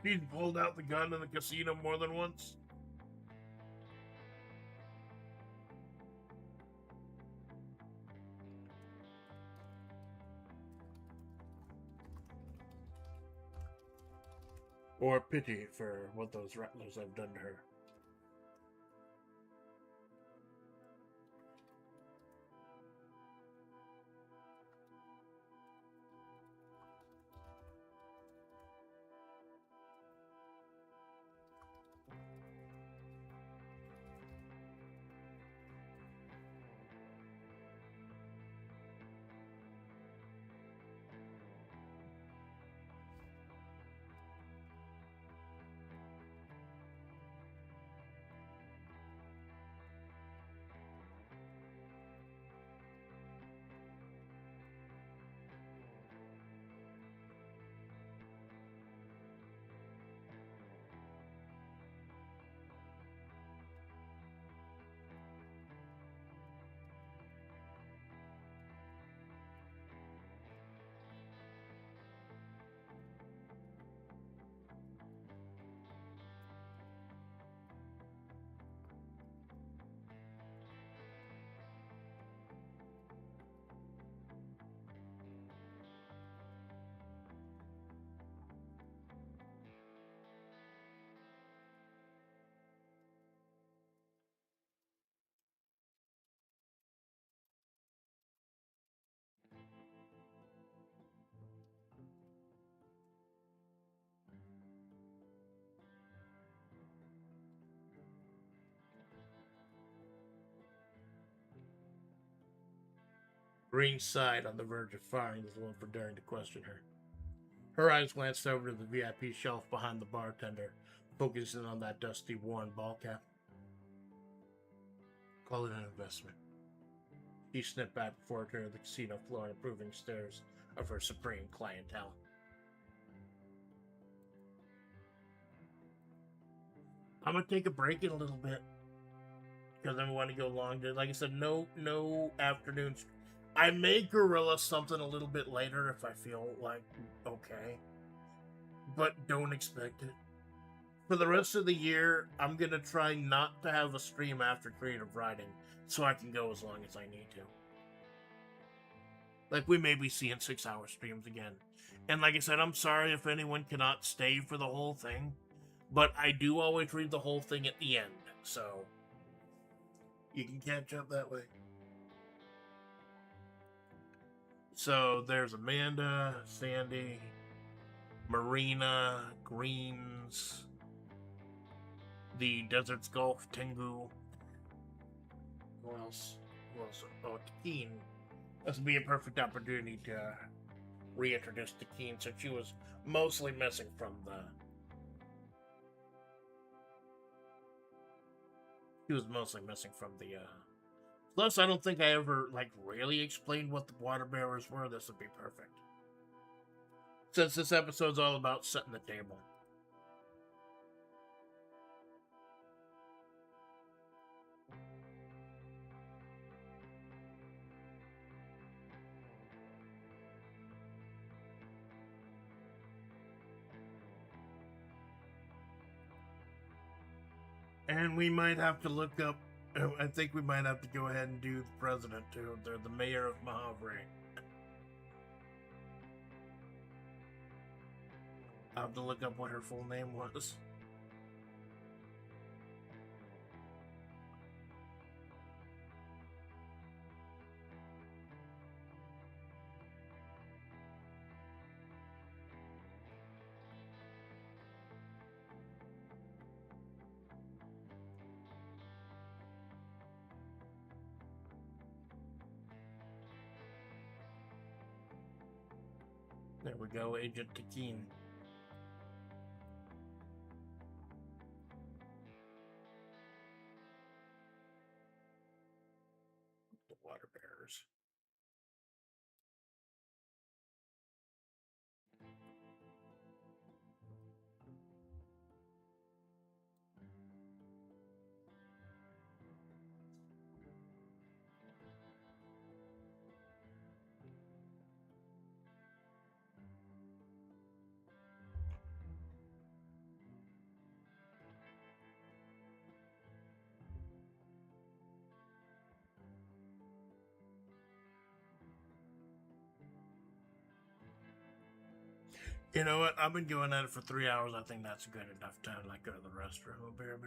She's pulled out the gun in the casino more than once. Or pity for what those rattlers have done to her. Green sighed, on the verge of firing as one for daring to question her. Her eyes glanced over to the VIP shelf behind the bartender, focusing on that dusty, worn ball cap. Call it an investment. She snipped back before her to the casino floor and approving stares of her supreme clientele. I'm gonna take a break in a little bit because I want to go long. Like I said, no afternoons. I may gorilla something a little bit later if I feel like okay, but don't expect it. For the rest of the year, I'm gonna try not to have a stream after creative writing, so I can go as long as I need to. Like, we may be seeing 6-hour streams again. And like I said, I'm sorry if anyone cannot stay for the whole thing, but I do always read the whole thing at the end, so you can catch up that way. So there's Amanda, Sandy, Marina, Greens, the Desert's Golf, Tengu. Who else? Oh, Takeen. This would be a perfect opportunity to reintroduce Takeen, since she was mostly missing from the... Plus, I don't think I ever, really explained what the water bearers were. This would be perfect. Since this episode's all about setting the table. And we might have to look up. I think we might have to go ahead and do the president too. They're the mayor of Mahavre. I'll have to look up what her full name was. There we go, Agent Takeen. The water bearers. You know what? I've been going at it for 3 hours. I think that's good enough time. Like, go to the restroom. Oh, bear.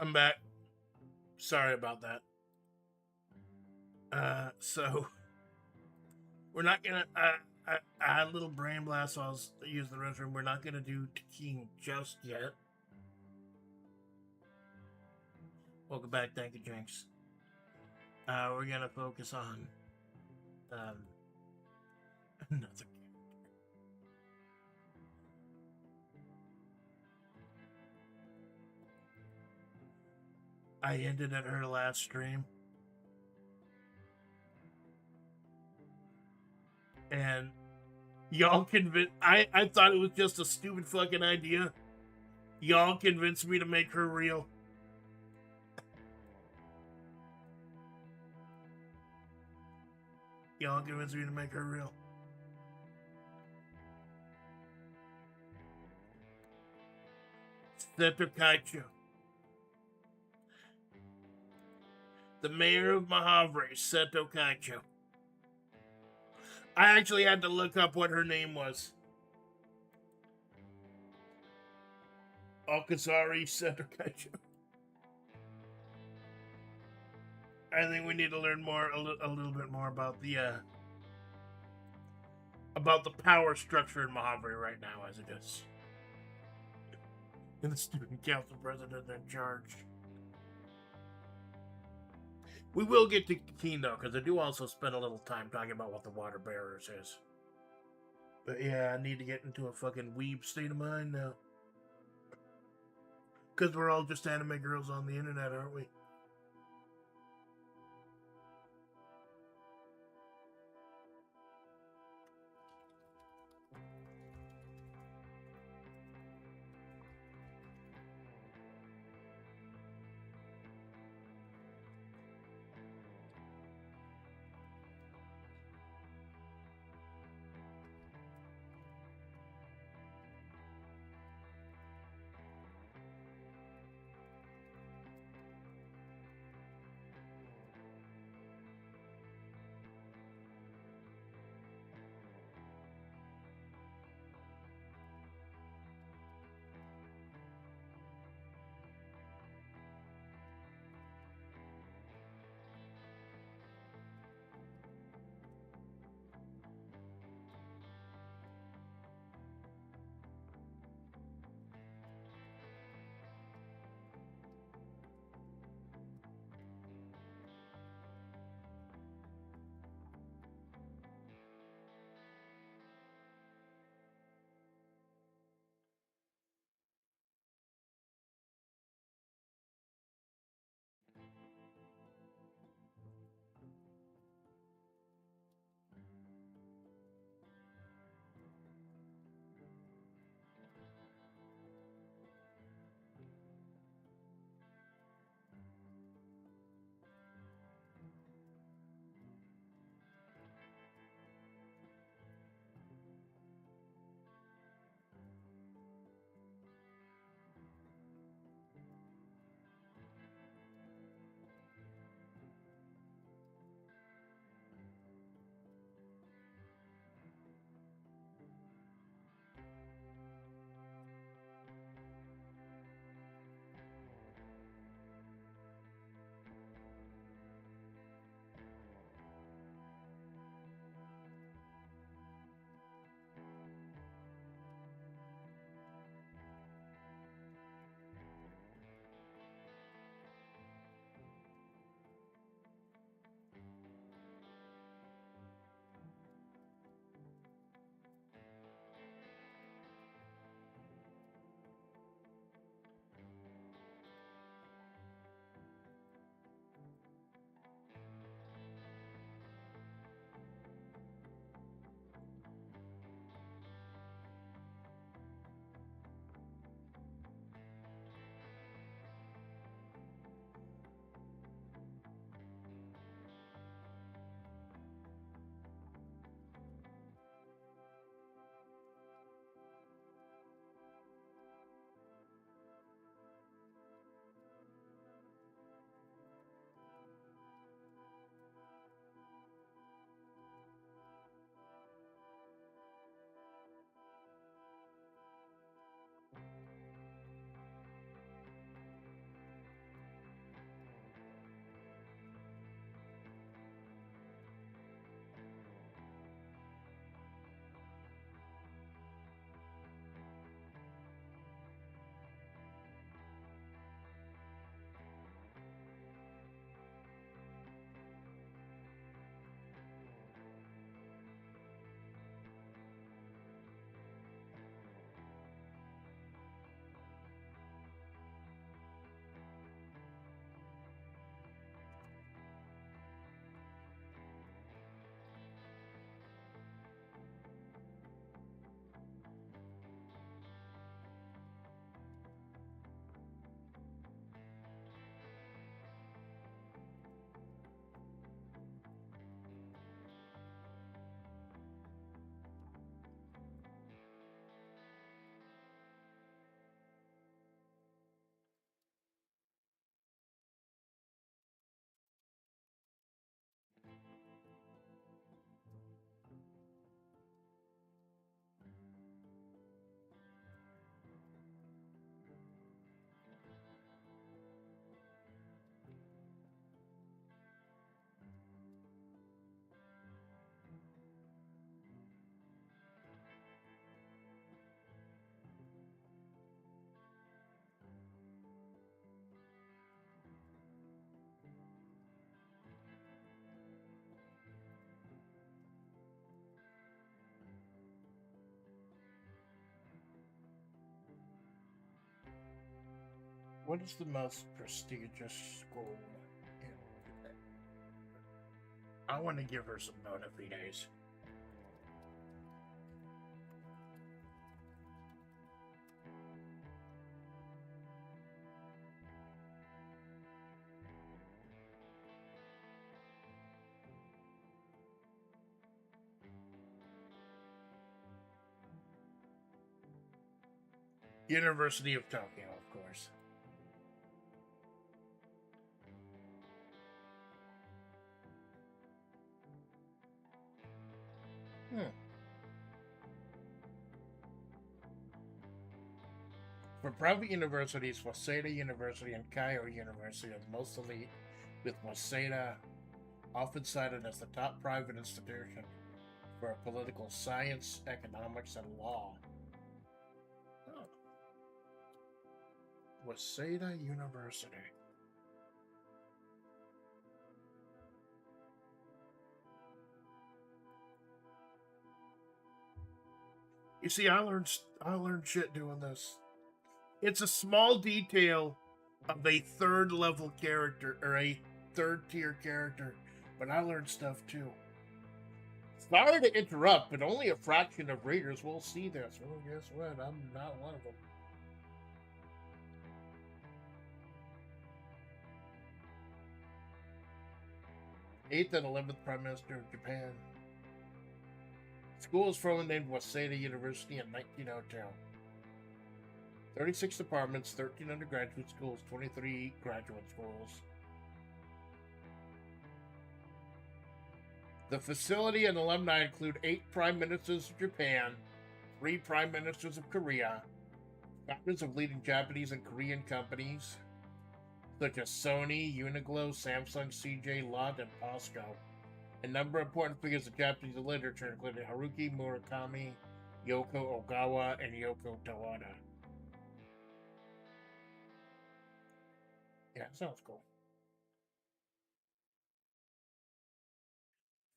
I'm back. Sorry about that. So we're not gonna. I had a little brain blast, so I was using the restroom. We're not gonna do tequila just yet. Welcome back, thank you, Jinx. We're gonna focus on another character. I ended at her last stream. And y'all convinced. I thought it was just a stupid fucking idea. Y'all convinced me to make her real. Y'all convinced me to make her real. Seto Kaicho. The mayor of Mahavre, Seto Kaicho. I actually had to look up what her name was. Okazari Seto Kaicho. I think we need to learn more, a little bit more about the power structure in Mahavre right now, as it is. And the student council president in charge. We will get to Keen though, because I do also spend a little time talking about what the water barriers is. But yeah, I need to get into a fucking weeb state of mind now. Because we're all just anime girls on the internet, aren't we? What is the most prestigious school in Japan? I want to give her some bona fides. University of Tokyo, of course. For private universities, Waseda University and Keio University are the most elite, with Waseda often cited as the top private institution for political science, economics, and law. Oh. Waseda University. You see, I learned shit doing this. It's a small detail of a third level character or a third tier character, but I learned stuff too. Sorry to interrupt, but only a fraction of readers will see this. Well, guess what? I'm not one of them. 8th and 11th Prime Minister of Japan. School is formerly named Waseda University in 1902. 36 departments, 13 undergraduate schools, 23 graduate schools. The facility and alumni include 8 Prime Ministers of Japan, 3 Prime Ministers of Korea, founders of leading Japanese and Korean companies, such as Sony, Uniqlo, Samsung, CJ, Lotte, and POSCO. A number of important figures of Japanese literature, including Haruki Murakami, Yoko Ogawa, and Yoko Tawada. Yeah, sounds cool.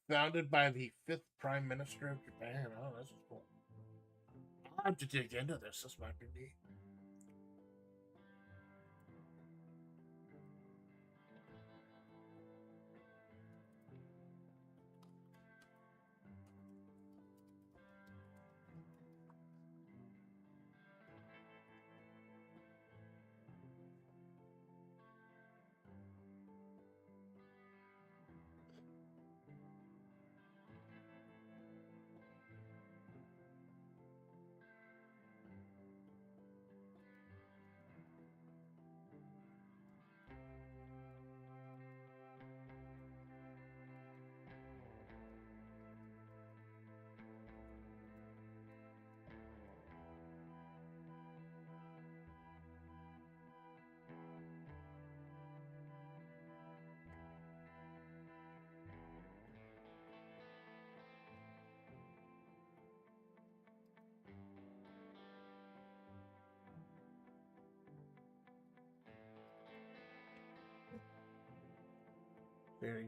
Founded by the 5th Prime Minister of Japan. Oh, this is cool. I'll have to dig into this. This might be neat.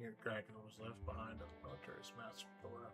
Your dragon was left behind as military's master Dora.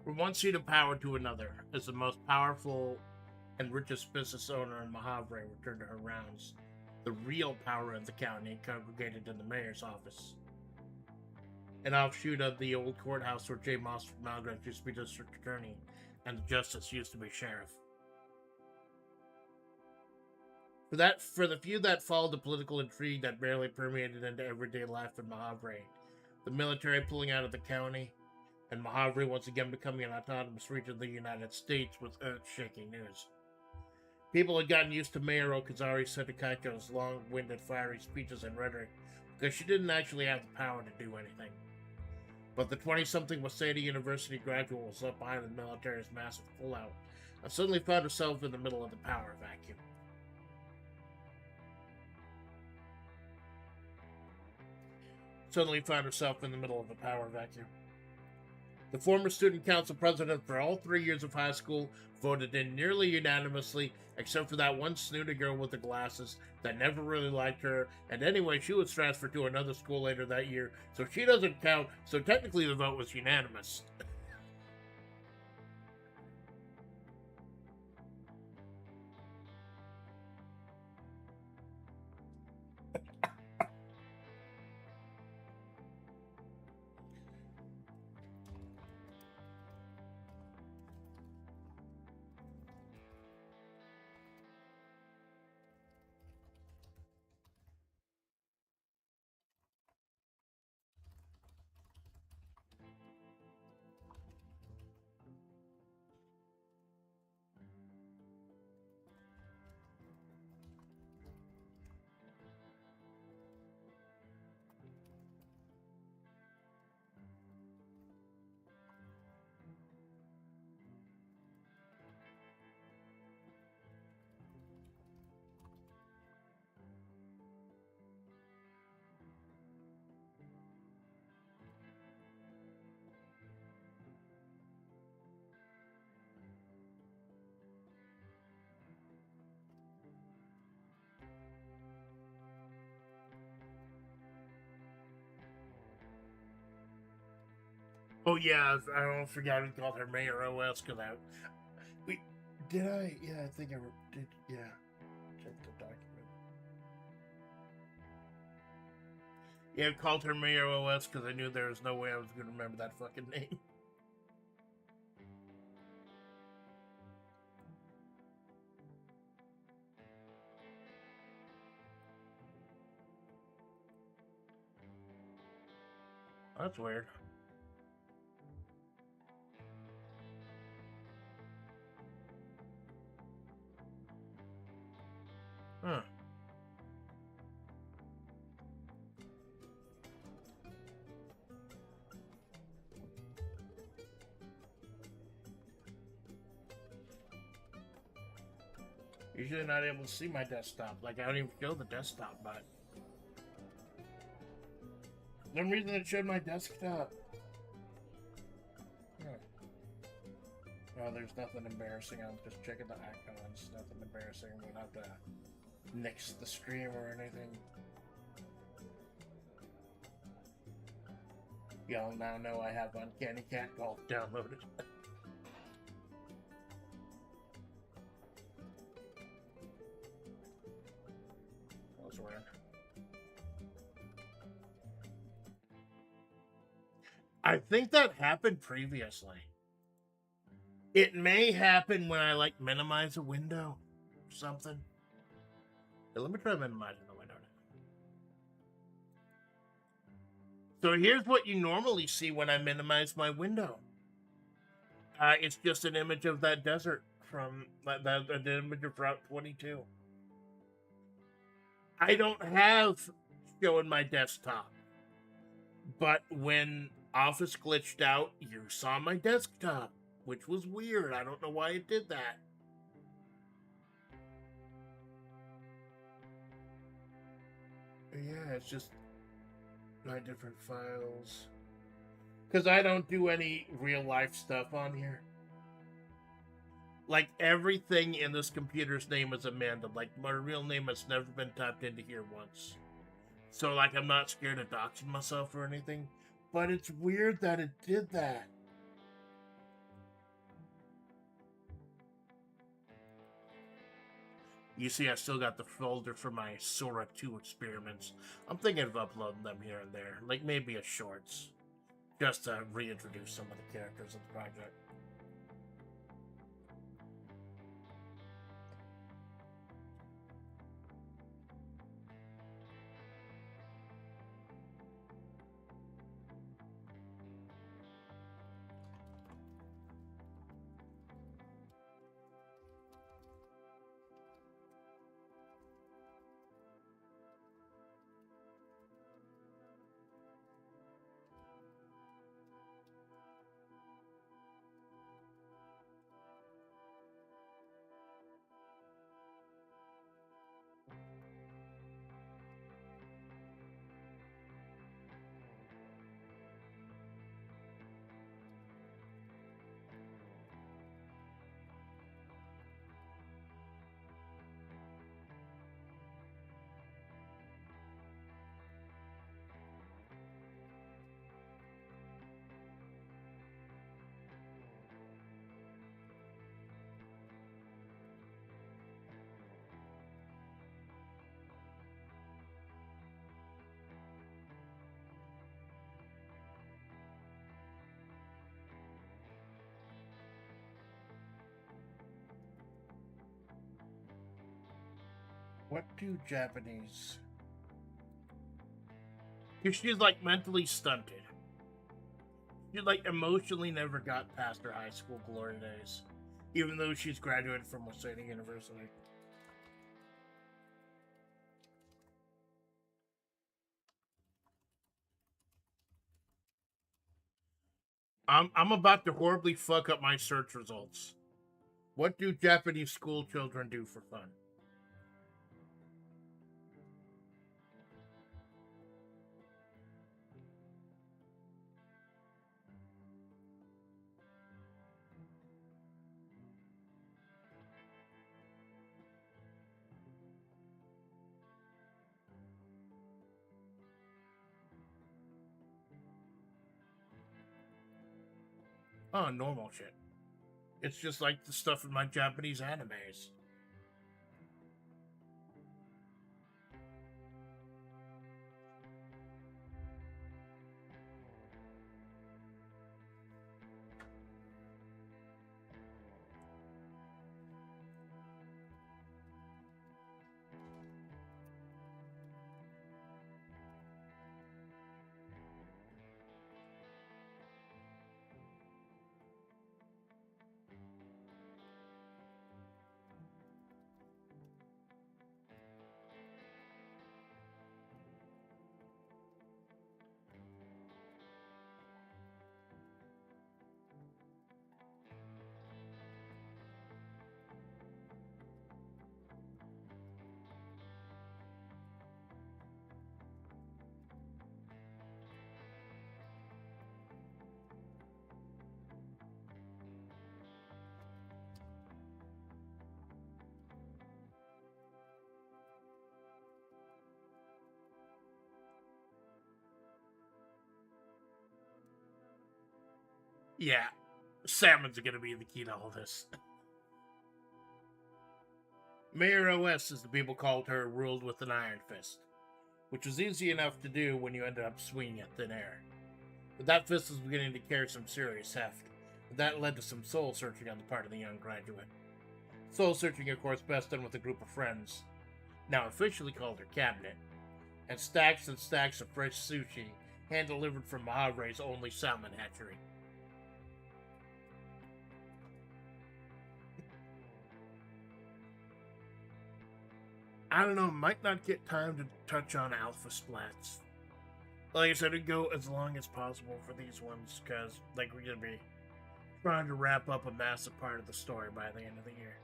From one seat of power to another, as the most powerful and richest business owner in Mojave returned to her rounds, the real power of the county congregated in the mayor's office, an offshoot of the old courthouse where J. Moss Malgrave used to be district attorney and the justice used to be sheriff. For the few that followed the political intrigue that barely permeated into everyday life in Mojave, the military pulling out of the county, and Mojave once again becoming an autonomous region of the United States was earth-shaking news. People had gotten used to Mayor Okazari Setakaiko's long-winded, fiery speeches and rhetoric because she didn't actually have the power to do anything. But the 20-something Waseda University graduate was up behind the military's massive pullout and suddenly found herself in the middle of the power vacuum. The former student council president for all 3 years of high school voted in nearly unanimously, except for that one snooty girl with the glasses that never really liked her, and anyway, she was transferred to another school later that year, so she doesn't count, so technically the vote was unanimous. Oh yeah, I don't forget we called her Mayor OS because did I? Yeah, I think I did. Yeah, check the document. Yeah, I called her Mayor OS because I knew there was no way I was going to remember that fucking name. That's weird. Huh. Usually not able to see my desktop. Like, I don't even show the desktop, but for some reason it showed my desktop. Huh. No, there's nothing embarrassing. I'm just checking the icons. Nothing embarrassing. We don't have to nix the stream or anything. Y'all now know I have Uncanny Cat Golf downloaded. That was weird. I think that happened previously. It may happen when I like minimize a window or something. Hey, let me try minimizing the window now. So here's what you normally see when I minimize my window. It's just an image of that desert from an image of Route 22. I don't have showing my desktop, but when Office glitched out, you saw my desktop, which was weird. I don't know why it did that. Yeah, it's just my different files. Because I don't do any real life stuff on here. Like, everything in this computer's name is Amanda. Like, my real name has never been typed into here once. So, like, I'm not scared of doxing myself or anything. But it's weird that it did that. You see, I still got the folder for my Sora 2 experiments. I'm thinking of uploading them here and there, like maybe as shorts, just to reintroduce some of the characters of the project. What do Japanese? Because she's like mentally stunted. She like emotionally never got past her high school glory days, even though she's graduated from Waseda University. I'm about to horribly fuck up my search results. What do Japanese school children do for fun? Oh, normal shit. It's just like the stuff in my Japanese animes. Yeah, salmon's gonna be the key to all this. Mayor OS, as the people called her, ruled with an iron fist, which was easy enough to do when you ended up swinging at thin air. But that fist was beginning to carry some serious heft, and that led to some soul searching on the part of the young graduate. Soul searching, of course, best done with a group of friends, now officially called her cabinet, and stacks of fresh sushi, hand delivered from Mahavre's only salmon hatchery. I don't know, might not get time to touch on Alpha Splats. Like I said, it'd go as long as possible for these ones, because like we're gonna be trying to wrap up a massive part of the story by the end of the year.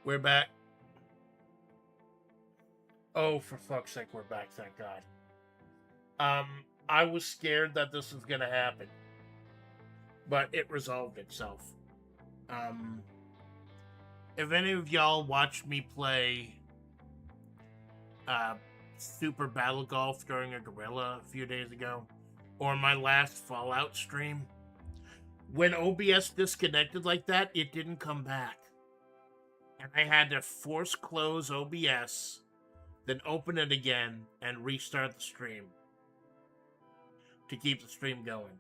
We're back. Oh, for fuck's sake, we're back, thank God. I was scared that this was gonna happen, but it resolved itself. If any of y'all watched me play Super Battle Golf during a gorilla a few days ago, or my last Fallout stream, when OBS disconnected like that, it didn't come back. And I had to force close OBS, then open it again, and restart the stream to keep the stream going.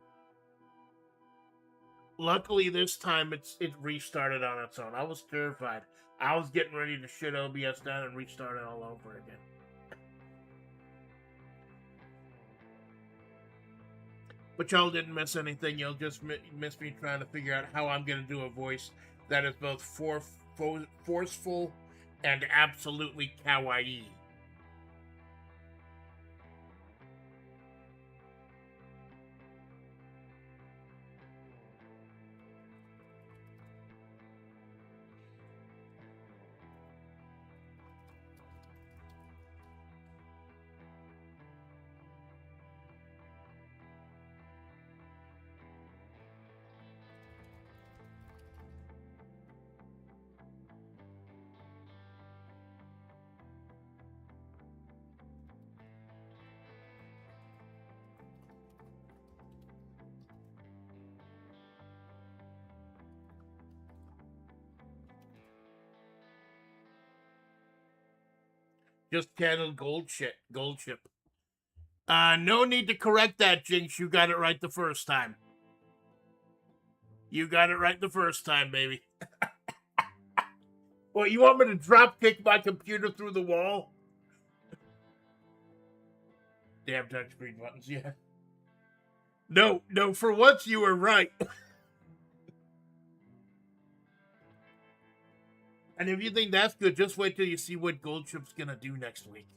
Luckily, this time it restarted on its own. I was terrified. I was getting ready to shut OBS down and restart it all over again. But y'all didn't miss anything. You'll just miss me trying to figure out how I'm going to do a voice that is both forceful and absolutely kawaii. Just channeled gold chip. No need to correct that, Jinx. You got it right the first time. You got it right the first time, baby. Well, you want me to drop kick my computer through the wall? Damn touchscreen buttons, yeah. No, for once you were right. And if you think that's good, just wait till you see what Goldchip's gonna do next week.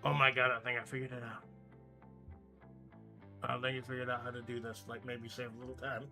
Oh my god, I think I figured it out. I think I figured out how to do this, like maybe save a little time.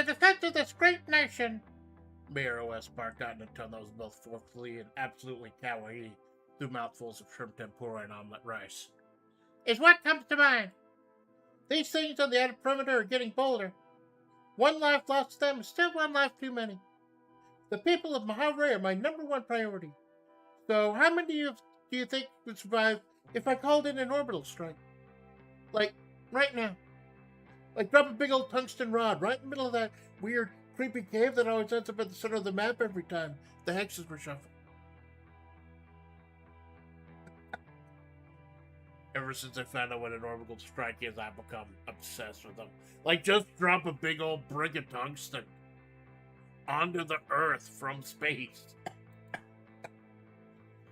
defense of this great nation, Mayor O.S. barked out in a tone that was both forcefully and absolutely kawaii through mouthfuls of shrimp tempura and omelet rice, is what comes to mind. These things on the outer perimeter are getting bolder. One life lost to them is still one life too many. The people of Mahavre are my number one priority. So how many of you do you think would survive if I called in an orbital strike? Like, right now. Like, drop a big old tungsten rod right in the middle of that weird, creepy cave that always ends up at the center of the map every time the hexes were shuffled. Ever since I found out what an orbital strike is, I've become obsessed with them. Like, just drop a big old brick of tungsten onto the Earth from space.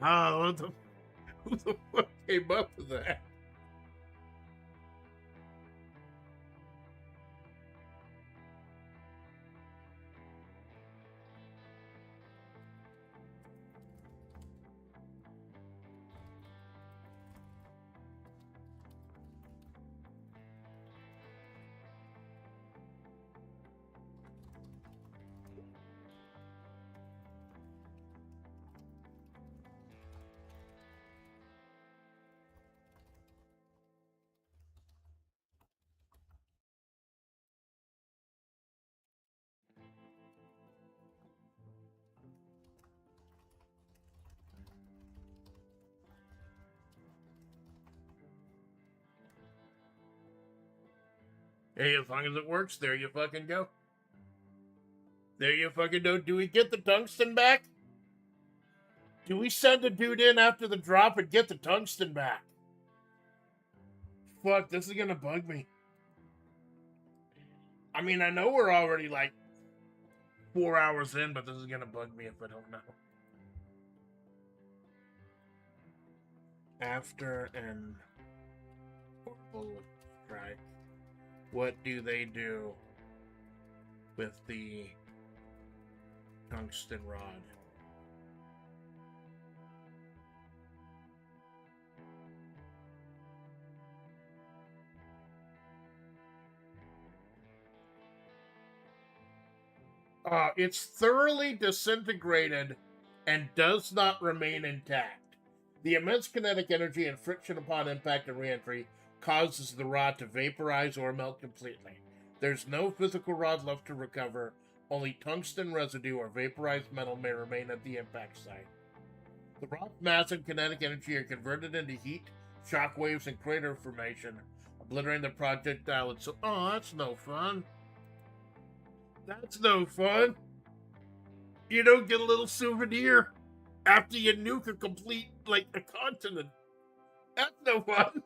Oh, who the fuck came up with that? Hey, as long as it works, there you fucking go. There you fucking go. Do we get the tungsten back? Do we send a dude in after the drop and get the tungsten back? Fuck, this is gonna bug me. I mean, I know we're already like 4 hours in, but this is gonna bug me if I don't know. After an orbital strike, what do they do with the tungsten rod? It's thoroughly disintegrated and does not remain intact. The immense kinetic energy and friction upon impact and reentry causes the rod to vaporize or melt completely. There's no physical rod left to recover. Only tungsten residue or vaporized metal may remain at the impact site. The rod's mass and kinetic energy are converted into heat, shock waves, and crater formation, obliterating the projectile itself. Oh, that's no fun. That's no fun. You don't get a little souvenir after you nuke a complete, like, a continent. That's no fun.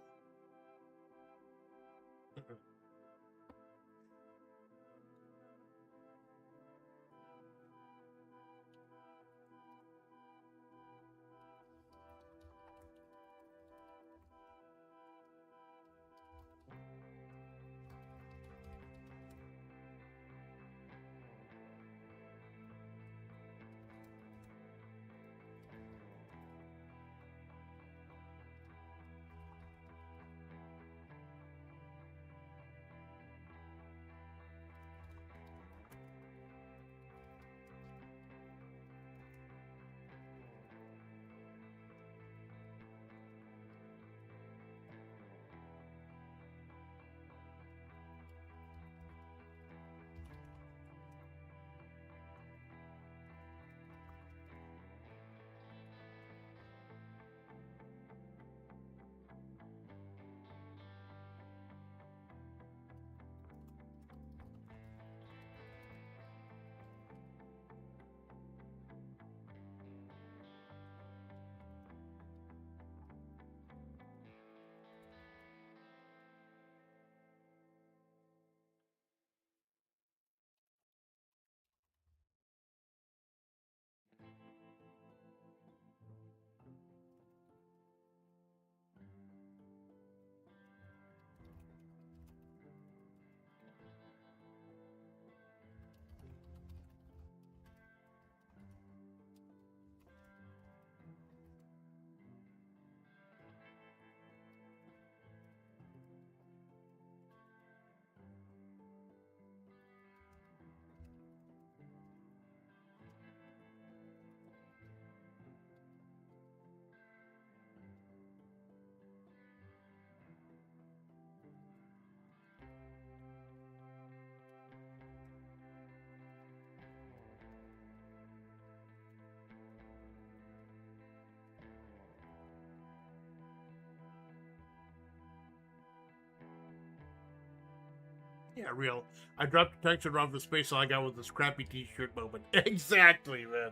Yeah, real. I dropped protection off the space, all I got was this crappy t-shirt moment. Exactly, man.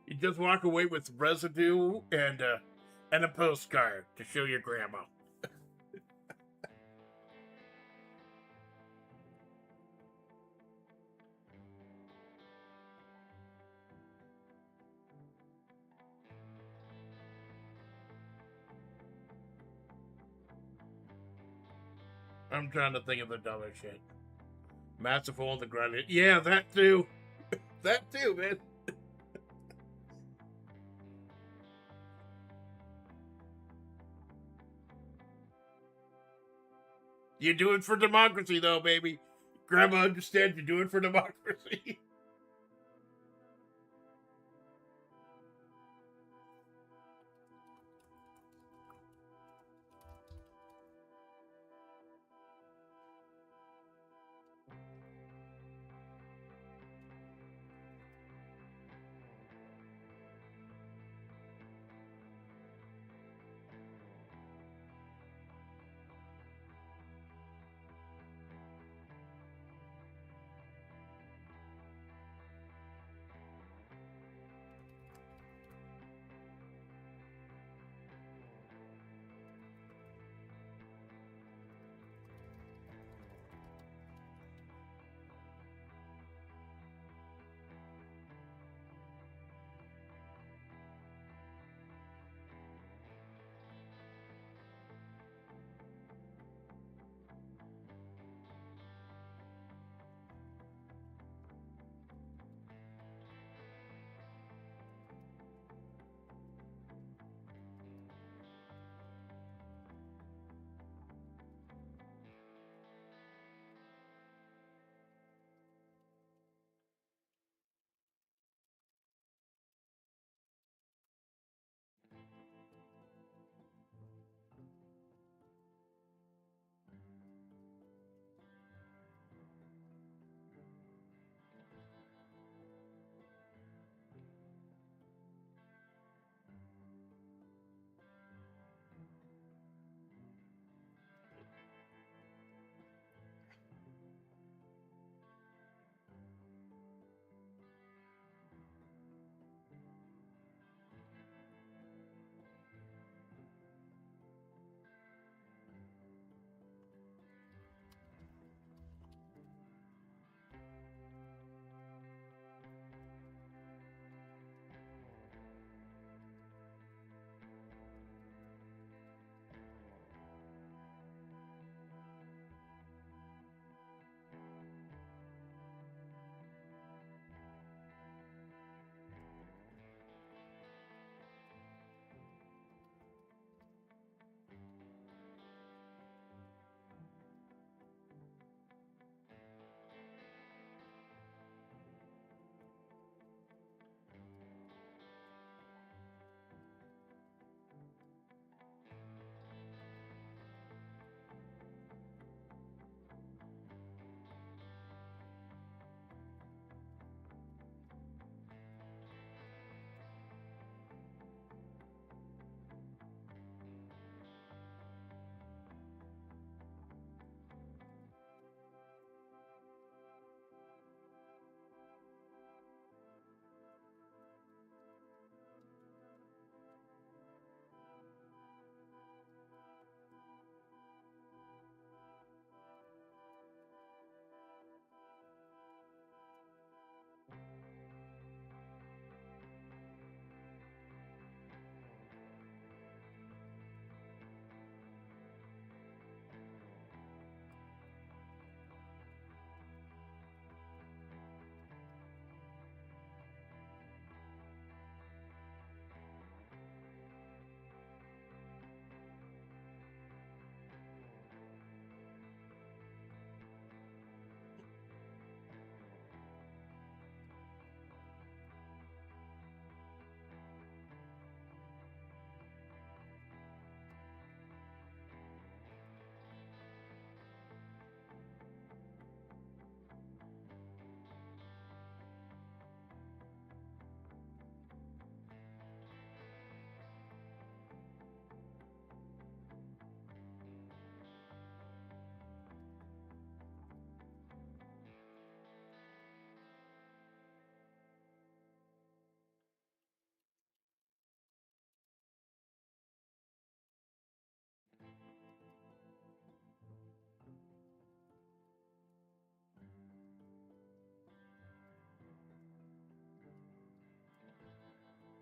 You just walk away with residue and a postcard to show your grandma. I'm trying to think of the dumber shit. Massive hole in the ground. Yeah, that too. That too, man. You do it for democracy, though, baby. Grandma understands you do it for democracy.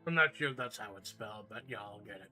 I'm not sure if that's how it's spelled, but y'all get it.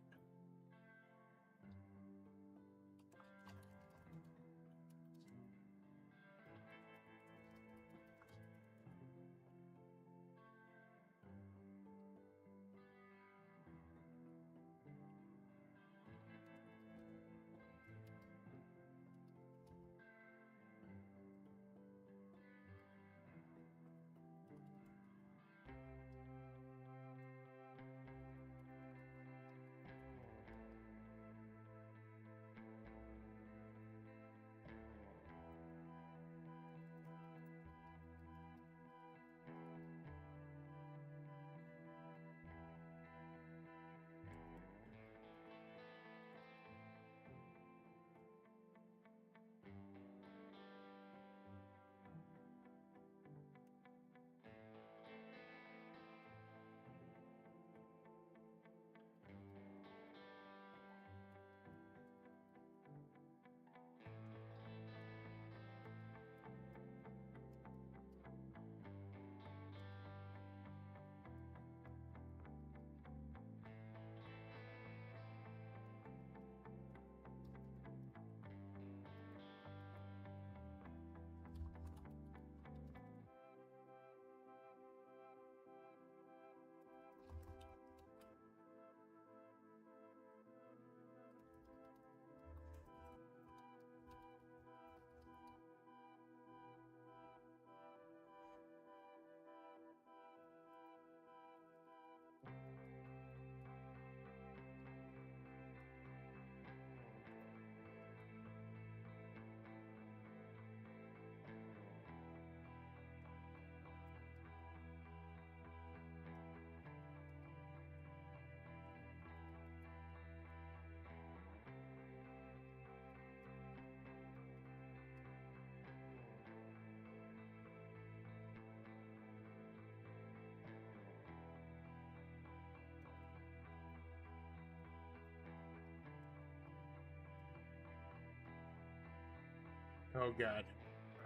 Oh god.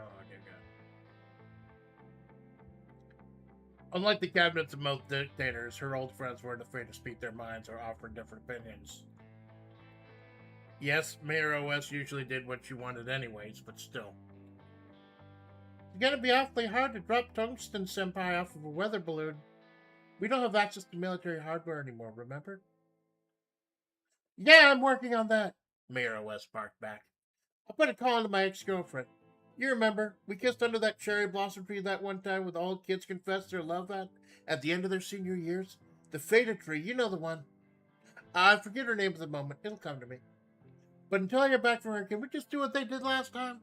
Oh dear god. Unlike the cabinets of most dictators, her old friends weren't afraid to speak their minds or offer different opinions. Yes, Mayor OS usually did what she wanted anyways, but still. It's gonna be awfully hard to drop Tungsten Senpai off of a weather balloon. We don't have access to military hardware anymore, remember? Yeah, I'm working on that, Mayor OS barked back. I put a call into my ex-girlfriend. You remember, we kissed under that cherry blossom tree that one time with all kids confessed their love at the end of their senior years? The faded tree, you know the one. I forget her name at the moment. It'll come to me. But until I get back from her, can we just do what they did last time?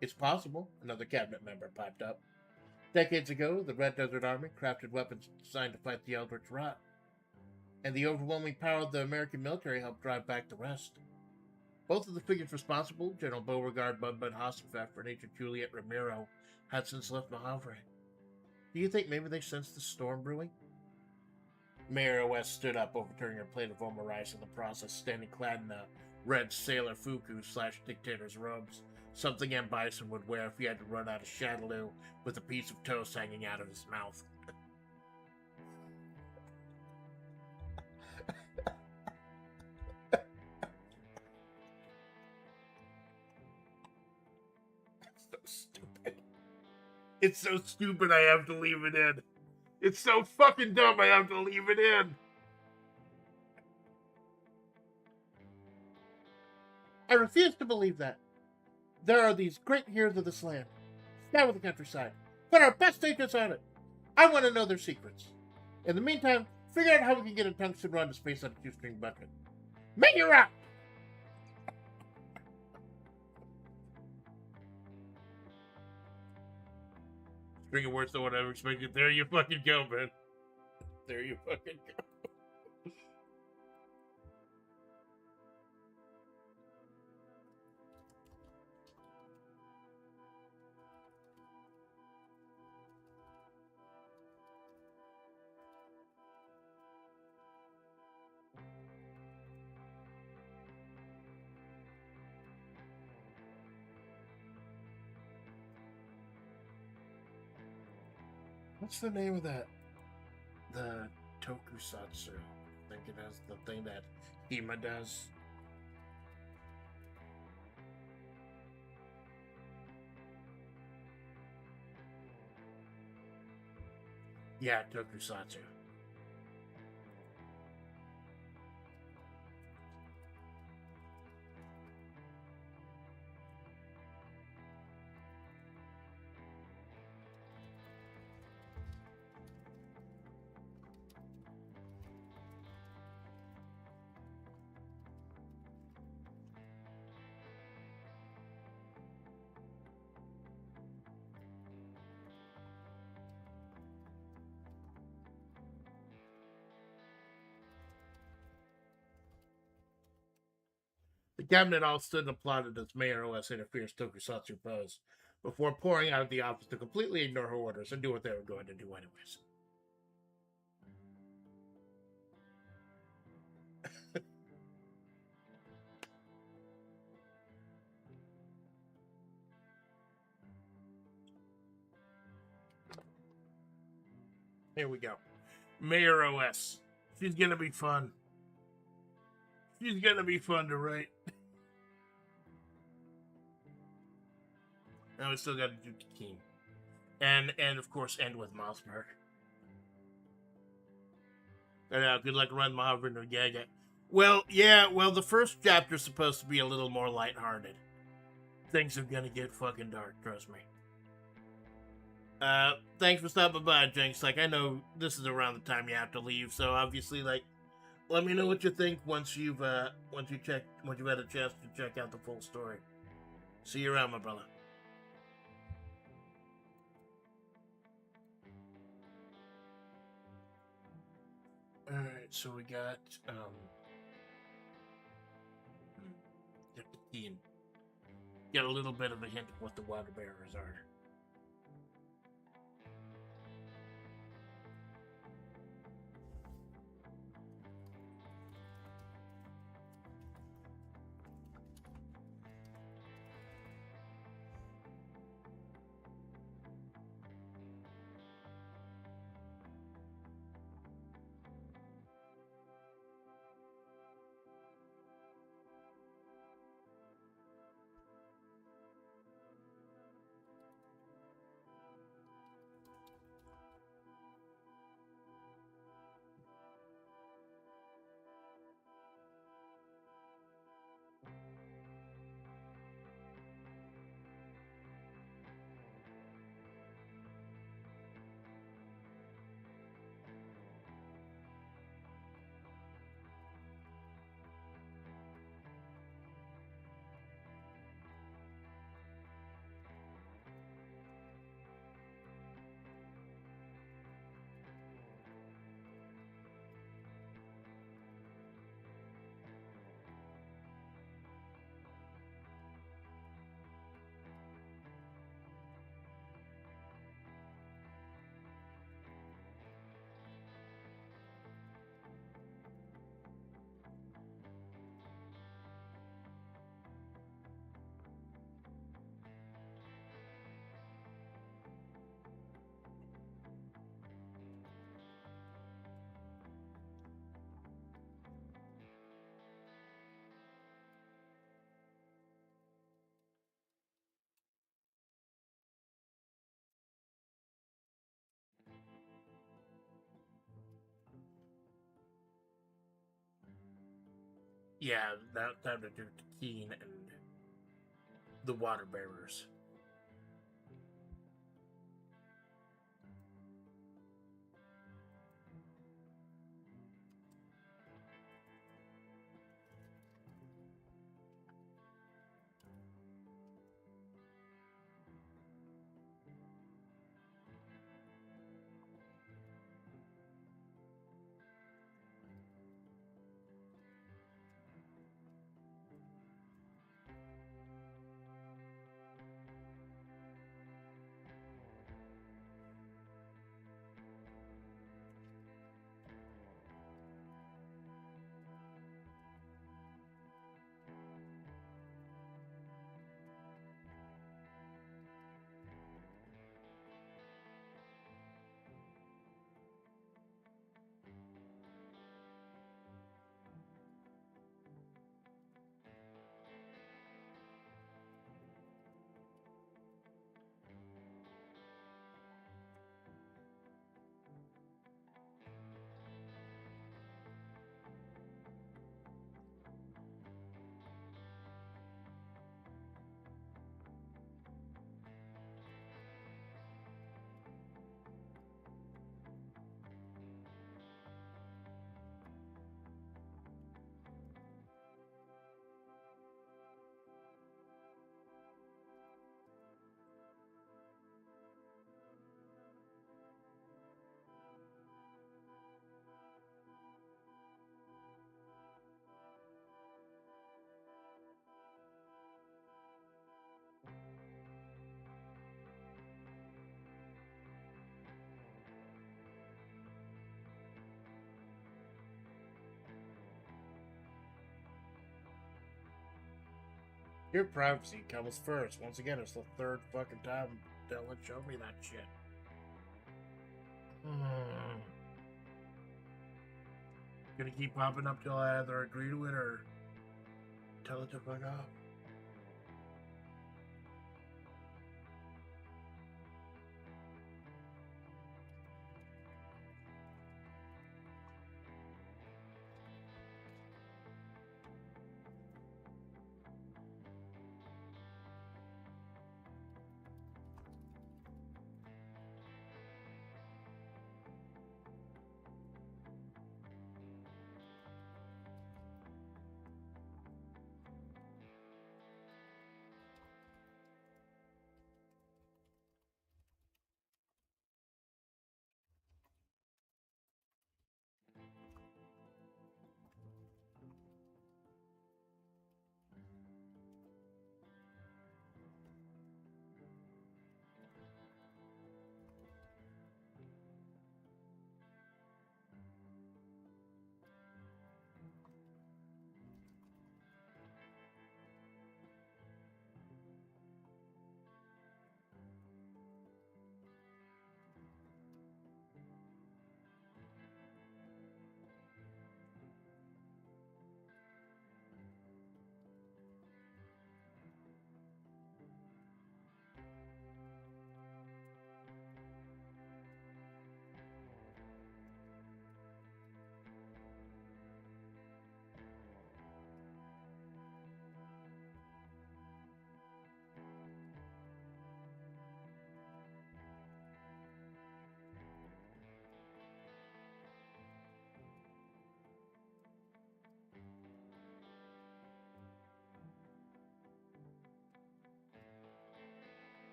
It's possible, another cabinet member piped up. Decades ago, the Red Desert Army crafted weapons designed to fight the Eldritch Rot. And the overwhelming power of the American military helped drive back the rest. Both of the figures responsible, General Beauregard Bud Hasselpfeffer and Agent Juliet Ramiro, had since left Mojave. Do you think maybe they sensed the storm brewing? Mayor OS stood up, overturning her plate of omurice in the process, standing clad in a red sailor fuku/dictator's robes, something M. Bison would wear if he had to run out of Shadaloo with a piece of toast hanging out of his mouth. So stupid. It's so stupid I have to leave it in. It's so fucking dumb I have to leave it in. I refuse to believe that. There are these great heroes of this land. Scour the countryside. Put our best agents on it. I want to know their secrets. In the meantime, figure out how we can get a tungsten run to space on a two-string budget. Make it rock! String of words to whatever expected. There you fucking go, man. There you fucking go. What's the name of that? The tokusatsu. I think it has the thing that Hima does. Yeah, tokusatsu. The cabinet all stood and applauded as Mayor OS in a fierce tokusatsu pose, before pouring out of the office to completely ignore her orders and do what they were going to do anyways. Here we go. Mayor OS. She's gonna be fun. She's gonna be fun to write. Now we still gotta do Keen. And of course end with Mossberg. And good luck running Mossberg into Gaga. Well, yeah, the first chapter's supposed to be a little more lighthearted. Things are gonna get fucking dark, trust me. Thanks for stopping by, Jinx. Like, I know this is around the time you have to leave, so obviously, like, let me know what you think once you've had a chance to check out the full story. See you around, my brother. Alright, so we got, get a little bit of a hint of what the water bearers are. Yeah, that time to do Keen and the water bearers. Your privacy comes first. Once again, it's the third fucking time Dylan showed me that shit. Gonna keep popping up till I either agree to it or tell it to fuck off.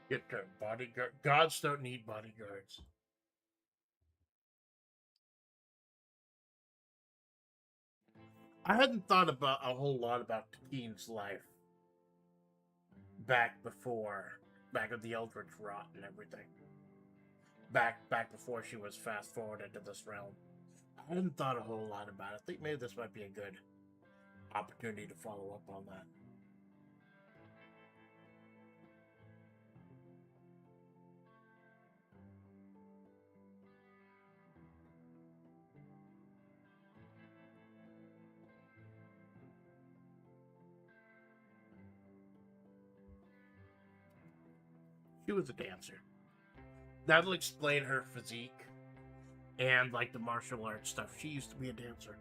Get their bodyguard. Gods don't need bodyguards. I hadn't thought about a whole lot about Keen's life back of the Eldritch Rot and everything. Back before she was fast forwarded to this realm. I hadn't thought a whole lot about it. I think maybe this might be a good opportunity to follow up on that. She was a dancer. That'll explain her physique and like the martial arts stuff. She used to be a dancer.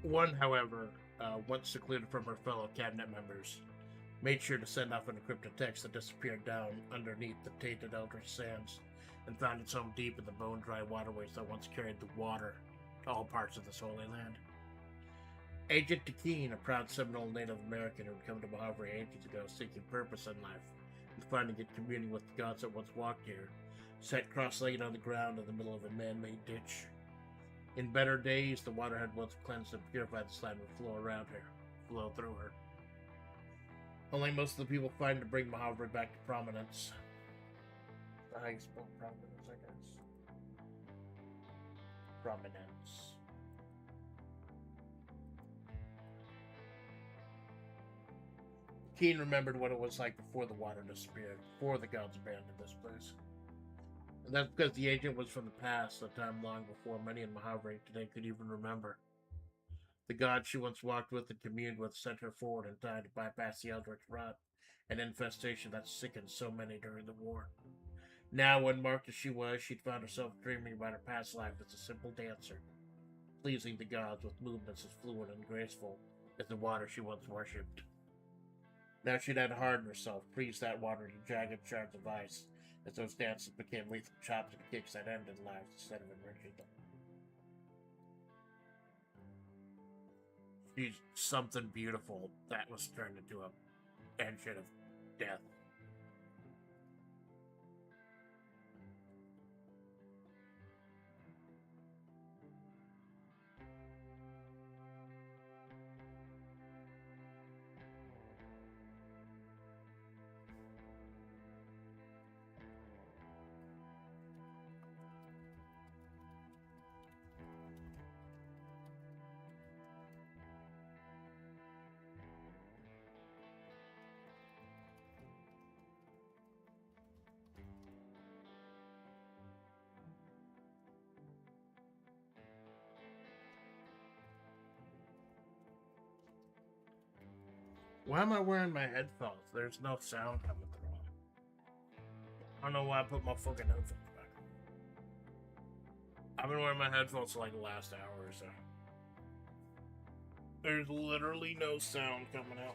One, however, once secluded from her fellow cabinet members, made sure to send off an encrypted text that disappeared down underneath the tainted eldritch sands and found its home deep in the bone-dry waterways that once carried the water to all parts of this holy land. Agent Takeen, a proud Seminole Native American who had come to Mojave ages ago seeking purpose in life and finding it communing with the gods that once walked here, sat cross-legged on the ground in the middle of a man-made ditch. In better days, the water had once cleansed and purified the land would flow through her. Only most of the people fighting to bring Mojave back to prominence. How you spell prominence, I guess. Prominence. Keen remembered what it was like before the water disappeared, before the gods abandoned this place. And that's because the agent was from the past, a time long before many in Mojave today could even remember. The god she once walked with and communed with sent her forward in time to bypass the eldritch rot, an infestation that sickened so many during the war. Now, unmarked as she was, she'd found herself dreaming about her past life as a simple dancer, pleasing the gods with movements as fluid and graceful as the water she once worshipped. Now she'd had to harden herself, freeze that water into jagged shards of ice, as those dances became lethal chops and kicks that ended lives instead of enriching them. She's something beautiful that was turned into a engine of death. Why am I wearing my headphones? There's no sound coming through. I don't know why I put my fucking headphones back. I've been wearing my headphones for like the last hour or so. There's literally no sound coming out.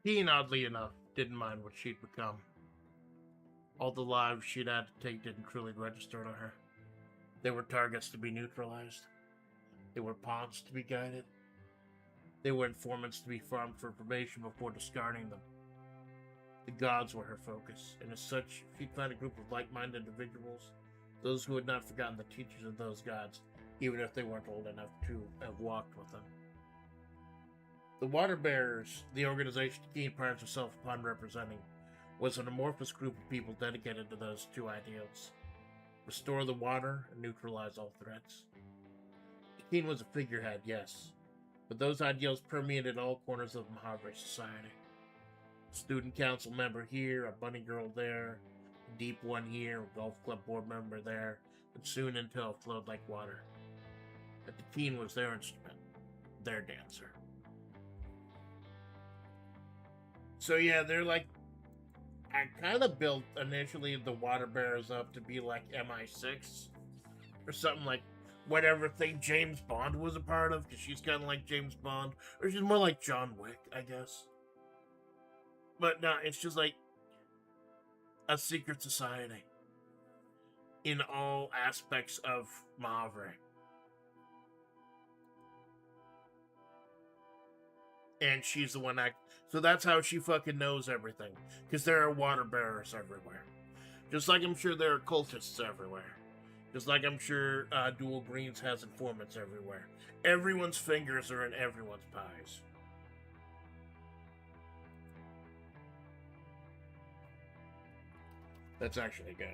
Keen, oddly enough, didn't mind what she'd become. All the lives she'd had to take didn't truly register to her. They were targets to be neutralized. They were pawns to be guided. They were informants to be farmed for information before discarding them. The gods were her focus, and as such, she found a group of like-minded individuals, those who had not forgotten the teachings of those gods, even if they weren't old enough to have walked with them. The Water Bearers, the organization Keen prides herself upon representing, was an amorphous group of people dedicated to those two ideals: restore the water and neutralize all threats. Keen was a figurehead, yes, but those ideals permeated all corners of Mojave society. Student council member here, a bunny girl there, a deep one here, a golf club board member there, and soon intel flowed like water. But the Keen was their instrument, their dancer. So yeah, they're like, I kind of built initially the Water Bearers up to be like MI6 or something, like whatever thing James Bond was a part of, because she's kind of like James Bond, or she's more like John Wick, I guess. But no, it's just like a secret society in all aspects of Mojave. And she's the one so that's how she fucking knows everything. Because there are water bearers everywhere. Just like I'm sure there are cultists everywhere. Just like I'm sure Dual Greens has informants everywhere. Everyone's fingers are in everyone's pies. That's actually good.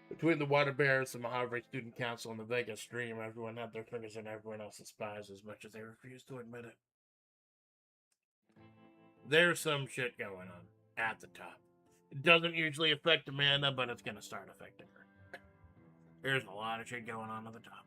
Between the Water Bears, the Mojave Student Council, and the Vegas Stream, everyone had their fingers in everyone else's pies as much as they refused to admit it. There's some shit going on at the top. It doesn't usually affect Amanda, but it's going to start affecting her. There's a lot of shit going on at the top.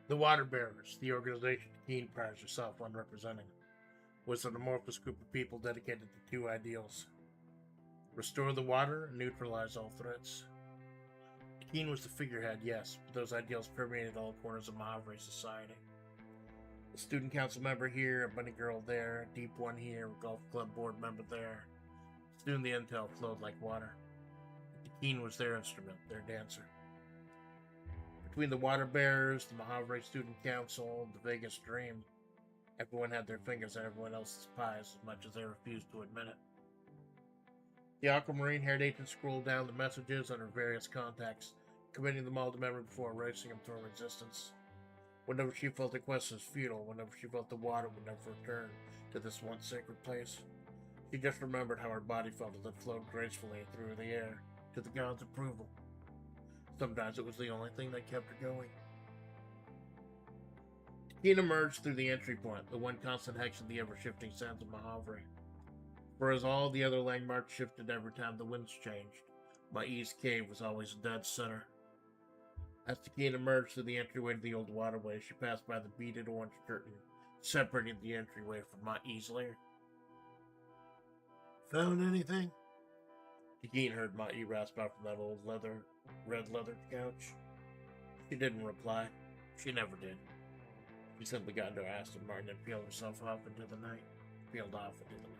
The Water Bearers, the organization Keen prides herself on representing, was an amorphous group of people dedicated to two ideals: restore the water and neutralize all threats. Keen was the figurehead, yes, but those ideals permeated all corners of Mahavre society. A student council member here, a bunny girl there, a deep one here, a golf club board member there. Soon the intel flowed like water. Keen was their instrument, their dancer. Between the Water Bearers, the Mahavre Student Council, and the Vegas Dream, everyone had their fingers in everyone else's pies as much as they refused to admit it. The aquamarine-haired agent scrolled down the messages on her various contacts, committing them all to memory before erasing them from her existence. Whenever she felt the quest was futile, whenever she felt the water would never return to this once sacred place, she just remembered how her body felt as it flowed gracefully through the air, to the gods' approval. Sometimes it was the only thing that kept her going. Keen emerged through the entry point, the one constant hex of the ever-shifting sands of Mahavre. For as all the other landmarks shifted every time the winds changed, my east cave was always a dead center. As Keen emerged through the entryway to the old waterway, she passed by the beaded orange curtain, separating the entryway from my east lair. Found anything? Keen heard Ma'i rasp out from that old red leather couch. She didn't reply. She never did. She simply got into her Aston Martin and peeled herself off into the night. Peeled off into the night.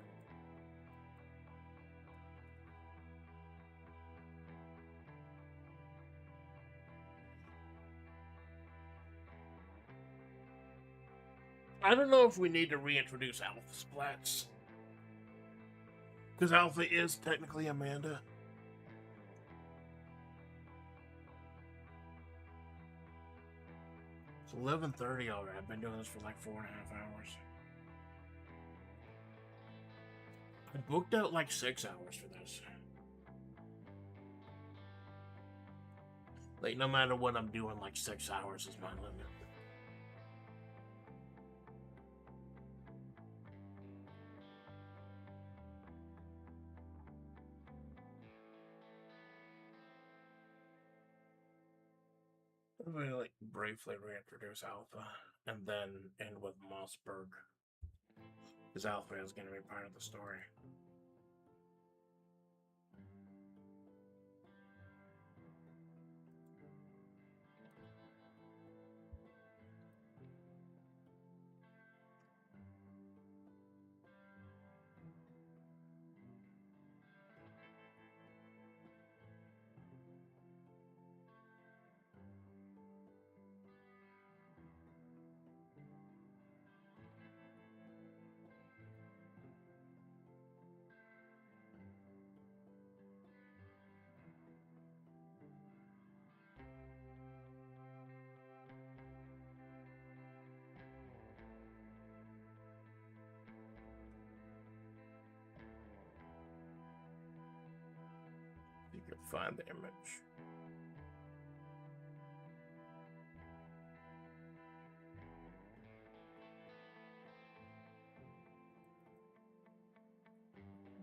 I don't know if we need to reintroduce Alpha Splatts. Because Alpha is technically Amanda. It's 11:30 already. I've been doing this for like 4.5 hours. I booked out like 6 hours for this. Like, no matter what I'm doing, like 6 hours is my limit. I'm going to like briefly reintroduce Alpha and then end with Mossberg. Because Alpha is going to be part of the story. You can find the image.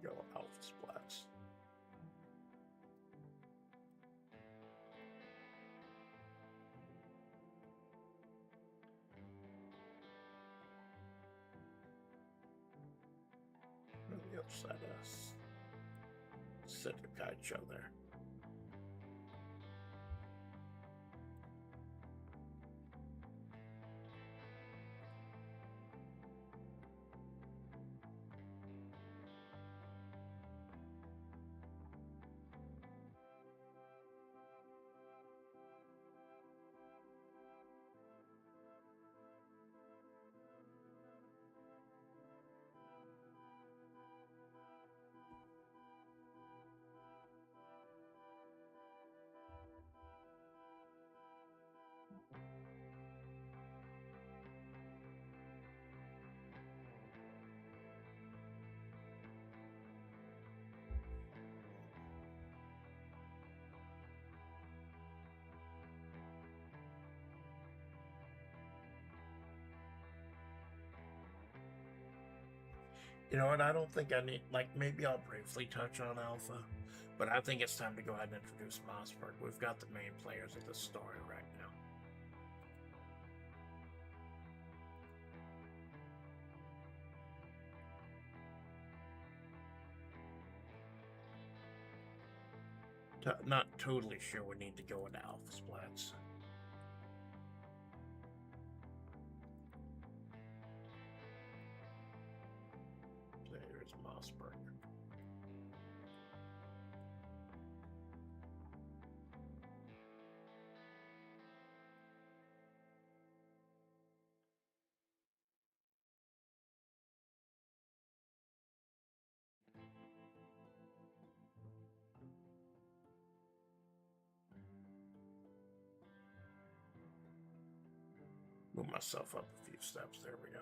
Go Alpha Splatts. On the other side of us. Set the kite show there. You know what, I don't think I need, like, maybe I'll briefly touch on Alpha, but I think it's time to go ahead and introduce Mossberg. We've got the main players of this story right now. Not totally sure we need to go into alpha splats. There's Mossberg. Move myself up a few steps. There we go.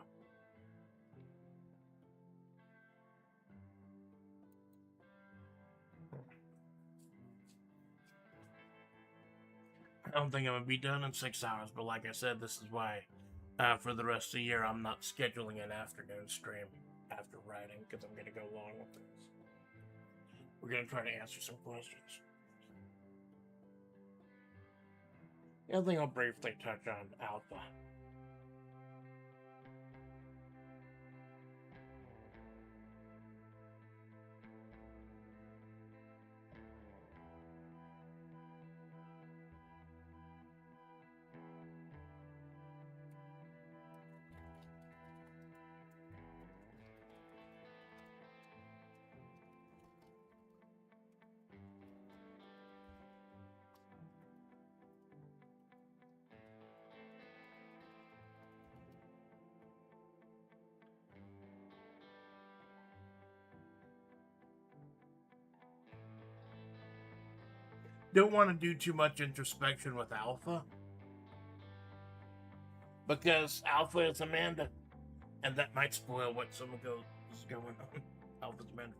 I don't think I'm gonna be done in 6 hours, but like I said, this is why for the rest of the year I'm not scheduling an afternoon stream after writing, because I'm gonna go long with this. We're gonna try to answer some questions. The other thing I'll briefly touch on alpha. Don't want to do too much introspection with alpha, because alpha is Amanda, and that might spoil what some of is going on. Alpha's Amanda.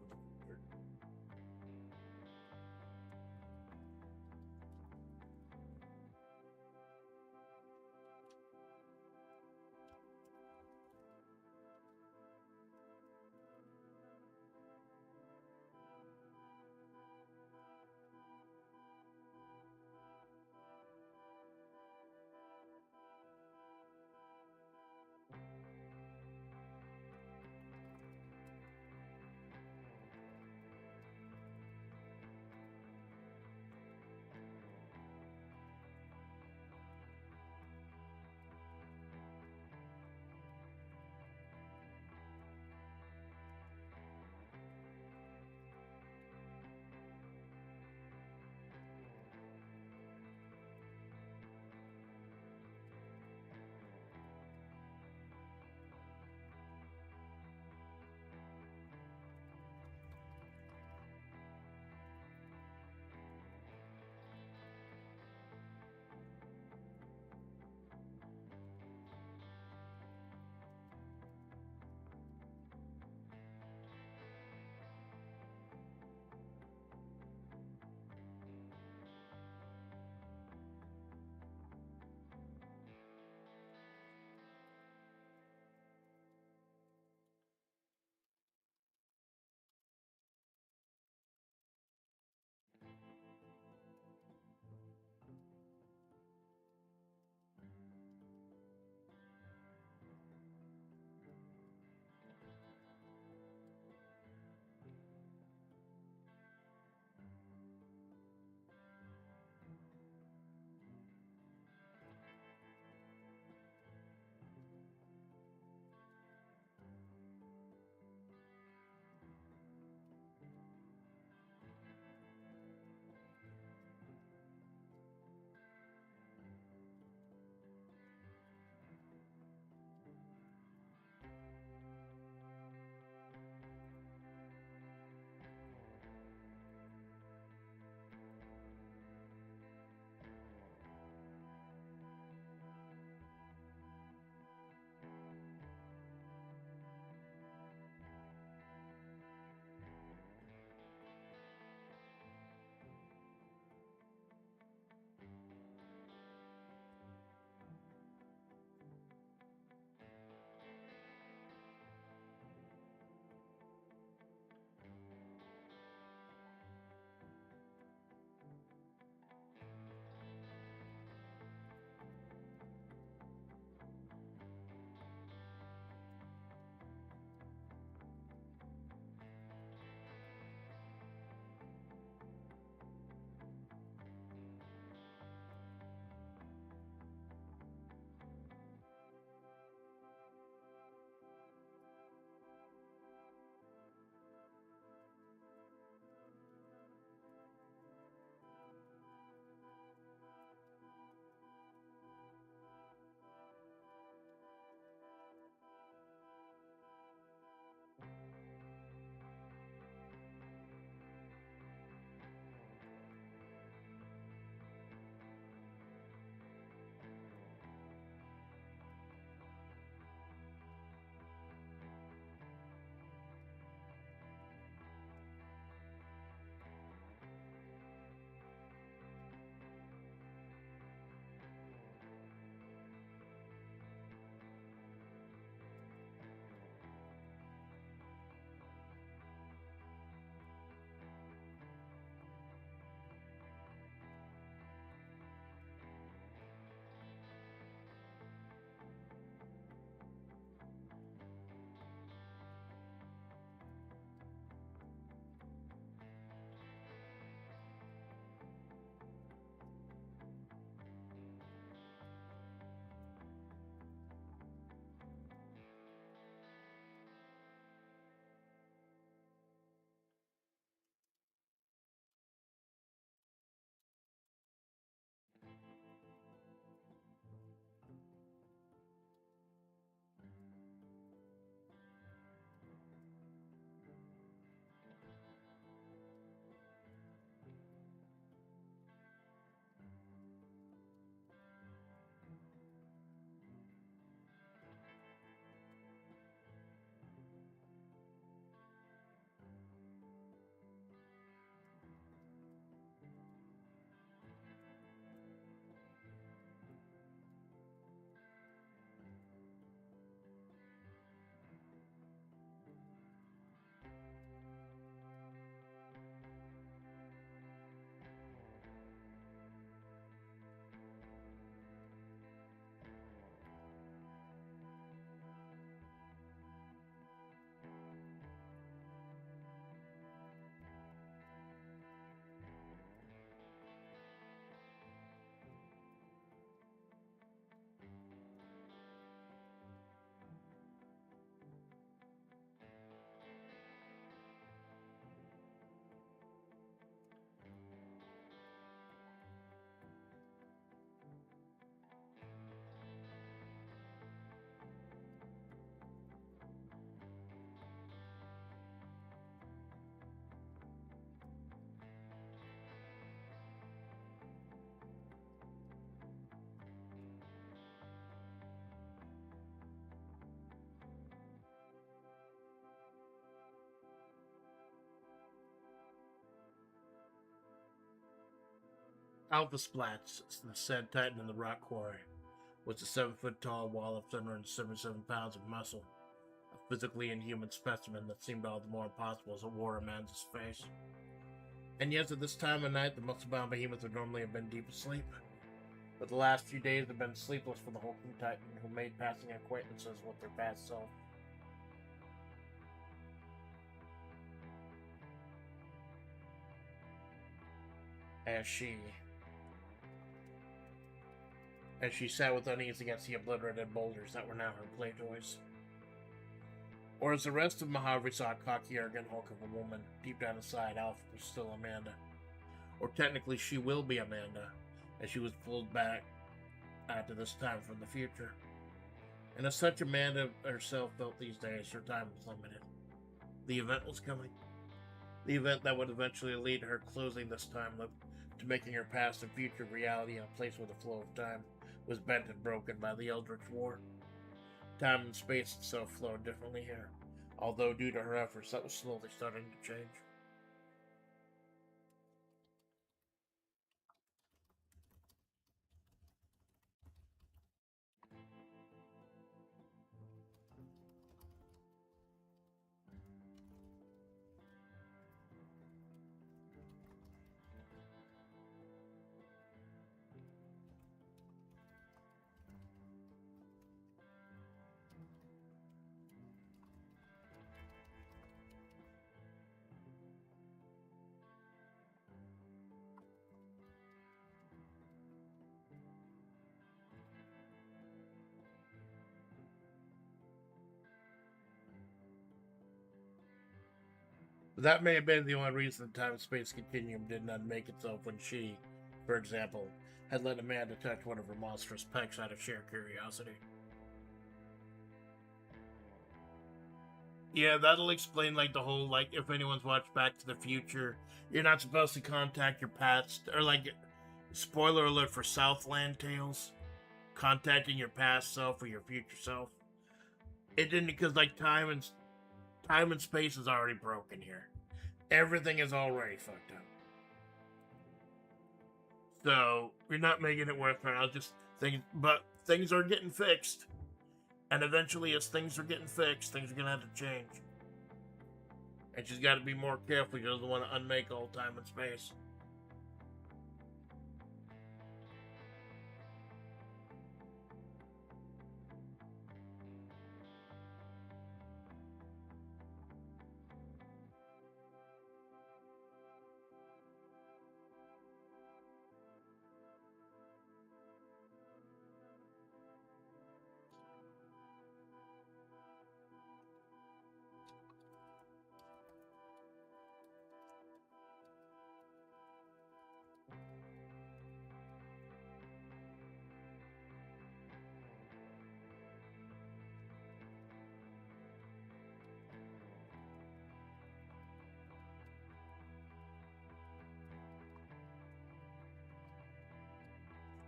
Amanda Splatts, the said titan in the rock quarry, was a 7-foot tall wall of 777 pounds of muscle, a physically inhuman specimen that seemed all the more impossible as it wore Amanda's face. And yes, at this time of night, the muscle-bound behemoth would normally have been deep asleep, but the last few days have been sleepless for the hulking titan, who made passing acquaintances with their past self. As she sat with unease against the obliterated boulders that were now her play toys. Or as the rest of Mojave saw a cocky, arrogant hulk of a woman, deep down inside, Alpha was still Amanda. Or technically, she will be Amanda, as she was pulled back to this time from the future. And as such, Amanda herself felt these days her time was limited. The event was coming. The event that would eventually lead to her closing this time loop, to making her past and future reality in a place where the flow of time was bent and broken by the Eldritch War. Time and space itself flowed differently here, although due to her efforts that was slowly starting to change. That may have been the only reason the time-space continuum did not make itself when she, for example, had let Amanda touch one of her monstrous pecs out of sheer curiosity. Yeah, that'll explain, like, the whole, like, if anyone's watched Back to the Future, you're not supposed to contact your past, or, like, spoiler alert for Southland Tales, contacting your past self or your future self. It didn't, because, like, time and space is already broken here. Everything is already fucked up. So you're not making it worth it. I'll just think, but things are getting fixed, and eventually, as things are getting fixed, things are gonna have to change. And she's got to be more careful. She doesn't want to unmake all time and space.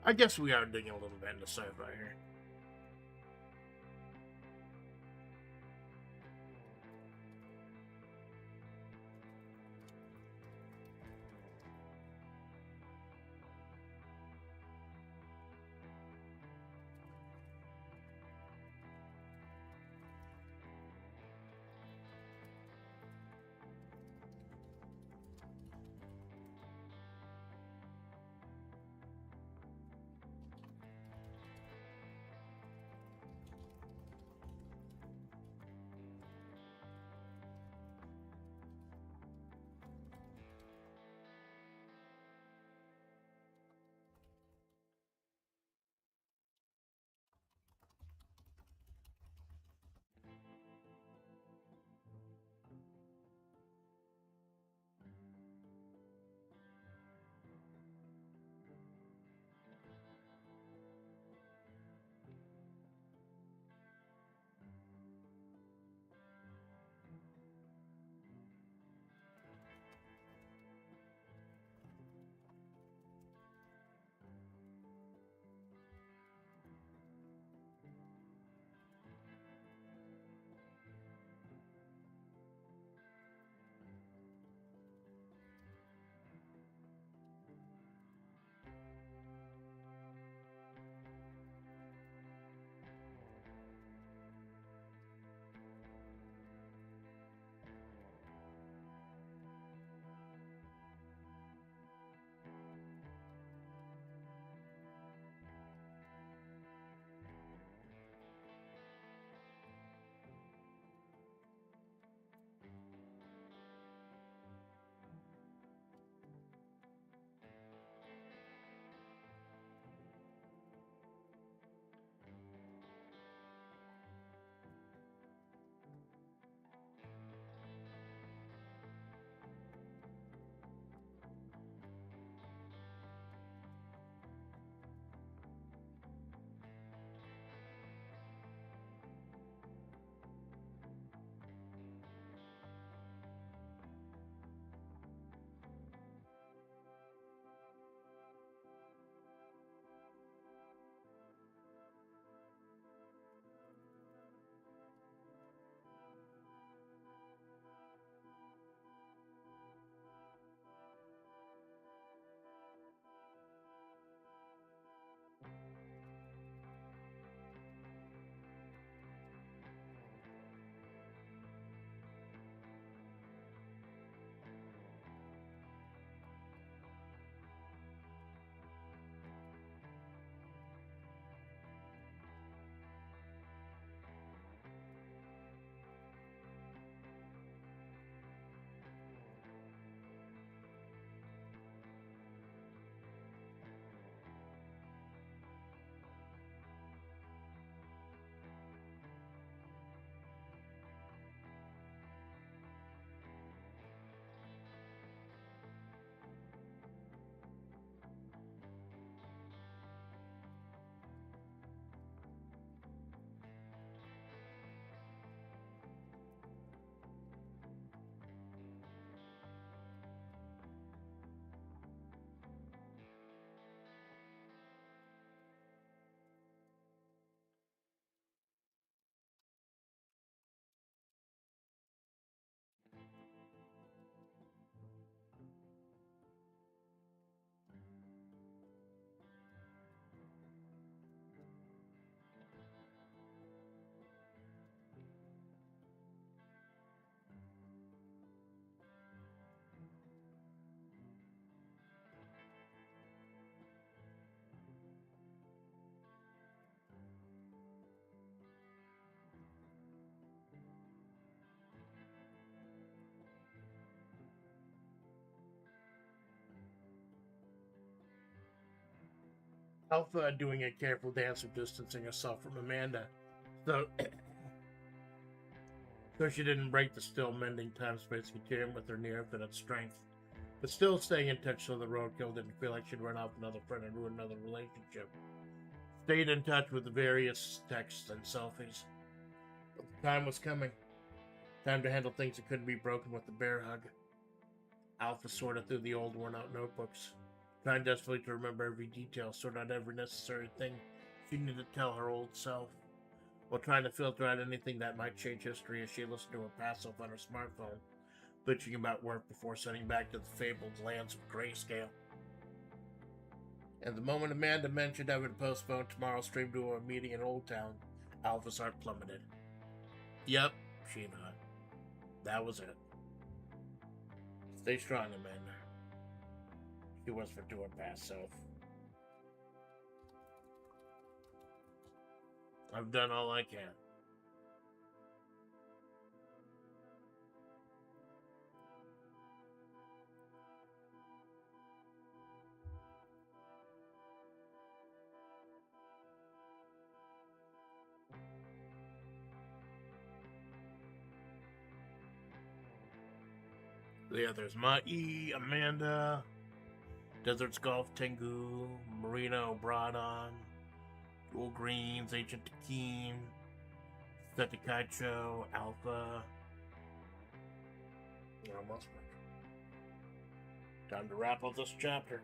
I guess we are digging a little bit into sci-fi here. Alpha doing a careful dance of distancing herself from Amanda, so so she didn't break the still mending time-space continuum with her near infinite strength, but still staying in touch so the roadkill didn't feel like she'd run off another friend and ruin another relationship. Stayed in touch with the various texts and selfies. But the time was coming. Time to handle things that couldn't be broken with the bear hug. Alpha sorted through the old worn-out notebooks, trying desperately to remember every detail, sort out every necessary thing she needed to tell her old self, while trying to filter out anything that might change history as she listened to her pass-off on her smartphone, bitching about work before sending back to the fabled lands of grayscale. And the moment Amanda mentioned having to postpone tomorrow's stream to a meeting in Old Town, Alpha's heart plummeted. Yep, she nodded. That was it. Stay strong, Amanda, she whispered to her past self. I've done all I can. Yeah, there's Mai, Amanda, Desert's Golf Tengu, Marina O'Bradon, Dual Greens, Agent Takeen, Setikaicho, Alpha. Almost. Time to wrap up this chapter.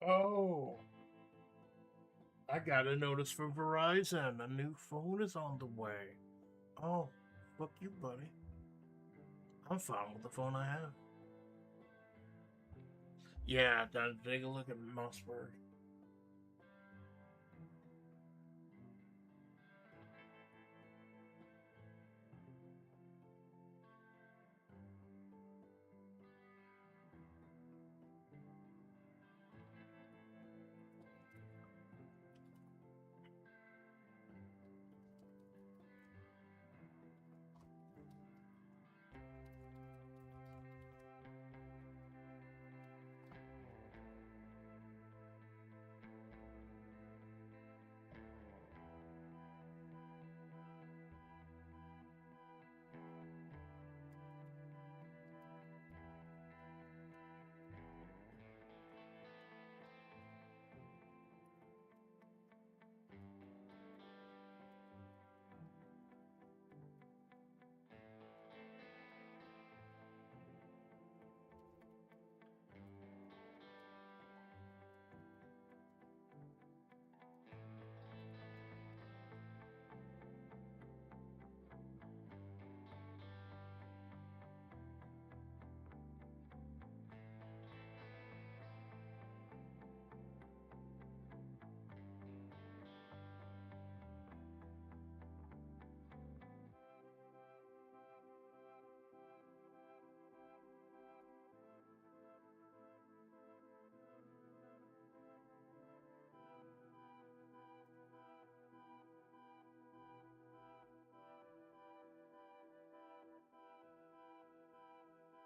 Oh, I got a notice from Verizon. A new phone is on the way. Oh, fuck you, buddy. I'm fine with the phone I have. Yeah, time to take a look at Mossberg.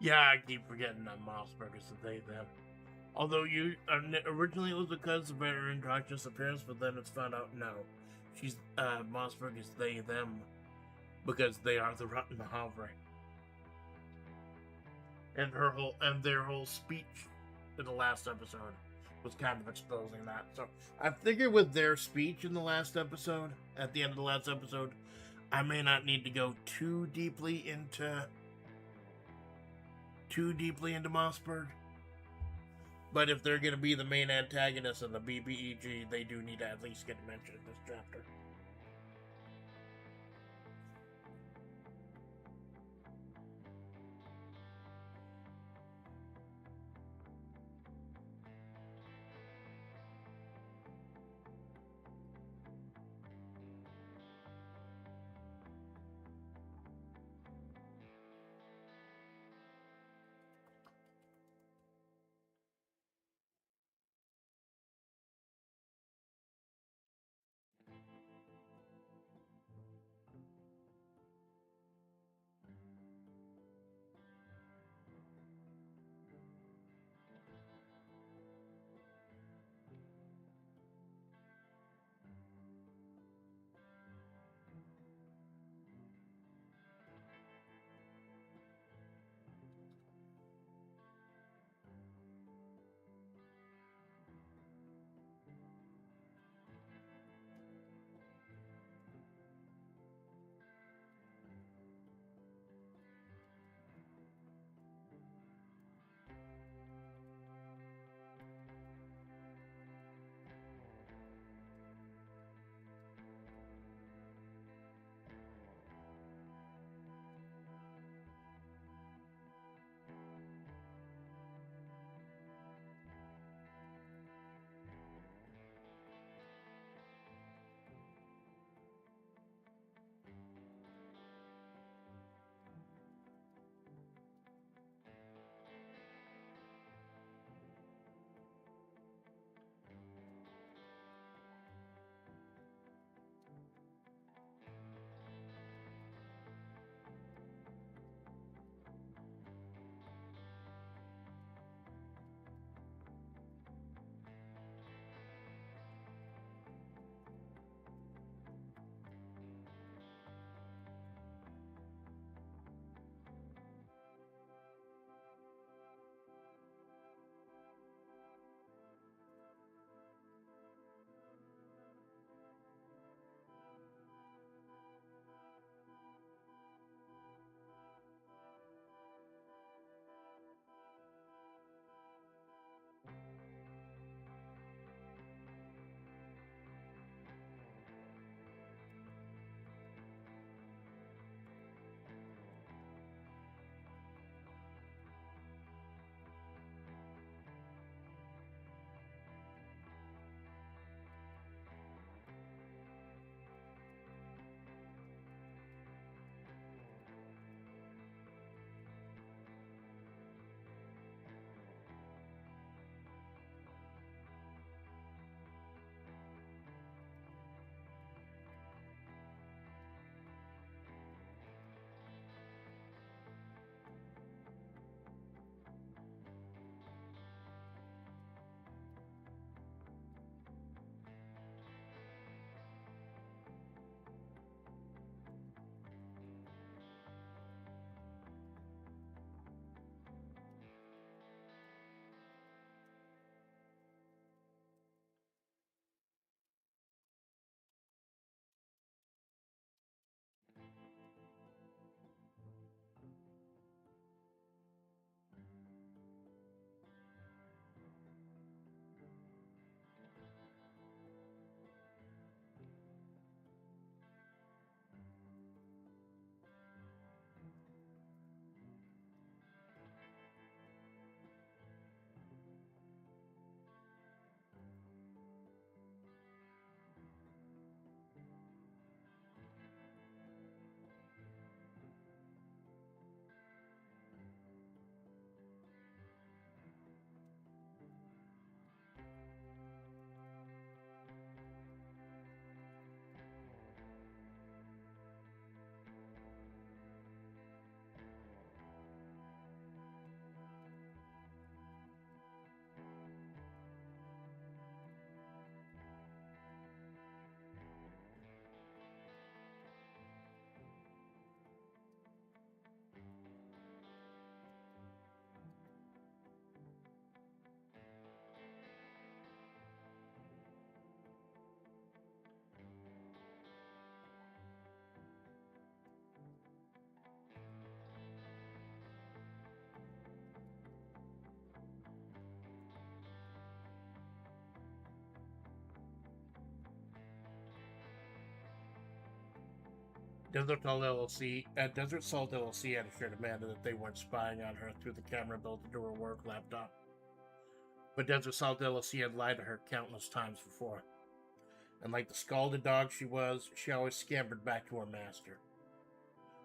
Yeah, I keep forgetting that Mossberg is a they them. Although you originally it was because of her androgynous appearance, but then it's found out no, she's Mossberg is they them because they are the Rotten Havre. And their whole speech in the last episode was kind of exposing that. So I figured with their speech in the last episode, at the end of the last episode, I may not need to go too deeply into Mossberg. But if they're going to be the main antagonist in the BBEG, they do need to at least get mentioned in this chapter. Desert Salt LLC had assured Amanda that they weren't spying on her through the camera built into her work laptop. But Desert Salt LLC had lied to her countless times before. And like the scalded dog she was, she always scampered back to her master.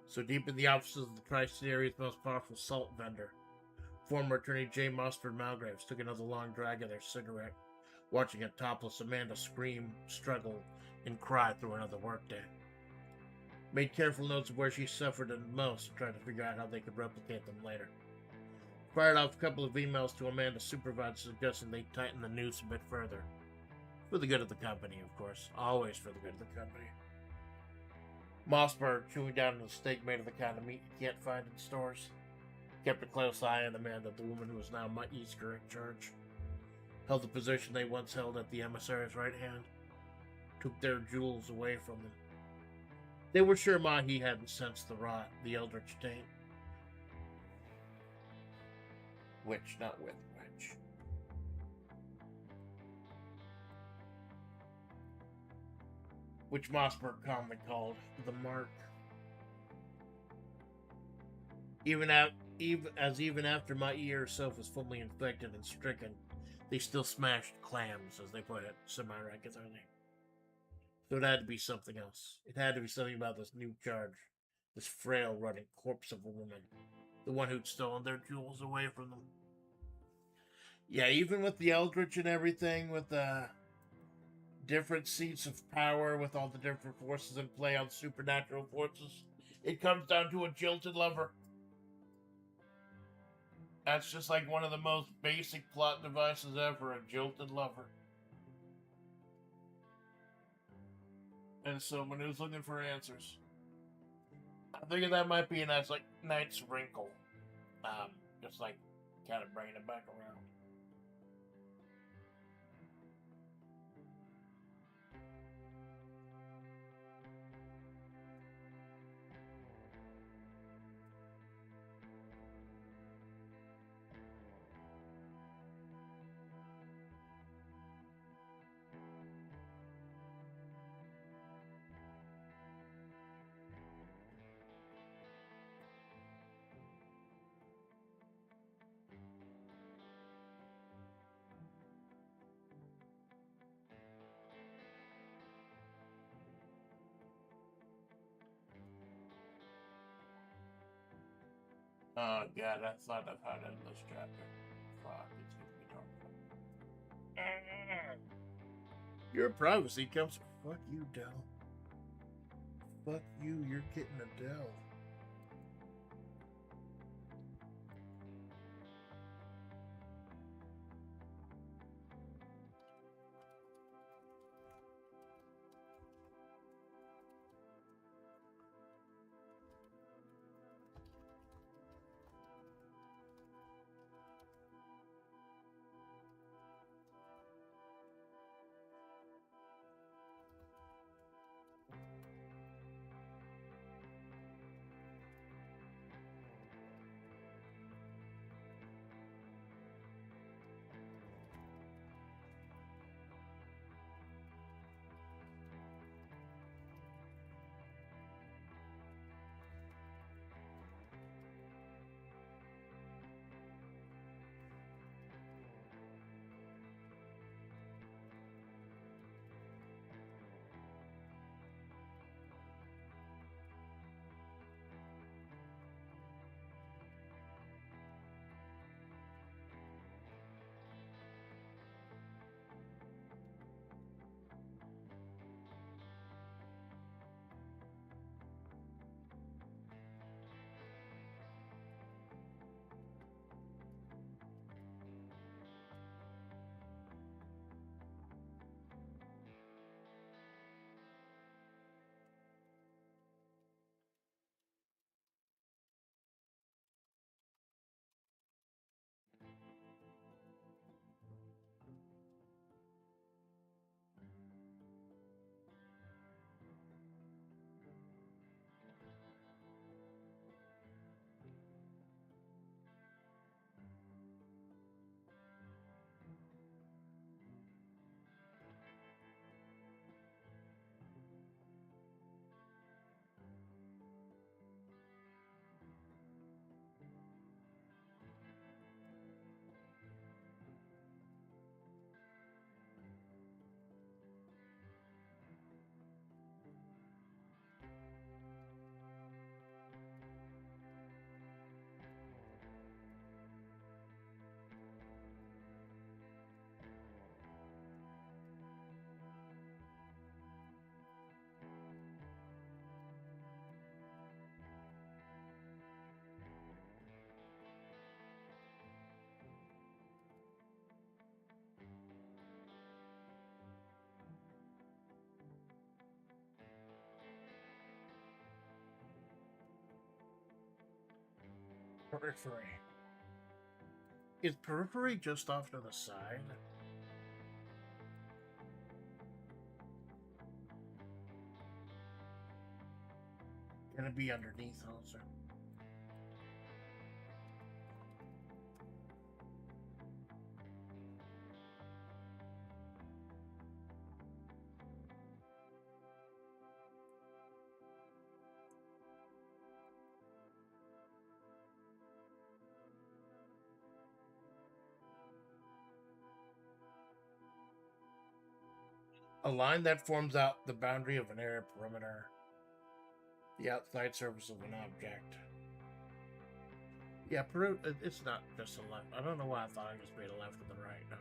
So deep in the offices of the Tri-State area's most powerful salt vendor, former attorney J. Mustard Malgraves took another long drag of their cigarette, watching a topless Amanda scream, struggle, and cry through another workday. Made careful notes of where she suffered the most and tried to figure out how they could replicate them later. Fired off a couple of emails to Amanda's supervisor suggesting they tighten the noose a bit further. For the good of the company, of course. Always for the good of the company. Mossberg, chewing down on a steak made of the kind of meat you can't find in stores, kept a close eye on Amanda, the woman who was now Easter in charge. Held the position they once held at the emissary's right hand. Took their jewels away from them. They were sure Mahi hadn't sensed the rot, the eldritch taint. Which, not with which. Which Mossberg calmly called the mark. Even after Mahi herself was fully infected and stricken, they still smashed clams, as they put it, semi-regularly. So it had to be something else. It had to be something about this new charge, this frail, running corpse of a woman, the one who'd stolen their jewels away from them. Yeah, even with the Eldritch and everything, with the different seats of power, with all the different forces in play on supernatural forces, it comes down to a jilted lover. That's just like one of the most basic plot devices ever, a jilted lover. And so when he was looking for answers, I figured that might be a nice wrinkle. Just like kind of bringing it back around. Oh god, I thought of how to end this chapter. Fuck, it's gonna be dark. Your privacy comes. Fuck you, Dell. Fuck you, you're getting a Dell. Periphery. Is periphery just off to the side? Gonna be underneath also. A line that forms out the boundary of an area perimeter. The outside surface of an object. Yeah, it's not just a left. I don't know why I thought I just made a left and the right now.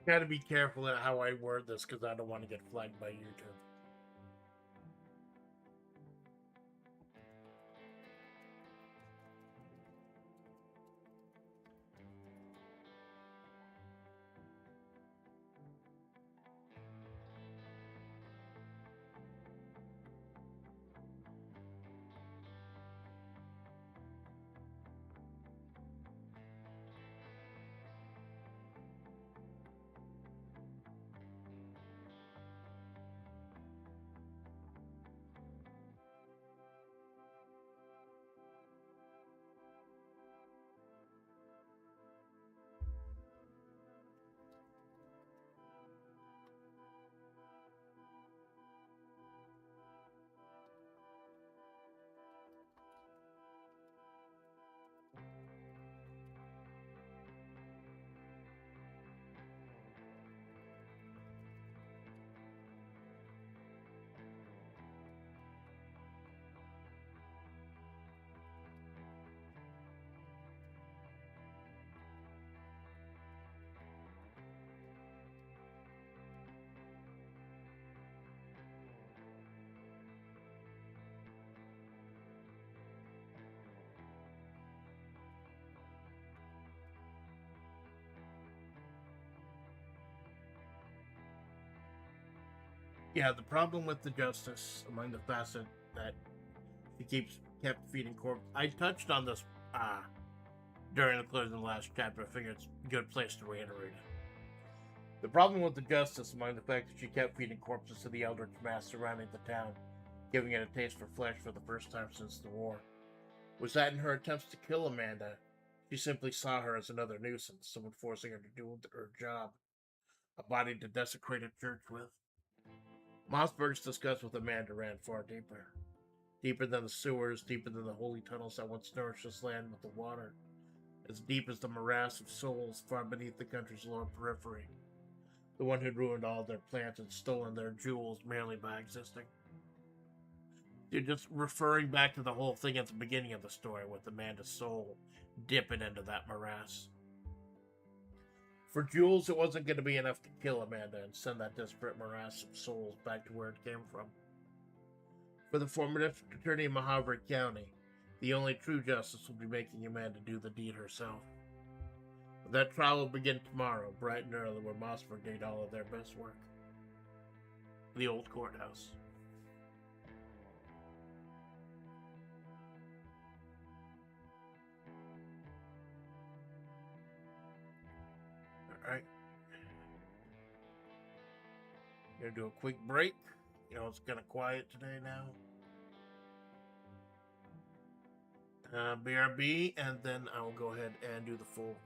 Gotta be careful at how I word this because I don't want to get flagged by YouTube. Yeah, the problem with the justice among the facet that he kept feeding corpse. I touched on this during the close of the last chapter. I figure it's a good place to reiterate it. The problem with the justice among the fact that she kept feeding corpses to the eldritch mass surrounding the town, giving it a taste for flesh for the first time since the war, was that in her attempts to kill Amanda, she simply saw her as another nuisance, someone forcing her to do her job, a body to desecrate a church with. Mossberg's disgust with Amanda ran far deeper. Deeper than the sewers, deeper than the holy tunnels that once nourished this land with the water. As deep as the morass of souls far beneath the country's lower periphery. The one who'd ruined all their plans and stolen their jewels merely by existing. You're just referring back to the whole thing at the beginning of the story with Amanda's soul dipping into that morass. For Jules, it wasn't going to be enough to kill Amanda and send that desperate morass of souls back to where it came from. For the former attorney in Mojave County, the only true justice will be making Amanda do the deed herself. But that trial will begin tomorrow, bright and early, where Mossberg did all of their best work. The old courthouse. Alright. Gonna do a quick break. You know, it's kind of quiet today now. BRB, and then I will go ahead and do the full.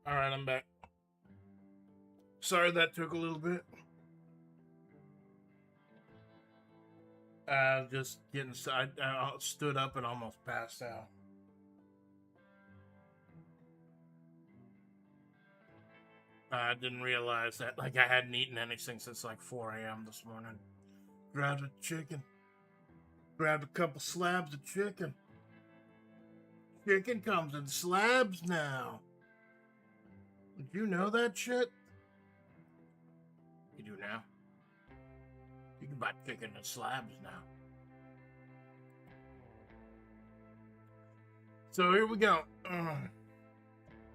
Alright, I'm back. Sorry that took a little bit. Just getting... I stood up and almost passed out. I didn't realize that, like, I hadn't eaten anything since, like, 4 a.m. this morning. Grabbed a chicken. Grabbed a couple slabs of chicken. Chicken comes in slabs now. Did you know that shit? You do now. You can buy chicken in slabs now. So here we go.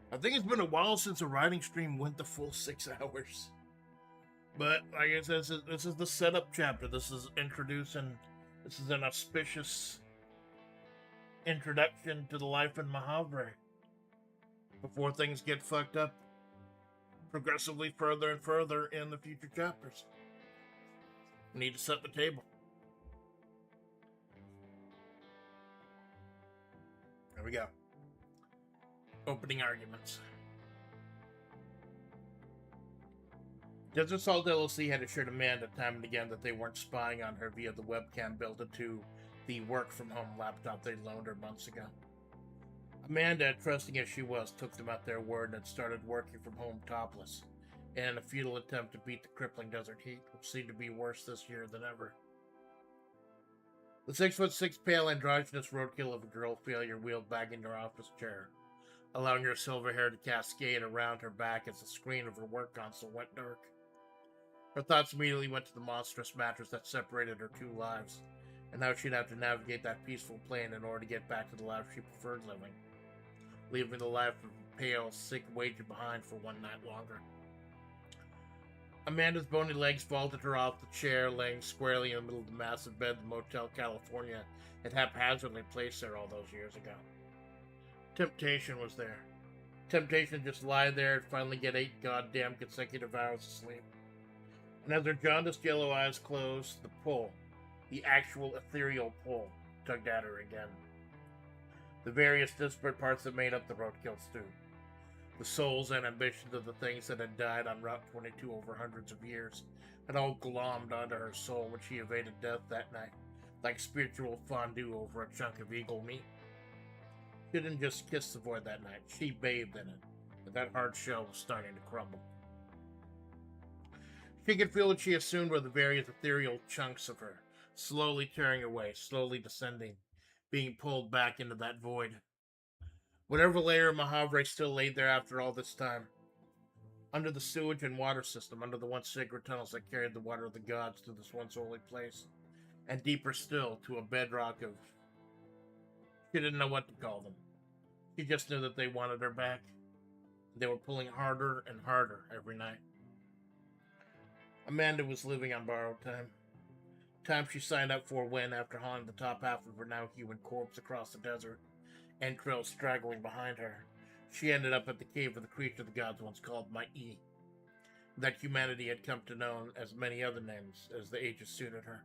I think it's been a while since a writing stream went the full 6 hours. But like I said, this is the setup chapter. This is introducing. This is an auspicious introduction to the life in Mahavre. Before things get fucked up progressively further and further in the future chapters. We need to set the table. There we go. Opening arguments. Desert Salt LLC had assured Amanda time and again that they weren't spying on her via the webcam built into the work-from-home laptop they loaned her months ago. Amanda, trusting as she was, took them at their word and started working from home topless, in a futile attempt to beat the crippling desert heat, which seemed to be worse this year than ever. The 6'6" pale androgynous roadkill of a girl failure wheeled back in her office chair, allowing her silver hair to cascade around her back as the screen of her work console went dark. Her thoughts immediately went to the monstrous mattress that separated her two lives, and how she'd have to navigate that peaceful plane in order to get back to the life she preferred living, leaving the life of a pale, sick wager behind for one night longer. Amanda's bony legs vaulted her off the chair, laying squarely in the middle of the massive bed the Motel California had haphazardly placed there all those years ago. Temptation was there. Temptation to just lie there and finally get 8 goddamn consecutive hours of sleep. And as her jaundiced yellow eyes closed, the pull, the actual ethereal pull, tugged at her again. The various disparate parts that made up the roadkill stew. The souls and ambitions of the things that had died on Route 22 over hundreds of years had all glommed onto her soul when she evaded death that night, like spiritual fondue over a chunk of eagle meat. She didn't just kiss the void that night, she bathed in it, and that hard shell was starting to crumble. She could feel what she assumed were the various ethereal chunks of her, slowly tearing away, slowly descending, being pulled back into that void. Whatever layer of Mahavre still laid there after all this time. Under the sewage and water system, under the once sacred tunnels that carried the water of the gods to this once holy place, and deeper still to a bedrock of... She didn't know what to call them. She just knew that they wanted her back. They were pulling harder and harder every night. Amanda was living on borrowed time. Time she signed up for when, after hauling the top half of her now human corpse across the desert, entrails straggling behind her, she ended up at the cave of the creature the gods once called Ma'i, that humanity had come to know as many other names as the ages suited her.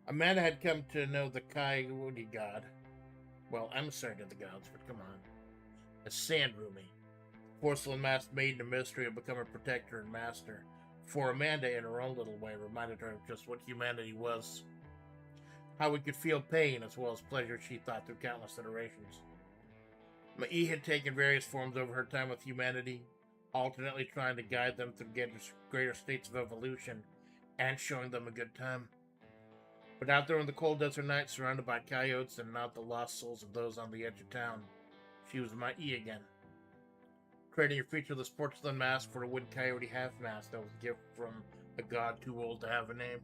Amanda had come to know the Coyote god, well, emissary to the gods, but come on, as Sandrumi, porcelain masked maiden of mystery had become her protector and master, for Amanda in her own little way reminded her of just what humanity was. How we could feel pain as well as pleasure, she thought, through countless iterations. Ma'i had taken various forms over her time with humanity, alternately trying to guide them through greater states of evolution and showing them a good time. But out there in the cold desert night, surrounded by coyotes and not the lost souls of those on the edge of town, she was Ma'i again. Trading her featureless porcelain mask for a wooden coyote half mask that was a gift from a god too old to have a name.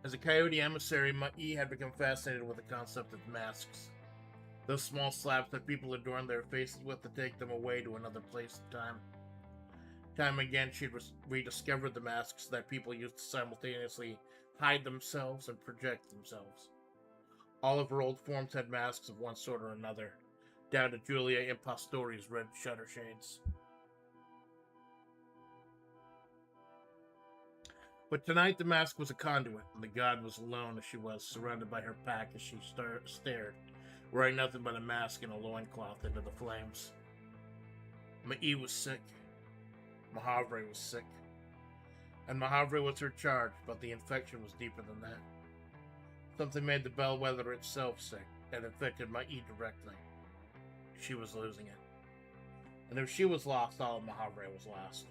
As a coyote emissary, Ma'i had become fascinated with the concept of masks. Those small slaps that people adorn their faces with to take them away to another place in time. Time again, she'd rediscovered the masks that people used to simultaneously hide themselves and project themselves. All of her old forms had masks of one sort or another, down to Julia Impastori's red shutter shades. But tonight the mask was a conduit, and the god was alone as she was, surrounded by her pack as she stared, wearing nothing but a mask and a loincloth, into the flames. Ma'i was sick. Mahavre was sick. And Mahavre was her charge, but the infection was deeper than that. Something made the bellwether itself sick, and infected Ma'i directly. She was losing it. And if she was lost, all of Mahavre was lost.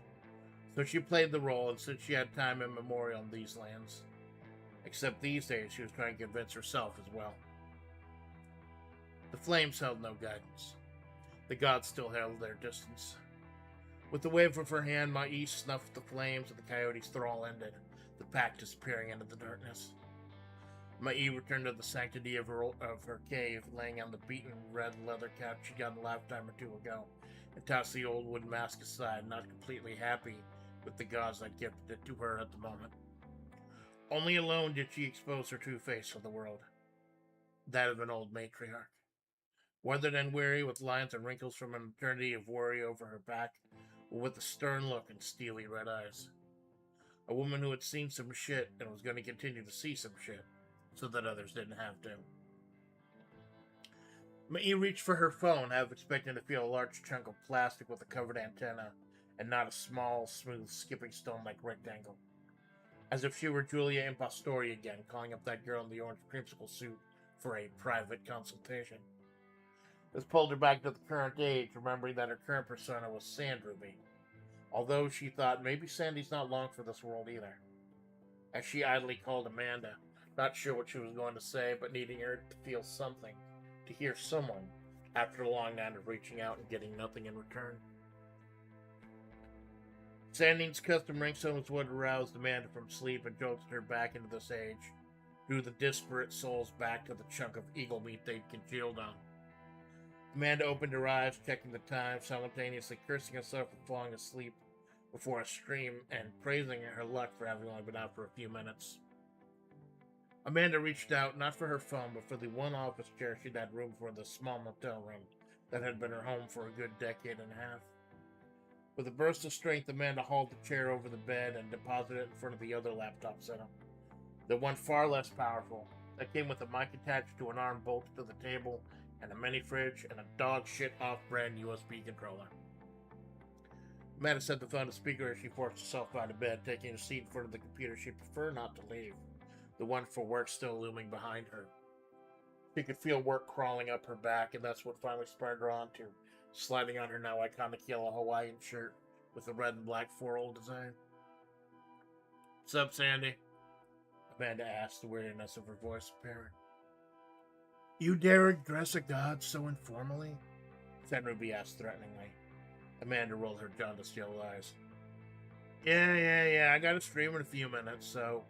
So she played the role, and since she had time immemorial in these lands, except these days she was trying to convince herself as well. The flames held no guidance. The gods still held their distance. With the wave of her hand, Ma'i snuffed the flames, and the coyote's thrall ended, the pack disappearing into the darkness. Ma'i returned to the sanctity of her cave, laying on the beaten red leather couch she'd gotten a lifetime or two ago, and tossed the old wooden mask aside, not completely happy with the gods that gifted it to her at the moment. Only alone did she expose her true face to the world, that of an old matriarch. Weathered and weary, with lines and wrinkles from an eternity of worry over her back, but with a stern look and steely red eyes. A woman who had seen some shit and was going to continue to see some shit, so that others didn't have to. Ma'i reached for her phone, half expecting to feel a large chunk of plastic with a covered antenna, and not a small, smooth, skipping stone-like rectangle. As if she were Julia Impastori again, calling up that girl in the orange creamsicle suit for a private consultation. This pulled her back to the current age, remembering that her current persona was Sand Ruby, although she thought maybe Sandy's not long for this world either. As she idly called Amanda, not sure what she was going to say, but needing her to feel something, to hear someone, after a long night of reaching out and getting nothing in return. Sandine's custom ringtones would arouse Amanda from sleep and jolted her back into this age, drew the disparate souls back to the chunk of eagle meat they'd congealed on. Amanda opened her eyes, checking the time, simultaneously cursing herself for falling asleep before a stream and praising her luck for having only been out for a few minutes. Amanda reached out, not for her phone, but for the one office chair she'd had room for in the small motel room that had been her home for a good decade and a half. With a burst of strength, Amanda hauled the chair over the bed and deposited it in front of the other laptop setup, the one far less powerful, that came with a mic attached to an arm bolted to the table, and a mini fridge, and a dog shit off-brand USB controller. Amanda set the phone to speaker as she forced herself out of bed, taking a seat in front of the computer she'd prefer not to leave, the one for work still looming behind her. She could feel work crawling up her back, and that's what finally spurred her on to sliding on her now iconic yellow Hawaiian shirt with the red and black floral design. "What's up, Sandy?" Amanda asked, the weariness of her voice apparent. "You dare address a god so informally?" Sand Ruby asked threateningly. Amanda rolled her jaundiced yellow eyes. Yeah, I gotta stream in a few minutes, so...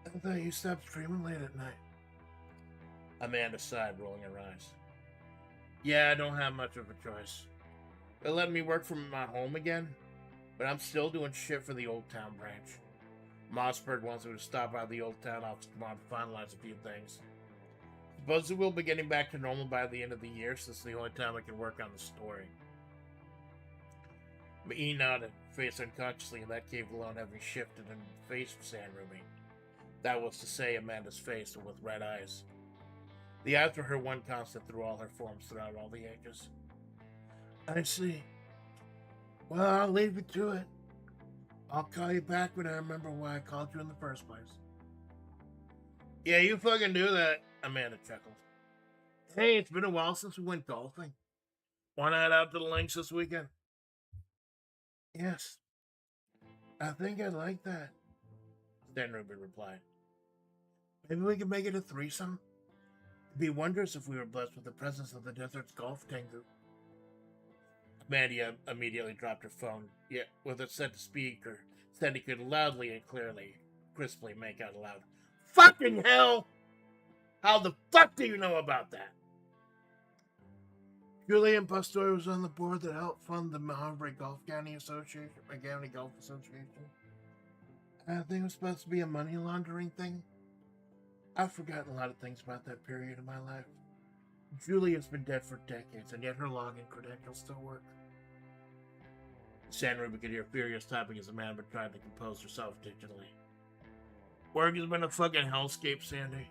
I thought you stopped streaming late at night." Amanda sighed, rolling her eyes. "Yeah, I don't have much of a choice. They're letting me work from my home again, but I'm still doing shit for the Old Town branch. Mossberg wants me to stop by the Old Town office tomorrow to finalize a few things. Supposedly we'll be getting back to normal by the end of the year, since it's the only time I can work on the story." Ma'i nodded, face unconsciously in that cave alone having shifted in the face of Sand Ruby. That was to say, Amanda's face, with red eyes. The eyes were her one constant through all her forms throughout all the ages. "I see. Well, I'll leave you to it. I'll call you back when I remember why I called you in the first place." "Yeah, you fucking do that," Amanda chuckled. "Hey, it's been a while since we went golfing. Wanna head out to the links this weekend?" "Yes, I think I'd like that," Sand Ruby replied. "Maybe we could make it a threesome? It'd be wondrous if we were blessed with the presence of the desert's golf tengu." Amanda immediately dropped her phone, yet with it set to speaker, Sandy could loudly and clearly, crisply make out aloud, "Fucking hell! How the fuck do you know about that?" "Julia Impastori was on the board that helped fund the Mahavre County Golf Association. I think it was supposed to be a money laundering thing. I've forgotten a lot of things about that period of my life. Julia's been dead for decades, and yet her login credentials still work." Sand Ruby could hear furious typing as Amanda tried to compose herself digitally. "Work has been a fucking hellscape, Sandy.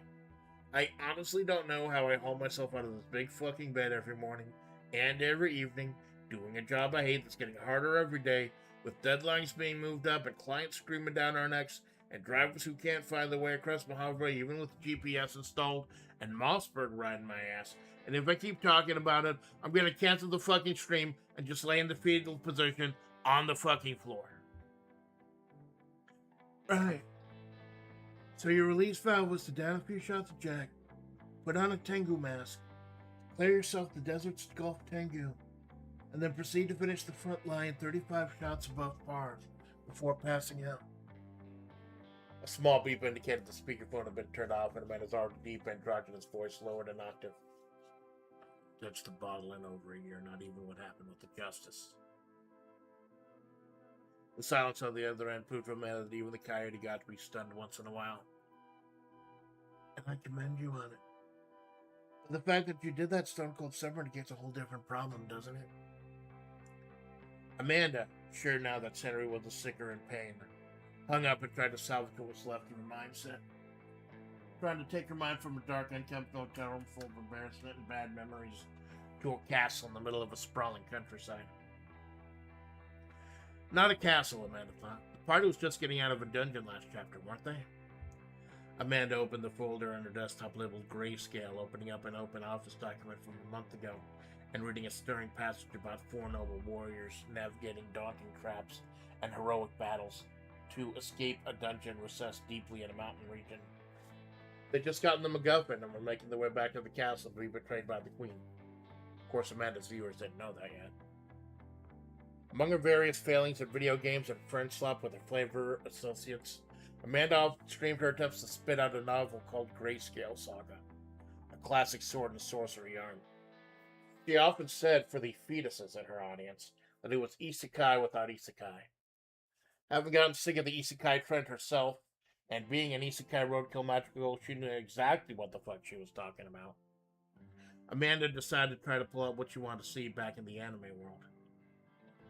I honestly don't know how I haul myself out of this big fucking bed every morning and every evening, doing a job I hate that's getting harder every day, with deadlines being moved up and clients screaming down our necks, and drivers who can't find their way across Mojave even with GPS installed, and Mossberg riding my ass. And if I keep talking about it, I'm gonna cancel the fucking stream and just lay in the fetal position on the fucking floor. Right. So your release valve was to down a few shots of Jack, put on a Tengu mask, declare yourself the Desert's Gulf Tengu, and then proceed to finish the front line 35 shots above par before passing out. A small beep indicated the speakerphone had been turned off, and Amanda's already deep androgynous voice lowered an octave. Touched the bottle in over a year, not even what happened with the justice. The silence on the other end proved to Amanda that even the coyote got to be stunned once in a while. And I commend you on it. The fact that you did that stone cold summer indicates a whole different problem, doesn't it? Amanda, sure now that Henry was a sicker in pain, hung up and tried to salvage what was left of her mindset. Trying to take her mind from a dark, unkempt hotel room full of embarrassment and bad memories to a castle in the middle of a sprawling countryside. Not a castle, Amanda thought. The party was just getting out of a dungeon last chapter, weren't they? Amanda opened the folder on her desktop labeled Grayscale, opening up an open office document from a month ago and reading a stirring passage about 4 noble warriors navigating daunting traps and heroic battles to escape a dungeon recessed deeply in a mountain region. They'd just gotten the MacGuffin and were making their way back to the castle to be betrayed by the Queen. Of course, Amanda's viewers didn't know that yet. Among her various failings at video games and friend slop with her FlaVR associates, Amanda often streamed her attempts to spit out a novel called Grayscale Saga, a classic sword and sorcery yarn. She often said for the fetuses in her audience that it was isekai without isekai. Having gotten sick of the isekai trend herself, and being an isekai roadkill magical, she knew exactly what the fuck she was talking about. Amanda decided to try to pull out what she wanted to see back in the anime world.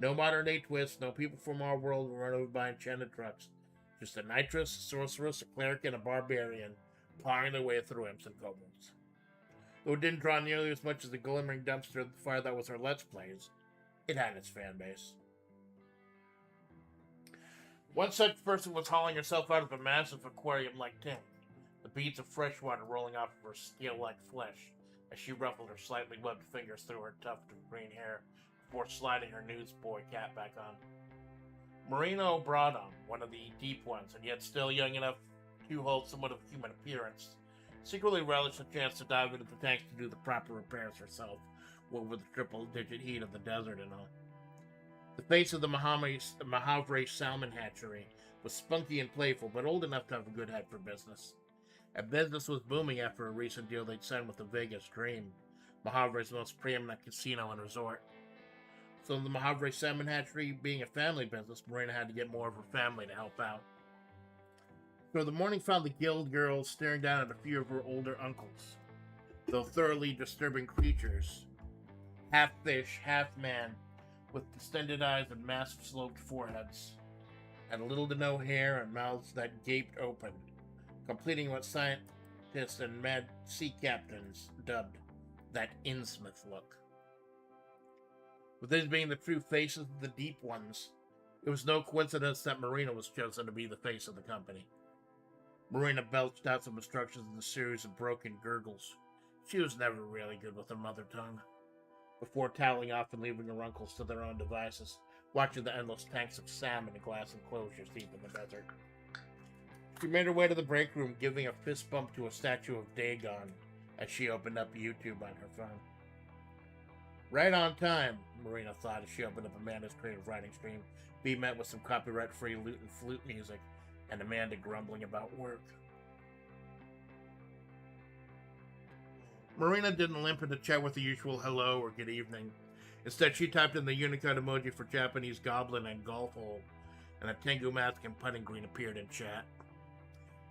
No modern day twists, no people from our world run over by enchanted trucks. Just a nitrous, a sorceress, a cleric, and a barbarian plowing their way through imps and kobolds. Though it didn't draw nearly as much as the glimmering dumpster of the fire that was her Let's Plays, it had its fan base. One such person was hauling herself out of a massive aquarium-like tank, the beads of fresh water rolling off of her scale-like flesh as she ruffled her slightly webbed fingers through her tuft of green hair before sliding her newsboy cap back on. Marino Brodom, one of the deep ones, and yet still young enough to hold somewhat of human appearance, secretly relished the chance to dive into the tanks to do the proper repairs herself, what with the triple-digit heat of the desert and all. The face of the Mojave salmon hatchery was spunky and playful, but old enough to have a good head for business. And business was booming after a recent deal they'd signed with the Vegas Dream, Mojave's most preeminent casino and resort. So the Mojave salmon hatchery being a family business, Marina had to get more of her family to help out. So the morning found the guild girls staring down at a few of her older uncles, though thoroughly disturbing creatures, half fish, half man, with distended eyes and massive sloped foreheads, and little to no hair and mouths that gaped open, completing what scientists and mad sea captains dubbed that Innsmouth look. With these being the true faces of the deep ones, it was no coincidence that Marina was chosen to be the face of the company. Marina belched out some instructions in a series of broken gurgles. She was never really good with her mother tongue. Before toweling off and leaving her uncles to their own devices, watching the endless tanks of salmon and glass enclosures deep in the desert. She made her way to the break room, giving a fist bump to a statue of Dagon as she opened up YouTube on her phone. Right on time, Marina thought as she opened up Amanda's creative writing stream, being met with some copyright-free lute and flute music, and Amanda grumbling about work. Marina didn't limp into chat with the usual hello or good evening. Instead, she typed in the Unicode emoji for Japanese goblin and golf hole, and a Tengu mask and putting green appeared in chat.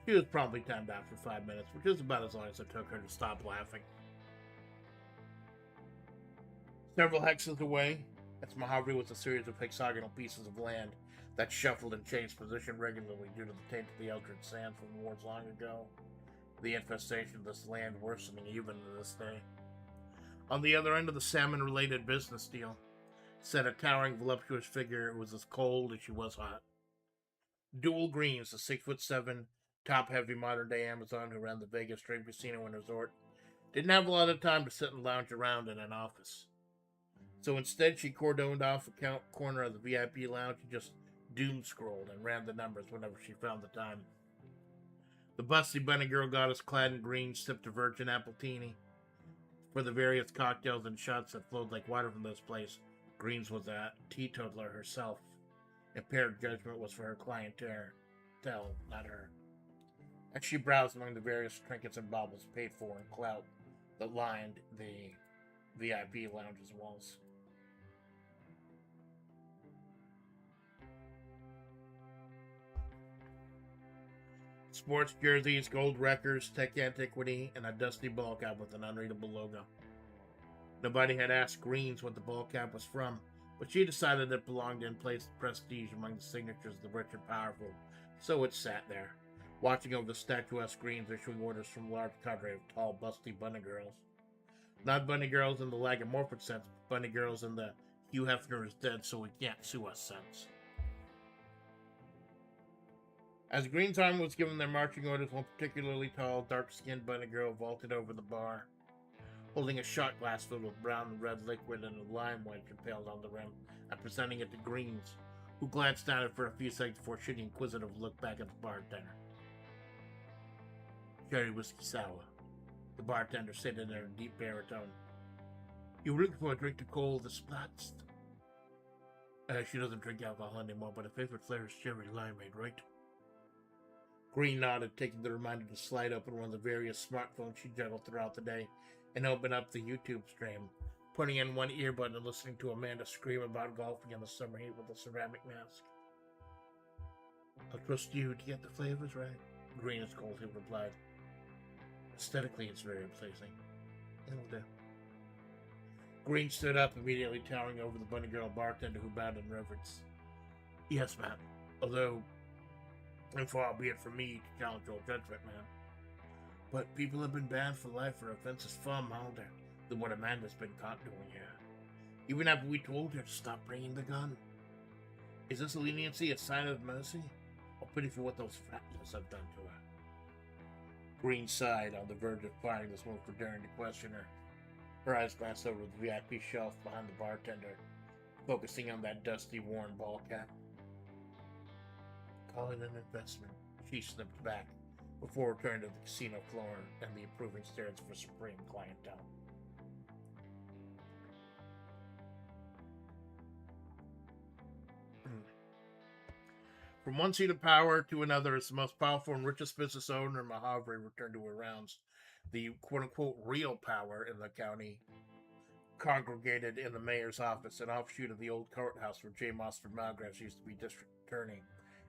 She was promptly timed out for 5 minutes, which is about as long as it took her to stop laughing. Several hexes away, its Mojave was a series of hexagonal pieces of land that shuffled and changed position regularly due to the taint of the Eldritch Sands from wars long ago. the infestation of this land worsening even to this day. On the other end of the salmon-related business deal sat a towering, voluptuous figure who was as cold as she was hot. Dual Greens, the 6'7", top-heavy modern-day Amazon who ran the Vegas Strip Casino and Resort, didn't have a lot of time to sit and lounge around in an office. So instead, she cordoned off a corner of the VIP lounge and just doom-scrolled and ran the numbers whenever she found the time. The busty bunny girl goddess clad in green sipped a virgin appletini. For the various cocktails and shots that flowed like water from this place, Greens was a teetotaler herself. Impaired judgment was for her clientele, not her. As she browsed among the various trinkets and baubles paid for in clout that lined the VIP lounge's walls. Sports jerseys, gold records, tech antiquity, and a dusty ball cap with an unreadable logo. Nobody had asked Greens what the ball cap was from, but she decided it belonged in place of prestige among the signatures of the rich and powerful, so it sat there, watching over the statuesque Greens issuing orders from a large cadre of tall, busty bunny girls. Not bunny girls in the lagomorphic sense, but bunny girls in the Hugh Hefner is dead so he can't sue us sense. As Green's army was given their marching orders, one particularly tall, dark-skinned bunny girl vaulted over the bar, holding a shot glass filled with brown and red liquid and a lime wedge impaled on the rim, and presenting it to Greens, who glanced down it for a few seconds before shooting an inquisitive look back at the bartender. Cherry whiskey sour, the bartender said in a deep baritone. You were looking for a drink to call the Splatts? She doesn't drink alcohol anymore, but her favorite flavor is cherry limeade, right? Green nodded, taking the reminder to slide open one of the various smartphones she juggled throughout the day and open up the YouTube stream, putting in one earbud and listening to Amanda scream about golfing in the summer heat with a ceramic mask. I'll trust you to get the flavors right, Green as coldly replied. Aesthetically, it's very pleasing. It'll do. Green stood up, immediately towering over the bunny girl bartender who bowed in reverence. Yes, ma'am. Although, and far be it from me to challenge your judgment, ma'am. But people have been banned for life for offenses far milder than what Amanda's been caught doing here. Even after we told her to stop bringing the gun. Is this leniency a sign of mercy, or pity for what those fractals have done to her? Green sighed, on the verge of firing this one for daring to question her. Her eyes glanced over the VIP shelf behind the bartender, focusing on that dusty, worn ball cap. Call it an investment, she slipped back, before returning to the casino floor and the approving stares of her supreme clientele. From one seat of power to another, as the most powerful and richest business owner in Mahavri returned to her rounds, the quote-unquote real power in the county congregated in the mayor's office, an offshoot of the old courthouse where J. Mosford Malgraves used to be district attorney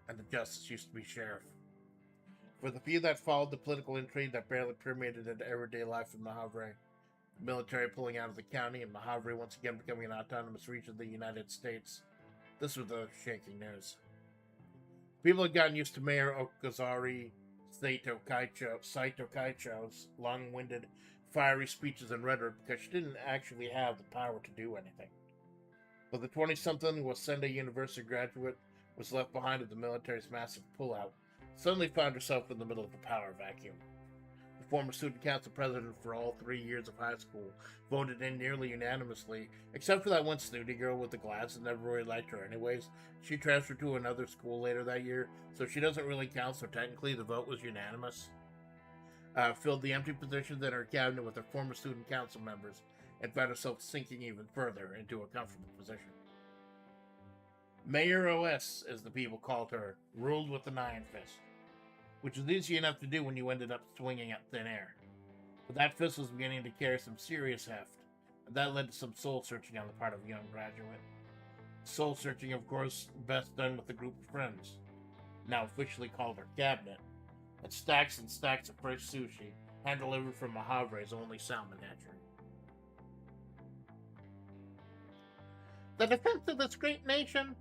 and the justice used to be sheriff. For the few that followed the political intrigue that barely permeated into everyday life in Mahavri, the military pulling out of the county and Mahavri once again becoming an autonomous region of the United States, this was the shaking news. People had gotten used to Mayor Okazari Saito Kaicho's long-winded, fiery speeches and rhetoric because she didn't actually have the power to do anything. But the 20-something Waseda University graduate was left behind at the military's massive pullout, suddenly found herself in the middle of a power vacuum. The former student council president for all 3 years of high school voted in nearly unanimously, except for that one snooty girl with the glasses that never really liked her anyways. She transferred to another school later that year, so she doesn't really count, so technically the vote was unanimous. Filled the empty positions in her cabinet with her former student council members, and found herself sinking even further into a comfortable position. Mayor OS, as the people called her, ruled with an iron fist, which was easy enough to do when you ended up swinging at thin air. But that fist was beginning to carry some serious heft, and that led to some soul-searching on the part of a young graduate. Soul-searching, of course, best done with a group of friends, now officially called her cabinet, and stacks of fresh sushi, hand-delivered from Mahavri's only salmon hatchery. The defense of this great nation,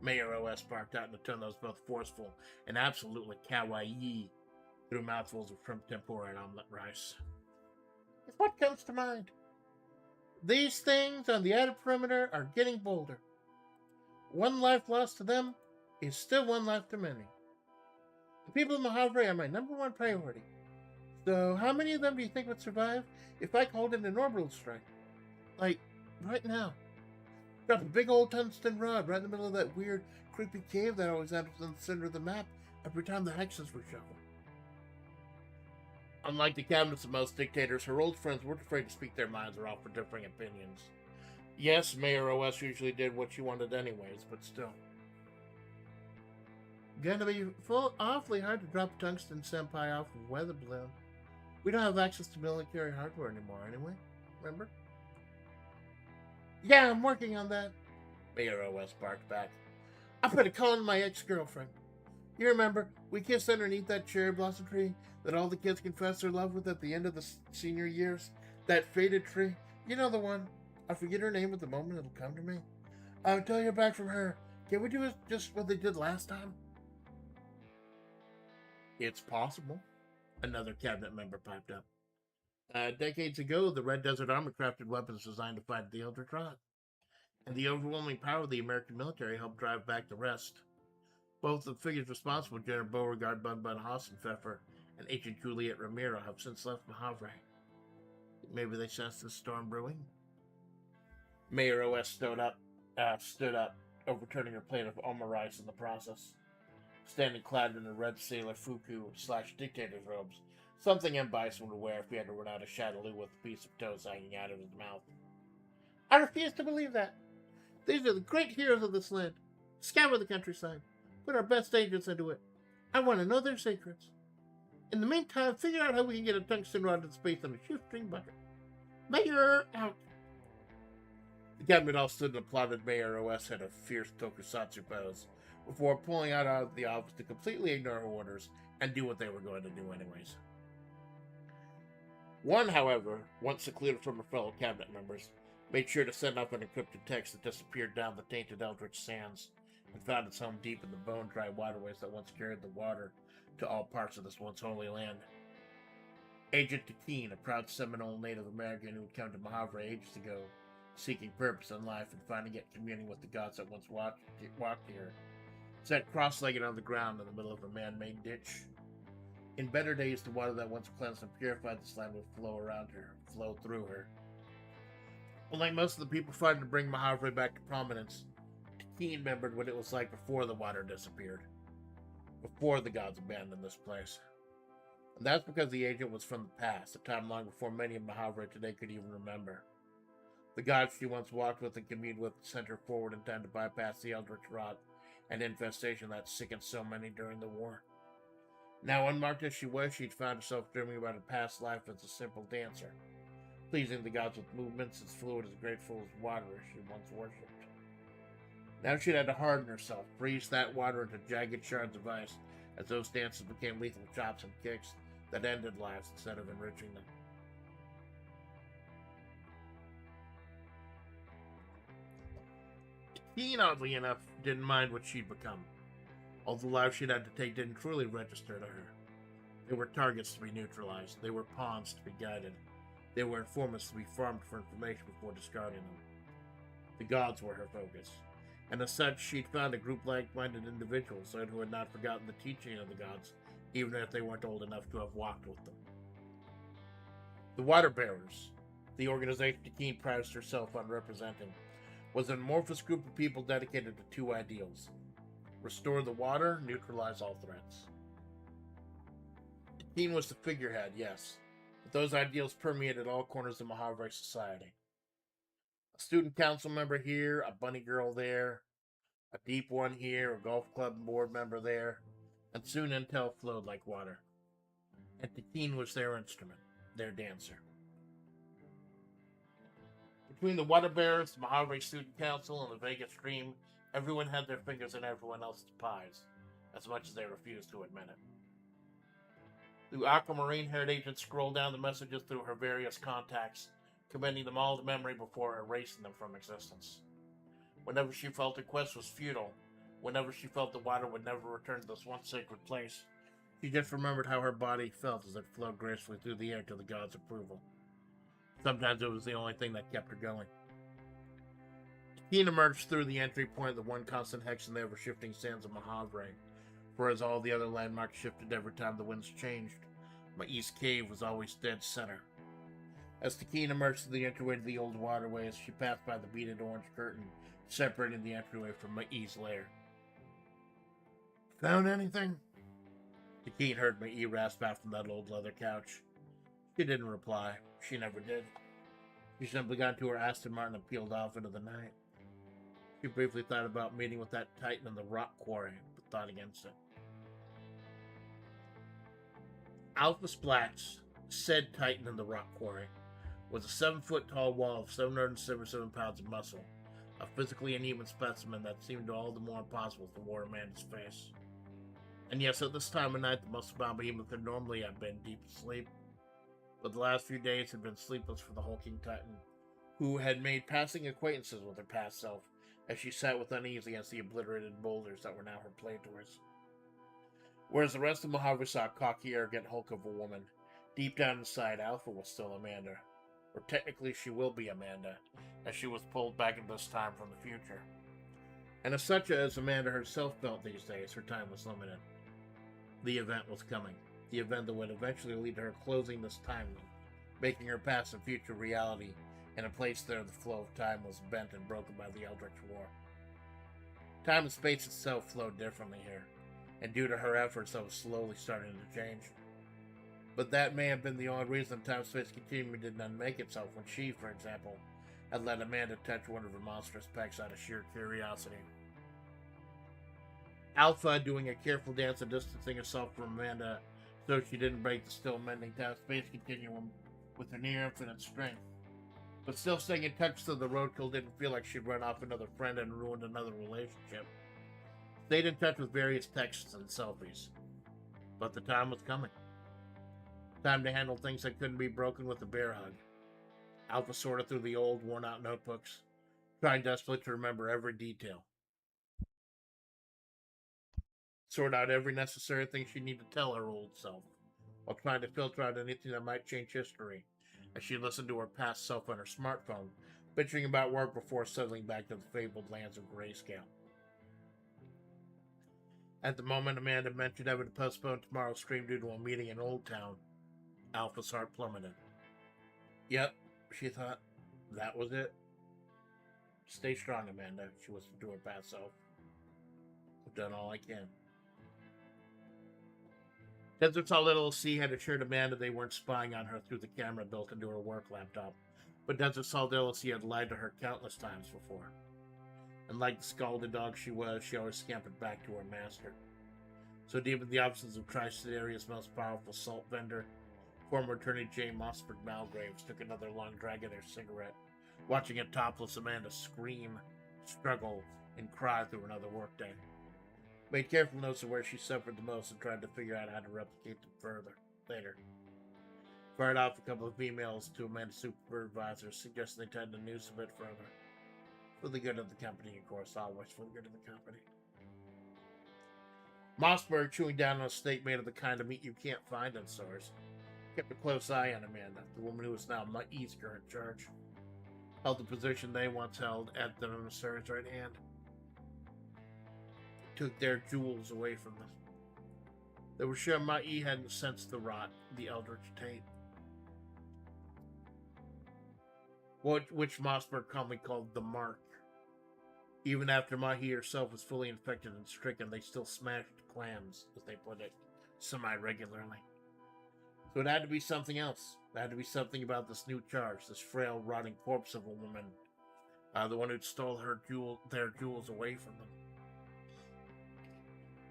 Mayor OS barked out in a tone that was both forceful and absolutely kawaii. through mouthfuls of shrimp tempura and omelet rice. It's what comes to mind. These things on the outer perimeter are getting bolder. One life lost to them is still one life too many. The people of Mojave are my number one priority. So how many of them do you think would survive if I called in an orbital strike? Like, right now. Drop a big old tungsten rod right in the middle of that weird, creepy cave that always happens in the center of the map every time the hexes were shuffled. Unlike the cabinets of most dictators, her old friends weren't afraid to speak their minds or offer differing opinions. Yes, Mayor OS usually did what she wanted anyways, but still. Gonna be awfully hard to drop a tungsten senpai off of a weather balloon. We don't have access to military hardware anymore anyway, remember? Yeah, I'm working on that, Mayor OS barked back. I put a call on my ex-girlfriend. You remember, we kissed underneath that cherry blossom tree that all the kids confessed their love with at the end of the senior years? That faded tree? You know the one. I forget her name at the moment it'll come to me. Until you're back from her, can we do just what they did last time? It's possible, another cabinet member piped up. Decades ago, the Red Desert Army crafted weapons designed to fight the Eldritch Rot, and the overwhelming power of the American military helped drive back the rest. Both the figures responsible, General Beauregard Bun Hassenpfeffer and Agent Juliet Ramiro, have since left Mojave. Maybe they sensed the storm brewing? Mayor OS stood up, overturning her plate of oma rice in the process. Standing clad in a red sailor fuku/dictator's robes, something M. Bison would wear if he had to run out of Shadaloo with a piece of toast hanging out of his mouth. I refuse to believe that. These are the great heroes of this land. Scour the countryside. Put our best agents into it. I want to know their secrets. In the meantime, figure out how we can get a tungsten rod in space on a shoestring bucket. Mayor out. The cabinet all stood and applauded. Mayor OS had a fierce tokusatsu pose before pulling out of the office to completely ignore her orders and do what they were going to do anyways. One, however, once secluded from her fellow cabinet members, made sure to send off an encrypted text that disappeared down the tainted Eldritch sands and found its home deep in the bone-dry waterways that once carried the water to all parts of this once holy land. Agent Takeen, a proud Seminole Native American who had come to Mojave ages ago, seeking purpose in life and finding it communing with the gods that once walked here, sat cross-legged on the ground in the middle of a man-made ditch. In better days, the water that once cleansed and purified this land would flow through her. Unlike most of the people fighting to bring Mojave back to prominence, Takeen remembered what it was like before the water disappeared, before the gods abandoned this place. And that's because the agent was from the past, a time long before many of Mojave today could even remember. The gods she once walked with and communed with sent her forward in time to bypass the Eldritch Rot and infestation that sickened so many during the war. Now, unmarked as she was, she'd found herself dreaming about her past life as a simple dancer, pleasing the gods with movements as fluid as grateful as water as she once worshipped. Now she'd had to harden herself, freeze that water into jagged shards of ice, as those dances became lethal chops and kicks that ended lives instead of enriching them. Takeen, oddly enough, didn't mind what she'd become. All the lives she'd had to take didn't truly register to her. They were targets to be neutralized. They were pawns to be guided. They were informants to be farmed for information before discarding them. The gods were her focus, and as such, she'd found a group like-minded individuals who had not forgotten the teaching of the gods, even if they weren't old enough to have walked with them. The Water Bearers, the organization Takeen prized herself on representing, was an amorphous group of people dedicated to two ideals: restore the water, neutralize all threats. Takeen was the figurehead, yes, but those ideals permeated all corners of Mojave society. A student council member here, a bunny girl there, a deep one here, a golf club board member there, and soon intel flowed like water. And Takeen was their instrument, their dancer. Between the Water Bearers, the Mojave Student Council, and the Vegas Dream, everyone had their fingers in everyone else's pies, as much as they refused to admit it. The aquamarine-haired agent scrolled down the messages through her various contacts, committing them all to memory before erasing them from existence. Whenever she felt the quest was futile, whenever she felt the water would never return to this once sacred place, She just remembered how her body felt as it flowed gracefully through the air to the god's approval. Sometimes it was the only thing that kept her going. Keen emerged through the entry point, the one constant hex in the ever-shifting sands of Mahavre, for as all the other landmarks shifted every time the winds changed, Mai's cave was always dead center. As Takeen emerged through the entryway to the old waterways, she passed by the beaded orange curtain separating the entryway from Mai's lair. Found anything? Takeen heard Mai rasp out from that old leather couch. She didn't reply. She never did. She simply got into her Aston Martin and peeled off into the night. She briefly thought about meeting with that titan in the rock quarry, but thought against it. Amanda Splatts, said titan in the rock quarry, was a 7-foot-tall wall of 777 pounds of muscle, a physically uneven specimen that seemed all the more impossible to war Amanda's face. And yes, at this time of night, the muscle-bound behemoth could normally have been deep asleep, but the last few days had been sleepless for the hulking titan, who had made passing acquaintances with her past self as she sat with unease against the obliterated boulders that were now her play toys. Whereas the rest of Mojave saw a cocky, arrogant hulk of a woman, deep down inside, Alpha was still Amanda. Or technically, she will be Amanda, as she was pulled back into this time from the future. And as such as Amanda herself felt these days, her time was limited. The event was coming. The event that would eventually lead to her closing this time loop, making her past and future reality in a place there the flow of time was bent and broken by the Eldritch War. Time and space itself flowed differently here, and due to her efforts that was slowly starting to change. But that may have been the only reason time-space continuum did not make itself when she, for example, had let Amanda touch one of her monstrous pecs out of sheer curiosity. Alpha doing a careful dance of distancing herself from Amanda so she didn't break the still mending time-space continuum with her near-infinite strength. But still staying in touch so the roadkill didn't feel like she'd run off another friend and ruined another relationship. Stayed in touch with various texts and selfies. But the time was coming. Time to handle things that couldn't be broken with a bear hug. Alpha sorted through the old, worn-out notebooks, trying desperately to remember every detail. Sort out every necessary thing she needed to tell her old self, while trying to filter out anything that might change history, as she listened to her past self on her smartphone, bitching about work before settling back to the fabled lands of Grayscale. At the moment Amanda mentioned having to postpone tomorrow's stream due to a meeting in Old Town, Alpha's heart plummeted. Yep, she thought, that was it. Stay strong, Amanda, she whispered to her past self. I've done all I can. Desert Solid LLC had assured Amanda they weren't spying on her through the camera built into her work laptop, but Desert Solid LLC had lied to her countless times before. And like the scalded dog she was, she always scampered back to her master. So deep in the offices of Tri-State Area's most powerful salt vendor, former attorney Jay Mossberg Malgraves took another long drag of their cigarette, watching a topless Amanda scream, struggle, and cry through another workday. Made careful notes of where she suffered the most and tried to figure out how to replicate them further, later. Fired off a couple of emails to Amanda's supervisors suggesting they tighten the noose a bit further. For the good of the company, of course, always for the good of the company. Mossberg, chewing down on a steak made of the kind of meat you can't find in stores, kept a close eye on Amanda, the woman who was now Mai's current charge. Held the position they once held at the emissary's right hand. Took their jewels away from them. They were sure Mai hadn't sensed the rot, the eldritch taint. Which Mossberg calmly called the mark. Even after Mai herself was fully infected and stricken, they still smashed clams, as they put it, semi-regularly. So it had to be something else. It had to be something about this new charge, this frail, rotting corpse of a woman, the one who'd stole their jewels away from them.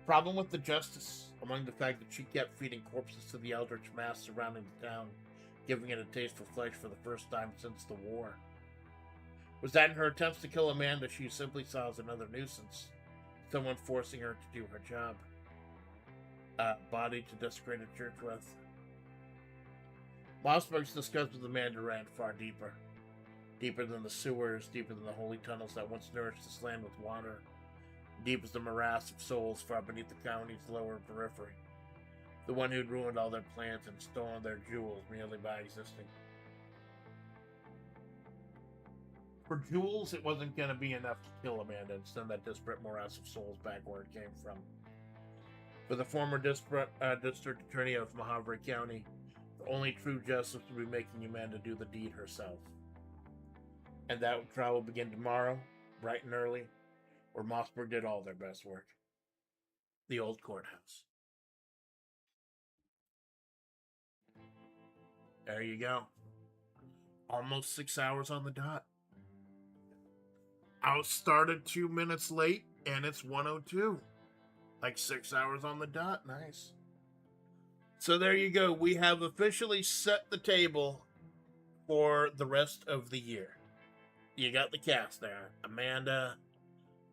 Problem with the justice, among the fact that she kept feeding corpses to the eldritch mass surrounding the town, giving it a taste for flesh for the first time since the war, was that in her attempts to kill Amanda, she simply saw as another nuisance, someone forcing her to do her job. A body to desecrate a church with. Mossberg's disgust with Amanda ran far deeper. Deeper than the sewers, deeper than the holy tunnels that once nourished this land with water. Deep as the morass of souls far beneath the county's lower periphery. The one who'd ruined all their plans and stolen their jewels merely by existing. For jewels, it wasn't going to be enough to kill Amanda and send that disparate morass of souls back where it came from. For the former district attorney of Mojave County, the only true justice would be making Amanda do the deed herself. And that trial will begin tomorrow, bright and early, where Mossberg did all their best work. The old courthouse. There you go. Almost 6 hours on the dot. I started 2 minutes late, and it's 1:02. Like 6 hours on the dot. Nice. So there you go. We have officially set the table for the rest of the year. You got the cast there. Amanda,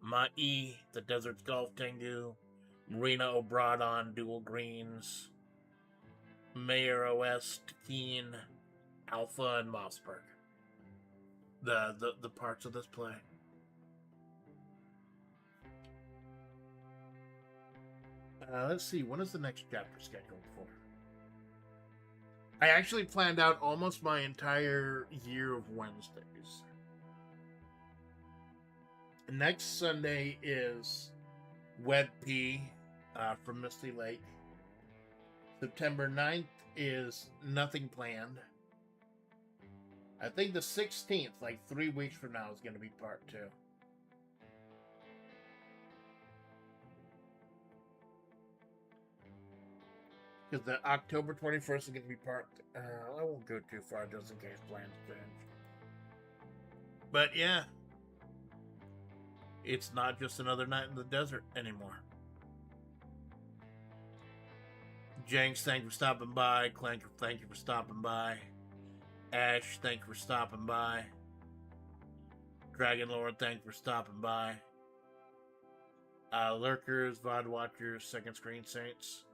Ma'i, the Desert's Golf Tengu, Marina O'Bradon, Dual Greens, Mayor OS, Takeen, Alpha, and Mossberg. The parts of this play. Let's see, when is the next chapter scheduled for? I actually planned out almost my entire year of Wednesdays. Next Sunday is Wed P from Misty Lake. September 9th is Nothing Planned. I think the 16th, like 3 weeks from now, is going to be part 2. Because the October 21st is going to be part... I won't go too far just in case plans change. But yeah. It's not just another night in the desert anymore. Jenks, thank you for stopping by. Clank, thank you for stopping by. Ash, thank you for stopping by. Dragon Lord, thank you for stopping by. Lurkers, VOD Watchers, Second Screen Saints.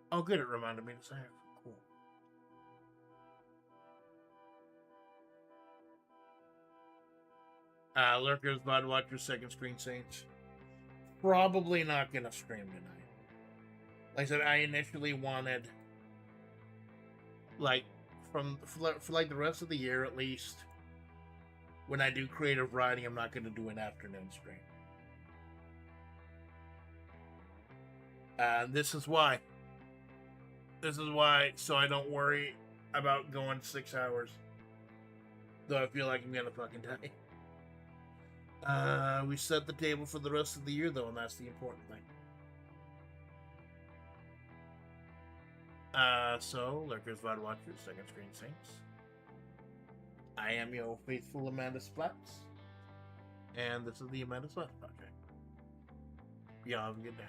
Oh, good, it reminded me to say it. Cool. Lurkers, VOD Watchers, Second Screen Saints. Probably not gonna stream tonight. Like I said, I initially wanted, like, for like the rest of the year at least, when I do creative writing, I'm not gonna do an afternoon stream. This is why. This is why, so I don't worry about going 6 hours. Though I feel like I'm gonna fucking die. We set the table for the rest of the year, though, and that's the important thing. So, Lurkers, VOD Watchers, Second Screen Saints. I am your faithful Amanda Splatts. And this is the Amanda Splatts Project. Y'all have a good day.